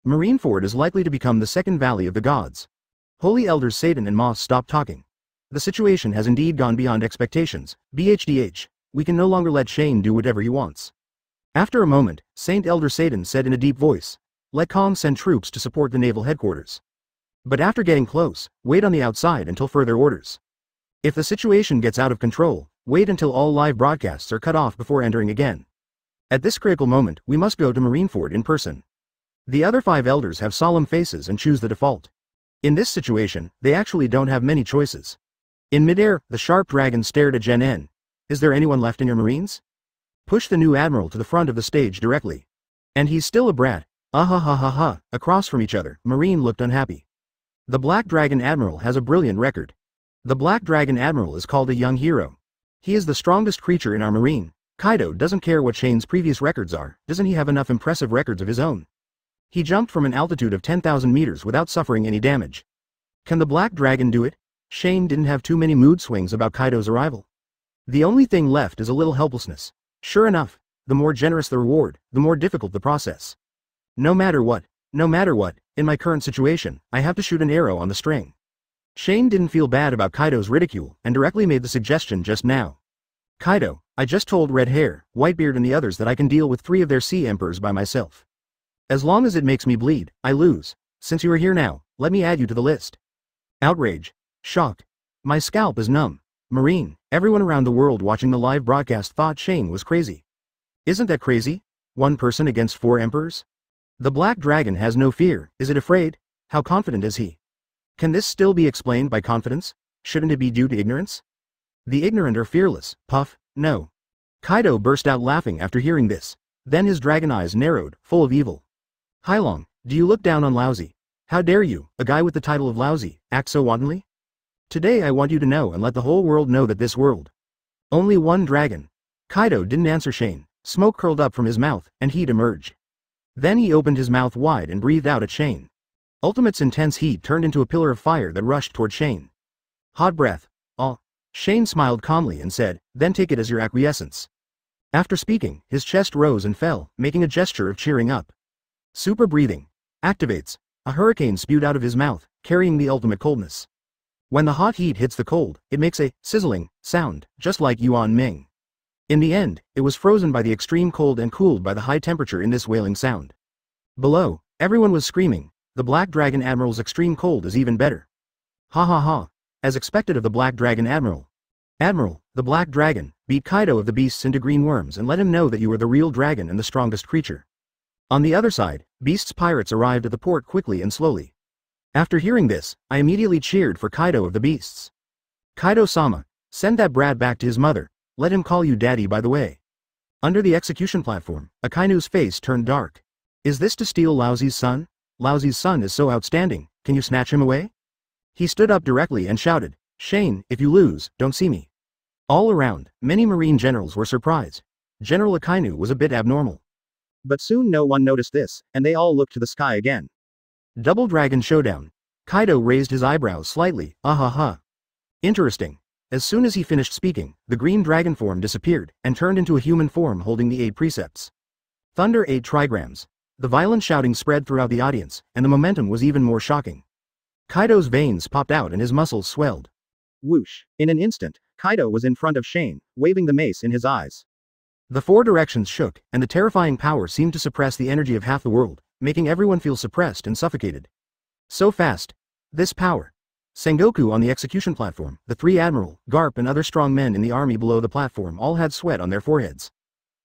Marineford is likely to become the second Valley of the Gods. Holy Elders Satan and Moss stopped talking. The situation has indeed gone beyond expectations. BHDH, we can no longer let Shane do whatever he wants. After a moment, Saint Elder Satan said in a deep voice, let Kong send troops to support the Naval Headquarters. But after getting close, wait on the outside until further orders. If the situation gets out of control, wait until all live broadcasts are cut off before entering again. At this critical moment, we must go to Marineford in person. The other 5 elders have solemn faces and choose the default. In this situation, they actually don't have many choices. In midair, the sharp dragon stared at Gen N. Is there anyone left in your Marines? Push the new admiral to the front of the stage directly. And he's still a brat. Ah. Across from each other, Marine looked unhappy. The Black Dragon Admiral has a brilliant record. The Black Dragon Admiral is called a young hero. He is the strongest creature in our Marine. Kaido doesn't care what Shane's previous records are, doesn't he have enough impressive records of his own? He jumped from an altitude of 10,000 meters without suffering any damage. Can the Black Dragon do it? Shane didn't have too many mood swings about Kaido's arrival. The only thing left is a little helplessness. Sure enough, the more generous the reward, the more difficult the process. No matter what, in my current situation, I have to shoot an arrow on the string. Shane didn't feel bad about Kaido's ridicule and directly made the suggestion just now. Kaido, I just told Red Hair, Whitebeard and the others that I can deal with 3 of their sea emperors by myself. As long as it makes me bleed, I lose. Since you are here now, let me add you to the list. Outrage. Shock. My scalp is numb. Marine, everyone around the world watching the live broadcast thought Shane was crazy. Isn't that crazy? 1 person against 4 emperors? The Black Dragon has no fear, is it afraid? How confident is he? Can this still be explained by confidence? Shouldn't it be due to ignorance? The ignorant are fearless, puff, no. Kaido burst out laughing after hearing this. Then his dragon eyes narrowed, full of evil. Hailong, do you look down on Lousy? How dare you, a guy with the title of Lousy, act so wantonly? Today I want you to know and let the whole world know that this world. Only one dragon. Kaido didn't answer Shane. Smoke curled up from his mouth, and heat emerged. Then he opened his mouth wide and breathed out at Shane. Ultimate's intense heat turned into a pillar of fire that rushed toward Shane. Hot breath. Oh. Shane smiled calmly and said, then take it as your acquiescence. After speaking, his chest rose and fell, making a gesture of cheering up. Super breathing. Activates. A hurricane spewed out of his mouth, carrying the ultimate coldness. When the hot heat hits the cold, it makes a sizzling sound, just like Yuan Ming. In the end, it was frozen by the extreme cold and cooled by the high temperature in this wailing sound. Below, everyone was screaming, the Black Dragon Admiral's extreme cold is even better. Ha ha ha. As expected of the Black Dragon Admiral. Admiral, the Black Dragon, beat Kaido of the beasts into green worms and let him know that you were the real dragon and the strongest creature. On the other side, Beast's pirates arrived at the port quickly and slowly. After hearing this, I immediately cheered for Kaido of the beasts. Kaido-sama, send that brat back to his mother, let him call you daddy by the way. Under the execution platform, Akainu's face turned dark. Is this to steal Laozi's son? Laozi's son is so outstanding, can you snatch him away? He stood up directly and shouted, Shane, if you lose, don't see me. All around, many marine generals were surprised. General Akainu was a bit abnormal. But soon no one noticed this, and they all looked to the sky again. Double Dragon Showdown. Kaido raised his eyebrows slightly, ha. Interesting. As soon as he finished speaking, the green dragon form disappeared, and turned into a human form holding the 8 precepts. Thunder 8 trigrams. The violent shouting spread throughout the audience, and the momentum was even more shocking. Kaido's veins popped out and his muscles swelled. Whoosh. In an instant, Kaido was in front of Shane, waving the mace in his eyes. The 4 directions shook, and the terrifying power seemed to suppress the energy of half the world, making everyone feel suppressed and suffocated. So fast. This power. Sengoku on the execution platform, the 3 Admiral, Garp and other strong men in the army below the platform all had sweat on their foreheads.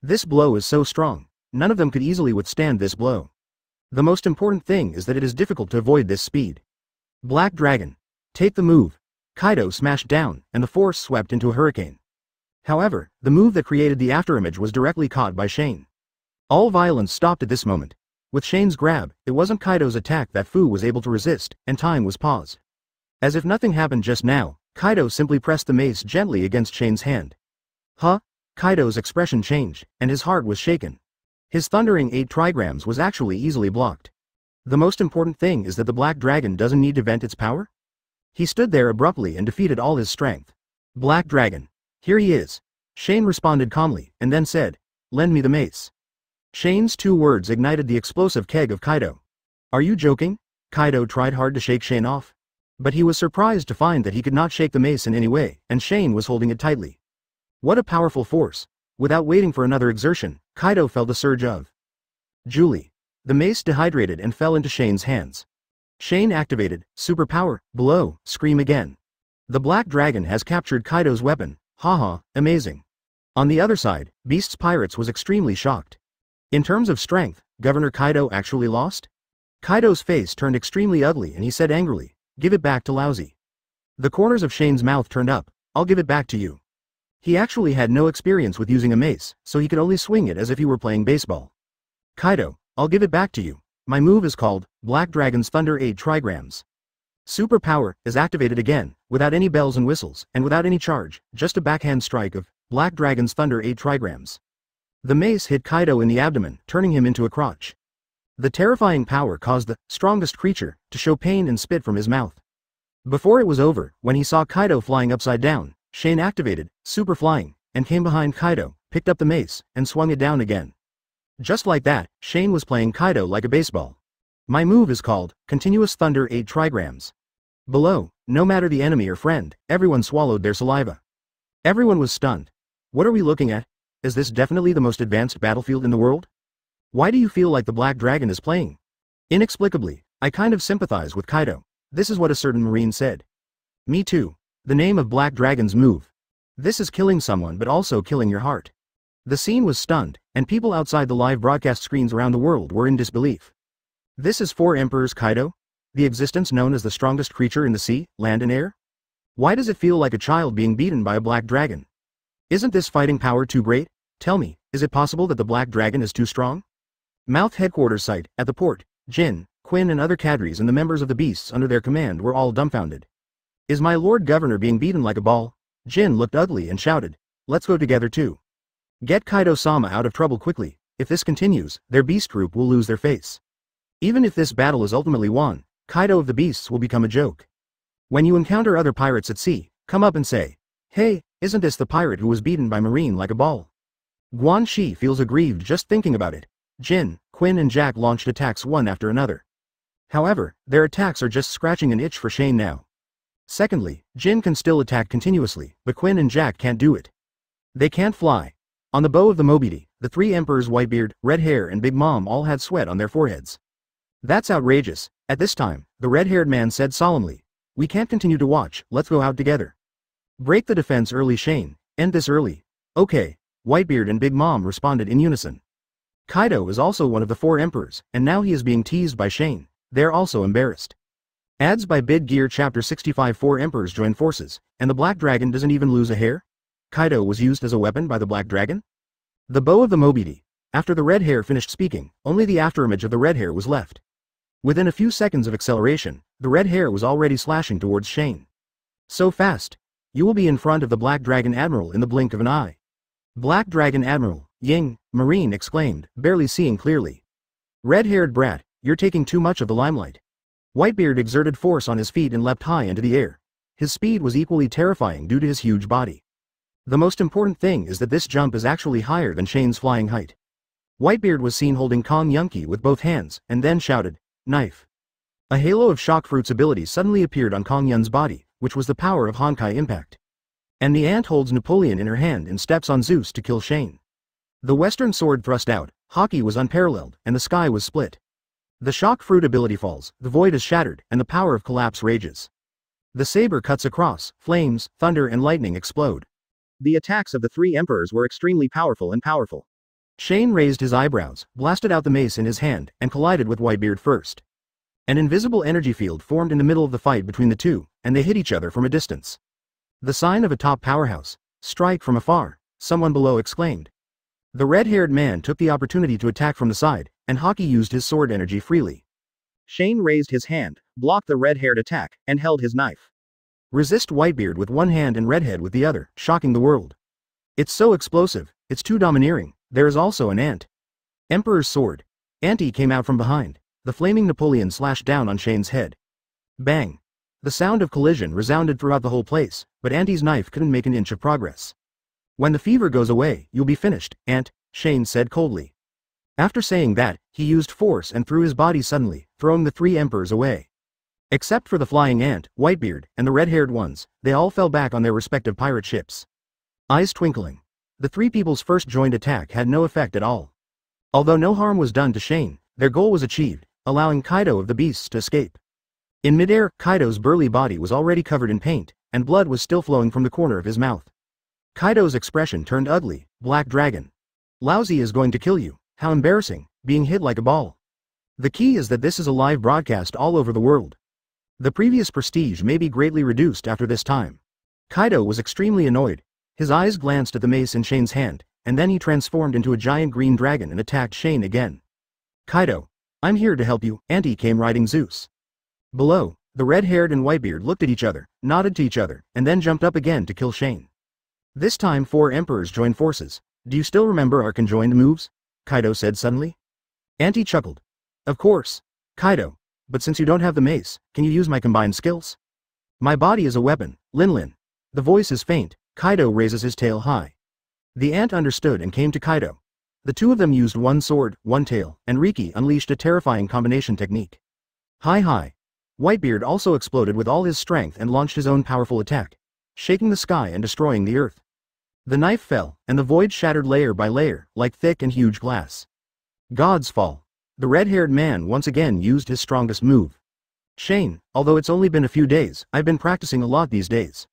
This blow is so strong, none of them could easily withstand this blow. The most important thing is that it is difficult to avoid this speed. Black Dragon. Take the move. Kaido smashed down, and the force swept into a hurricane. However, the move that created the afterimage was directly caught by Shane. All violence stopped at this moment. With Shane's grab, it wasn't Kaido's attack that Fu was able to resist, and time was paused. As if nothing happened just now, Kaido simply pressed the mace gently against Shane's hand. Huh? Kaido's expression changed, and his heart was shaken. His thundering 8 trigrams was actually easily blocked. The most important thing is that the Black Dragon doesn't need to vent its power? He stood there abruptly and defeated all his strength. Black Dragon. Here he is. Shane responded calmly, and then said, lend me the mace. Shane's 2 words ignited the explosive keg of Kaido. Are you joking? Kaido tried hard to shake Shane off. But he was surprised to find that he could not shake the mace in any way, and Shane was holding it tightly. What a powerful force. Without waiting for another exertion, Kaido felt a surge of Julie. The mace dehydrated and fell into Shane's hands. Shane activated, superpower, below, scream again. The Black Dragon has captured Kaido's weapon, haha, amazing. On the other side, Beast's pirates was extremely shocked. In terms of strength, Governor Kaido actually lost? Kaido's face turned extremely ugly and he said angrily, give it back to Laozi. The corners of Shane's mouth turned up, I'll give it back to you. He actually had no experience with using a mace, so he could only swing it as if he were playing baseball. Kaido, I'll give it back to you. My move is called Black Dragon's Thunder 8 trigrams. Superpower is activated again, without any bells and whistles, and without any charge, just a backhand strike of Black Dragon's Thunder 8 trigrams. The mace hit Kaido in the abdomen, turning him into a crotch. The terrifying power caused the strongest creature to show pain and spit from his mouth. Before it was over, when he saw Kaido flying upside down, Shane activated Super Flying, and came behind Kaido, picked up the mace, and swung it down again. Just like that, Shane was playing Kaido like a baseball. My move is called Continuous Thunder 8 trigrams. Below, no matter the enemy or friend, everyone swallowed their saliva. Everyone was stunned. What are we looking at? Is this definitely the most advanced battlefield in the world? Why do you feel like the Black Dragon is playing? Inexplicably, I kind of sympathize with Kaido. This is what a certain Marine said. Me too. The name of Black Dragon's move. This is killing someone but also killing your heart. The scene was stunned, and people outside the live broadcast screens around the world were in disbelief. This is 4 Emperors Kaido? The existence known as the strongest creature in the sea, land and air? Why does it feel like a child being beaten by a Black Dragon? Isn't this fighting power too great? Tell me, is it possible that the Black Dragon is too strong? Naval Headquarters site, at the port, Jin, Quinn and other cadres and the members of the beasts under their command were all dumbfounded. Is my Lord Governor being beaten like a ball? Jin looked ugly and shouted, let's go together too. Get Kaido-sama out of trouble quickly. If this continues, their beast group will lose their face. Even if this battle is ultimately won, Kaido of the Beasts will become a joke. When you encounter other pirates at sea, come up and say, "Hey, isn't this the pirate who was beaten by Marine like a ball?" Guan Shi feels aggrieved just thinking about it. Jin, Quinn and Jack launched attacks one after another. However, their attacks are just scratching an itch for Shane now. Secondly, Jin can still attack continuously, but Quinn and Jack can't do it. They can't fly. On the bow of the Mobidy, the three emperors Whitebeard, Red Hair and Big Mom all had sweat on their foreheads. That's outrageous. At this time, the red-haired man said solemnly, "We can't continue to watch, let's go out together." "Break the defense early, Shane. End this early." "Okay." Whitebeard and Big Mom responded in unison. Kaido is also one of the four emperors, and now he is being teased by Shane. They're also embarrassed. Ads by Bid Gear Chapter 65. Four emperors join forces, and the Black Dragon doesn't even lose a hair? Kaido was used as a weapon by the Black Dragon? The bow of the Mobidy. After the red hair finished speaking, only the afterimage of the red hair was left. Within a few seconds of acceleration, the red hair was already slashing towards Shane. So fast. You will be in front of the Black Dragon Admiral in the blink of an eye. Black Dragon Admiral, Ying, Marine exclaimed, barely seeing clearly. Red-haired brat, you're taking too much of the limelight. Whitebeard exerted force on his feet and leapt high into the air. His speed was equally terrifying due to his huge body. The most important thing is that this jump is actually higher than Shane's flying height. Whitebeard was seen holding Kong Yunki with both hands, and then shouted, "Knife." A halo of shock fruit's ability suddenly appeared on Kong Yun's body, which was the power of Honkai Impact. And the ant holds Napoleon in her hand and steps on Zeus to kill Shane. The western sword thrust out, Haki was unparalleled, and the sky was split. The shock fruit ability falls, the void is shattered, and the power of collapse rages. The saber cuts across, flames, thunder and lightning explode. The attacks of the three emperors were extremely powerful. Shane raised his eyebrows, blasted out the mace in his hand, and collided with Whitebeard first. An invisible energy field formed in the middle of the fight between the two, and they hit each other from a distance. The sign of a top powerhouse. Strike from afar, someone below exclaimed. The red-haired man took the opportunity to attack from the side, and Haki used his sword energy freely. Shane raised his hand, blocked the red-haired attack, and held his knife. Resist Whitebeard with one hand and Redhead with the other, shocking the world. It's so explosive, it's too domineering. There is also an ant. Emperor's sword. Anti came out from behind. The flaming Napoleon slashed down on Shane's head. Bang. The sound of collision resounded throughout the whole place, but Anti's knife couldn't make an inch of progress. When the fever goes away, you'll be finished, Ant, Shane said coldly. After saying that, he used force and threw his body suddenly, throwing the three emperors away. Except for the flying ant, Whitebeard, and the red-haired ones, they all fell back on their respective pirate ships. Eyes twinkling. The three people's first joined attack had no effect at all. Although no harm was done to Shane, their goal was achieved, allowing Kaido of the Beasts to escape. In midair, Kaido's burly body was already covered in paint, and blood was still flowing from the corner of his mouth. Kaido's expression turned ugly. Black Dragon. Lousy is going to kill you. How embarrassing, being hit like a ball. The key is that this is a live broadcast all over the world. The previous prestige may be greatly reduced after this time. Kaido was extremely annoyed. His eyes glanced at the mace in Shane's hand, and then he transformed into a giant green dragon and attacked Shane again. Kaido, I'm here to help you. Anti came riding Zeus. Below, the red-haired and Whitebeard looked at each other, nodded to each other, and then jumped up again to kill Shane. This time 4 emperors joined forces. Do you still remember our conjoined moves? Kaido said suddenly. Anti chuckled. Of course, Kaido, but since you don't have the mace, can you use my combined skills? My body is a weapon, Lin. The voice is faint. Kaido raises his tail high. The ant understood and came to Kaido. The two of them used one sword, one tail, and Riki unleashed a terrifying combination technique. Hi. Whitebeard also exploded with all his strength and launched his own powerful attack, shaking the sky and destroying the earth. The knife fell, and the void shattered layer by layer, like thick and huge glass. God's fall. The red-haired man once again used his strongest move. Shane, although it's only been a few days, I've been practicing a lot these days.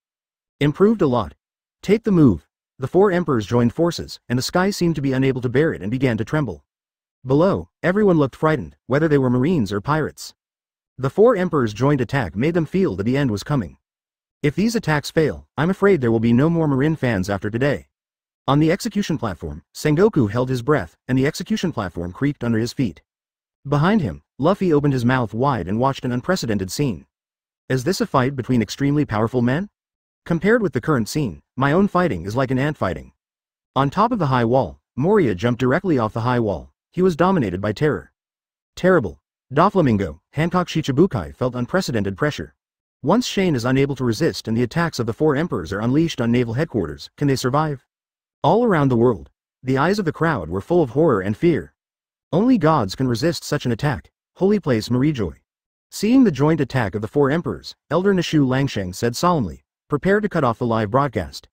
Improved a lot. Take the move. The 4 emperors joined forces, and the sky seemed to be unable to bear it and began to tremble. Below, everyone looked frightened, whether they were marines or pirates. The 4 emperors' joint attack made them feel that the end was coming. If these attacks fail, I'm afraid there will be no more Marine fans after today. On the execution platform, Sengoku held his breath, and the execution platform creaked under his feet. Behind him, Luffy opened his mouth wide and watched an unprecedented scene. Is this a fight between extremely powerful men? Compared with the current scene, my own fighting is like an ant fighting. On top of the high wall, Moria jumped directly off the high wall. He was dominated by terror. Terrible. Doflamingo, Hancock Shichibukai felt unprecedented pressure. Once Shane is unable to resist and the attacks of the four emperors are unleashed on Naval Headquarters, can they survive? All around the world, the eyes of the crowd were full of horror and fear. Only gods can resist such an attack. Holy place Marijoy. Seeing the joint attack of the four emperors, Elder Nashu Langsheng said solemnly, "Prepare to cut off the live broadcast.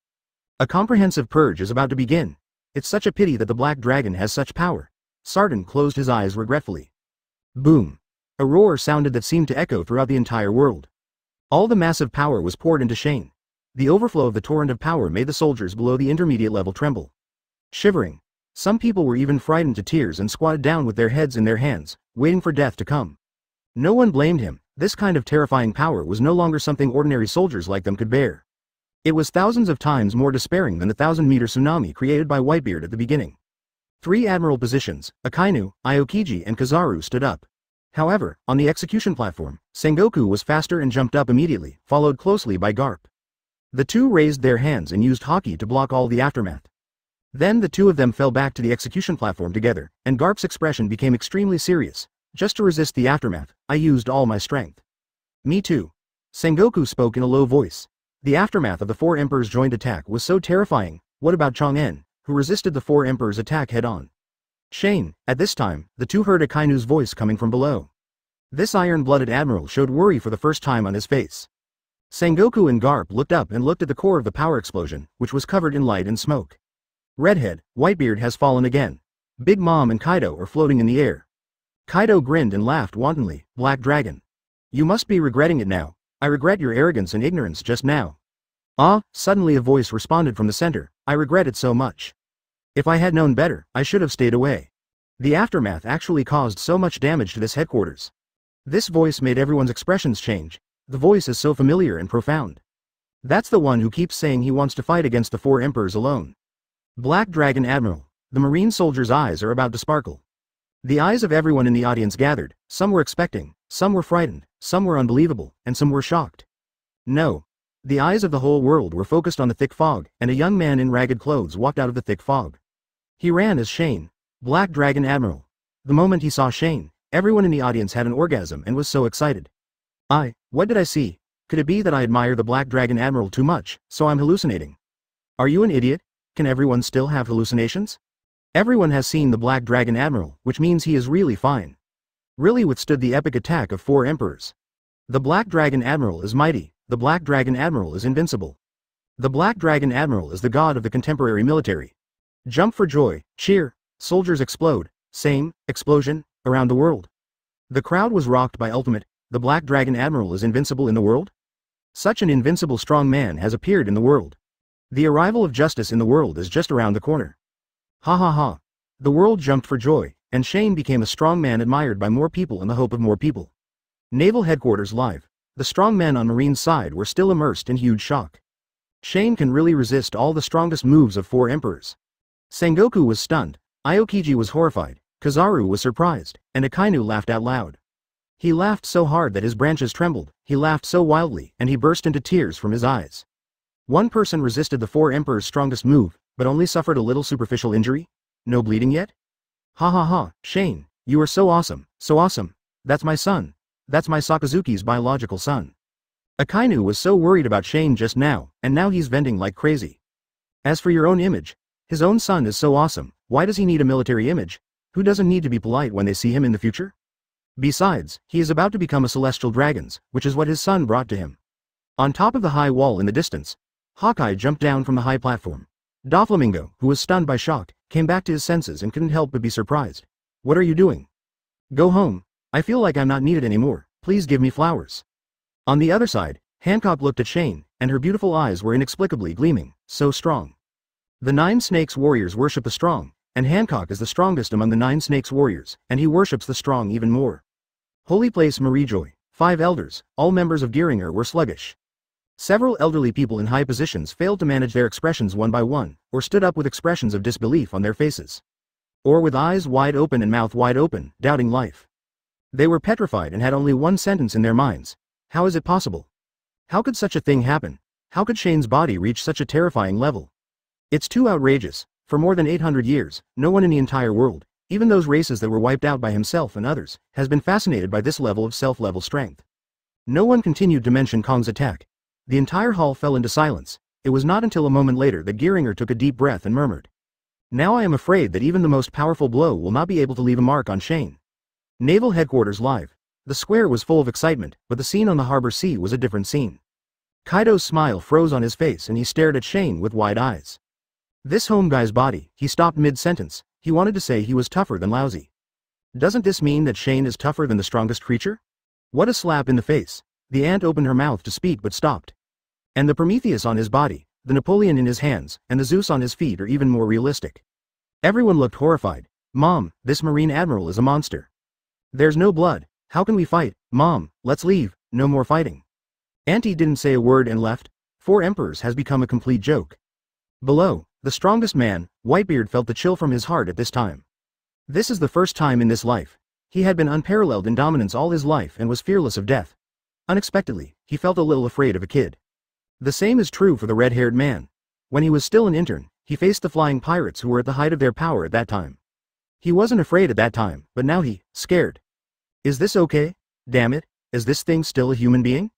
A comprehensive purge is about to begin. It's such a pity that the Black Dragon has such power." Sardan closed his eyes regretfully. Boom. A roar sounded that seemed to echo throughout the entire world. All the massive power was poured into Shane. The overflow of the torrent of power made the soldiers below the intermediate level tremble. Shivering. Some people were even frightened to tears and squatted down with their heads in their hands, waiting for death to come. No one blamed him. This kind of terrifying power was no longer something ordinary soldiers like them could bear. It was thousands of times more despairing than the 1,000-meter tsunami created by Whitebeard at the beginning. 3 admiral positions, Akainu, Aokiji and Kizaru stood up. However, on the execution platform, Sengoku was faster and jumped up immediately, followed closely by Garp. The two raised their hands and used Haki to block all the aftermath. Then the two of them fell back to the execution platform together, and Garp's expression became extremely serious. "Just to resist the aftermath, I used all my strength." "Me too." Sengoku spoke in a low voice. The aftermath of the four emperors' joint attack was so terrifying. What about Chang'en, who resisted the four emperors' attack head-on? Shane. At this time, the two heard Akainu's voice coming from below. This iron-blooded admiral showed worry for the first time on his face. Sengoku and Garp looked up and looked at the core of the power explosion, which was covered in light and smoke. Redhead, Whitebeard has fallen again. Big Mom and Kaido are floating in the air. Kaido grinned and laughed wantonly. "Black Dragon. You must be regretting it now. I regret your arrogance and ignorance just now." "Ah," suddenly a voice responded from the center, "I regret it so much. If I had known better, I should have stayed away. The aftermath actually caused so much damage to this headquarters." This voice made everyone's expressions change. The voice is so familiar and profound. That's the one who keeps saying he wants to fight against the four emperors alone. Black Dragon Admiral. The Marine soldiers' eyes are about to sparkle. The eyes of everyone in the audience gathered. Some were expecting, some were frightened, some were unbelievable, and some were shocked. No. The eyes of the whole world were focused on the thick fog, and a young man in ragged clothes walked out of the thick fog. He ran as Shane, Black Dragon Admiral. The moment he saw Shane, everyone in the audience had an orgasm and was so excited. What did I see? Could it be that I admire the Black Dragon Admiral too much, so I'm hallucinating? Are you an idiot? Can everyone still have hallucinations? Everyone has seen the Black Dragon Admiral, which means he is really fine. Really withstood the epic attack of four emperors. The Black Dragon Admiral is mighty. The Black Dragon Admiral is invincible. The Black Dragon Admiral is the god of the contemporary military. Jump for joy, cheer, soldiers explode, same, explosion, around the world. The crowd was rocked by ultimate, the Black Dragon Admiral is invincible in the world? Such an invincible strong man has appeared in the world. The arrival of justice in the world is just around the corner. Ha ha ha. The world jumped for joy, and Shane became a strong man admired by more people in the hope of more people. Naval Headquarters live. The strong men on Marine's side were still immersed in huge shock. Shane can really resist all the strongest moves of four emperors. Sengoku was stunned, Aokiji was horrified, Kizaru was surprised, and Akainu laughed out loud. He laughed so hard that his branches trembled, he laughed so wildly, and he burst into tears from his eyes. One person resisted the four emperors' strongest move, but only suffered a little superficial injury? No bleeding yet? Ha ha ha, Shane, you are so awesome, so awesome. That's my son. That's my Sakazuki's biological son. Akainu was so worried about Shane just now, and now he's venting like crazy. As for your own image, his own son is so awesome, why does he need a military image? Who doesn't need to be polite when they see him in the future? Besides, he is about to become a celestial dragon, which is what his son brought to him. On top of the high wall in the distance, Hawkeye jumped down from the high platform. Doflamingo, who was stunned by shock, came back to his senses and couldn't help but be surprised. What are you doing? Go home. I feel like I'm not needed anymore. Please give me flowers. On the other side, Hancock looked at Shane, and her beautiful eyes were inexplicably gleaming, so strong. The 9 Snakes warriors worship the strong, and Hancock is the strongest among the 9 Snakes warriors, and he worships the strong even more. Holy place Marijoy. 5 elders, all members of Geiringer, were sluggish. Several elderly people in high positions failed to manage their expressions one by one, or stood up with expressions of disbelief on their faces. Or with eyes wide open and mouth wide open, doubting life. They were petrified and had only one sentence in their minds. How is it possible? How could such a thing happen? How could Shane's body reach such a terrifying level? It's too outrageous. For more than 800 years, no one in the entire world, Even those races that were wiped out by himself and others, has been fascinated by this level of self-level strength. No one continued to mention Kong's attack. The entire hall fell into silence. It was not until a moment later that Geiringer took a deep breath and murmured. Now I am afraid that even the most powerful blow will not be able to leave a mark on Shane. Naval Headquarters Live. The square was full of excitement, but the scene on the harbor sea was a different scene. Kaido's smile froze on his face and he stared at Shane with wide eyes. This home guy's body, he stopped mid-sentence. He wanted to say he was tougher than lousy. Doesn't this mean that Shane is tougher than the strongest creature? What a slap in the face. The ant opened her mouth to speak but stopped. And the Prometheus on his body, the Napoleon in his hands, and the Zeus on his feet are even more realistic. Everyone looked horrified. Mom, this Marine Admiral is a monster. There's no blood. How can we fight? Mom, let's leave. No more fighting. Auntie didn't say a word and left. 4 emperors has become a complete joke. Below, the strongest man, Whitebeard, felt the chill from his heart at this time. This is the first time in this life. He had been unparalleled in dominance all his life and was fearless of death. Unexpectedly, he felt a little afraid of a kid. The same is true for the red-haired man. When he was still an intern, he faced the flying pirates who were at the height of their power at that time. He wasn't afraid at that time, but now scared. Is this okay? Damn it, is this thing still a human being?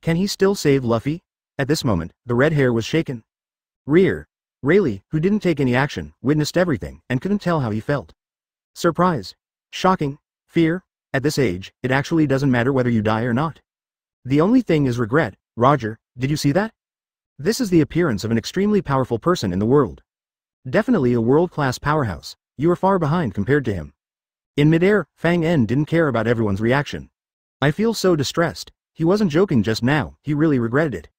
Can he still save Luffy? At this moment, the red hair was shaken. Rayleigh, who didn't take any action, witnessed everything and couldn't tell how he felt. Surprise. Shocking. Fear. At this age, it actually doesn't matter whether you die or not. The only thing is regret. Roger, did you see that? This is the appearance of an extremely powerful person in the world. Definitely a world-class powerhouse. You are far behind compared to him. In midair, Fang En didn't care about everyone's reaction. I feel so distressed. He wasn't joking just now, he really regretted it.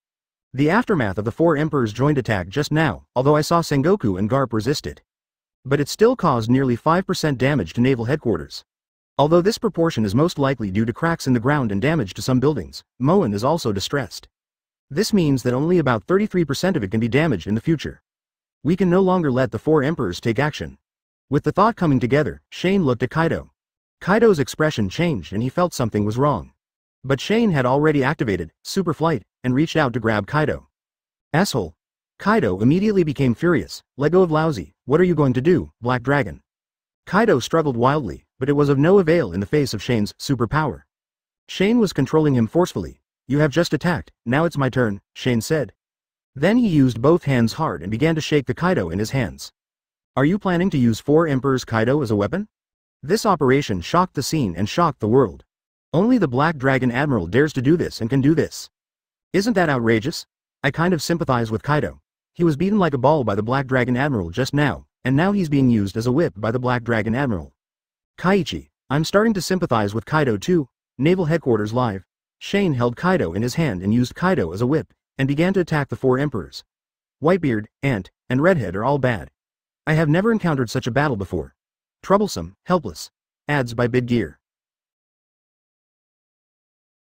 The aftermath of the 4 emperors' joint attack just now, although I saw Sengoku and Garp resist it. But it still caused nearly 5% damage to Naval Headquarters. Although this proportion is most likely due to cracks in the ground and damage to some buildings, Moen is also distressed. This means that only about 33% of it can be damaged in the future. We can no longer let the 4 emperors take action. With the thought coming together, Shane looked at Kaido. Kaido's expression changed and he felt something was wrong. But Shane had already activated Super Flight and reached out to grab Kaido. Asshole. Kaido immediately became furious. Let go of Lousy. What are you going to do, Black Dragon? Kaido struggled wildly, but it was of no avail in the face of Shane's superpower. Shane was controlling him forcefully. You have just attacked, now it's my turn, Shane said. Then he used both hands hard and began to shake the Kaido in his hands. Are you planning to use 4 Emperors Kaido as a weapon? This operation shocked the scene and shocked the world. Only the Black Dragon Admiral dares to do this and can do this. Isn't that outrageous? I kind of sympathize with Kaido. He was beaten like a ball by the Black Dragon Admiral just now, and now he's being used as a whip by the Black Dragon Admiral. Kaiichi, I'm starting to sympathize with Kaido too. Naval Headquarters Live. Shane held Kaido in his hand and used Kaido as a whip, and began to attack the 4 emperors. Whitebeard, Ant, and Redhead are all bad. I have never encountered such a battle before. Troublesome, helpless. Ads by Bid Gear.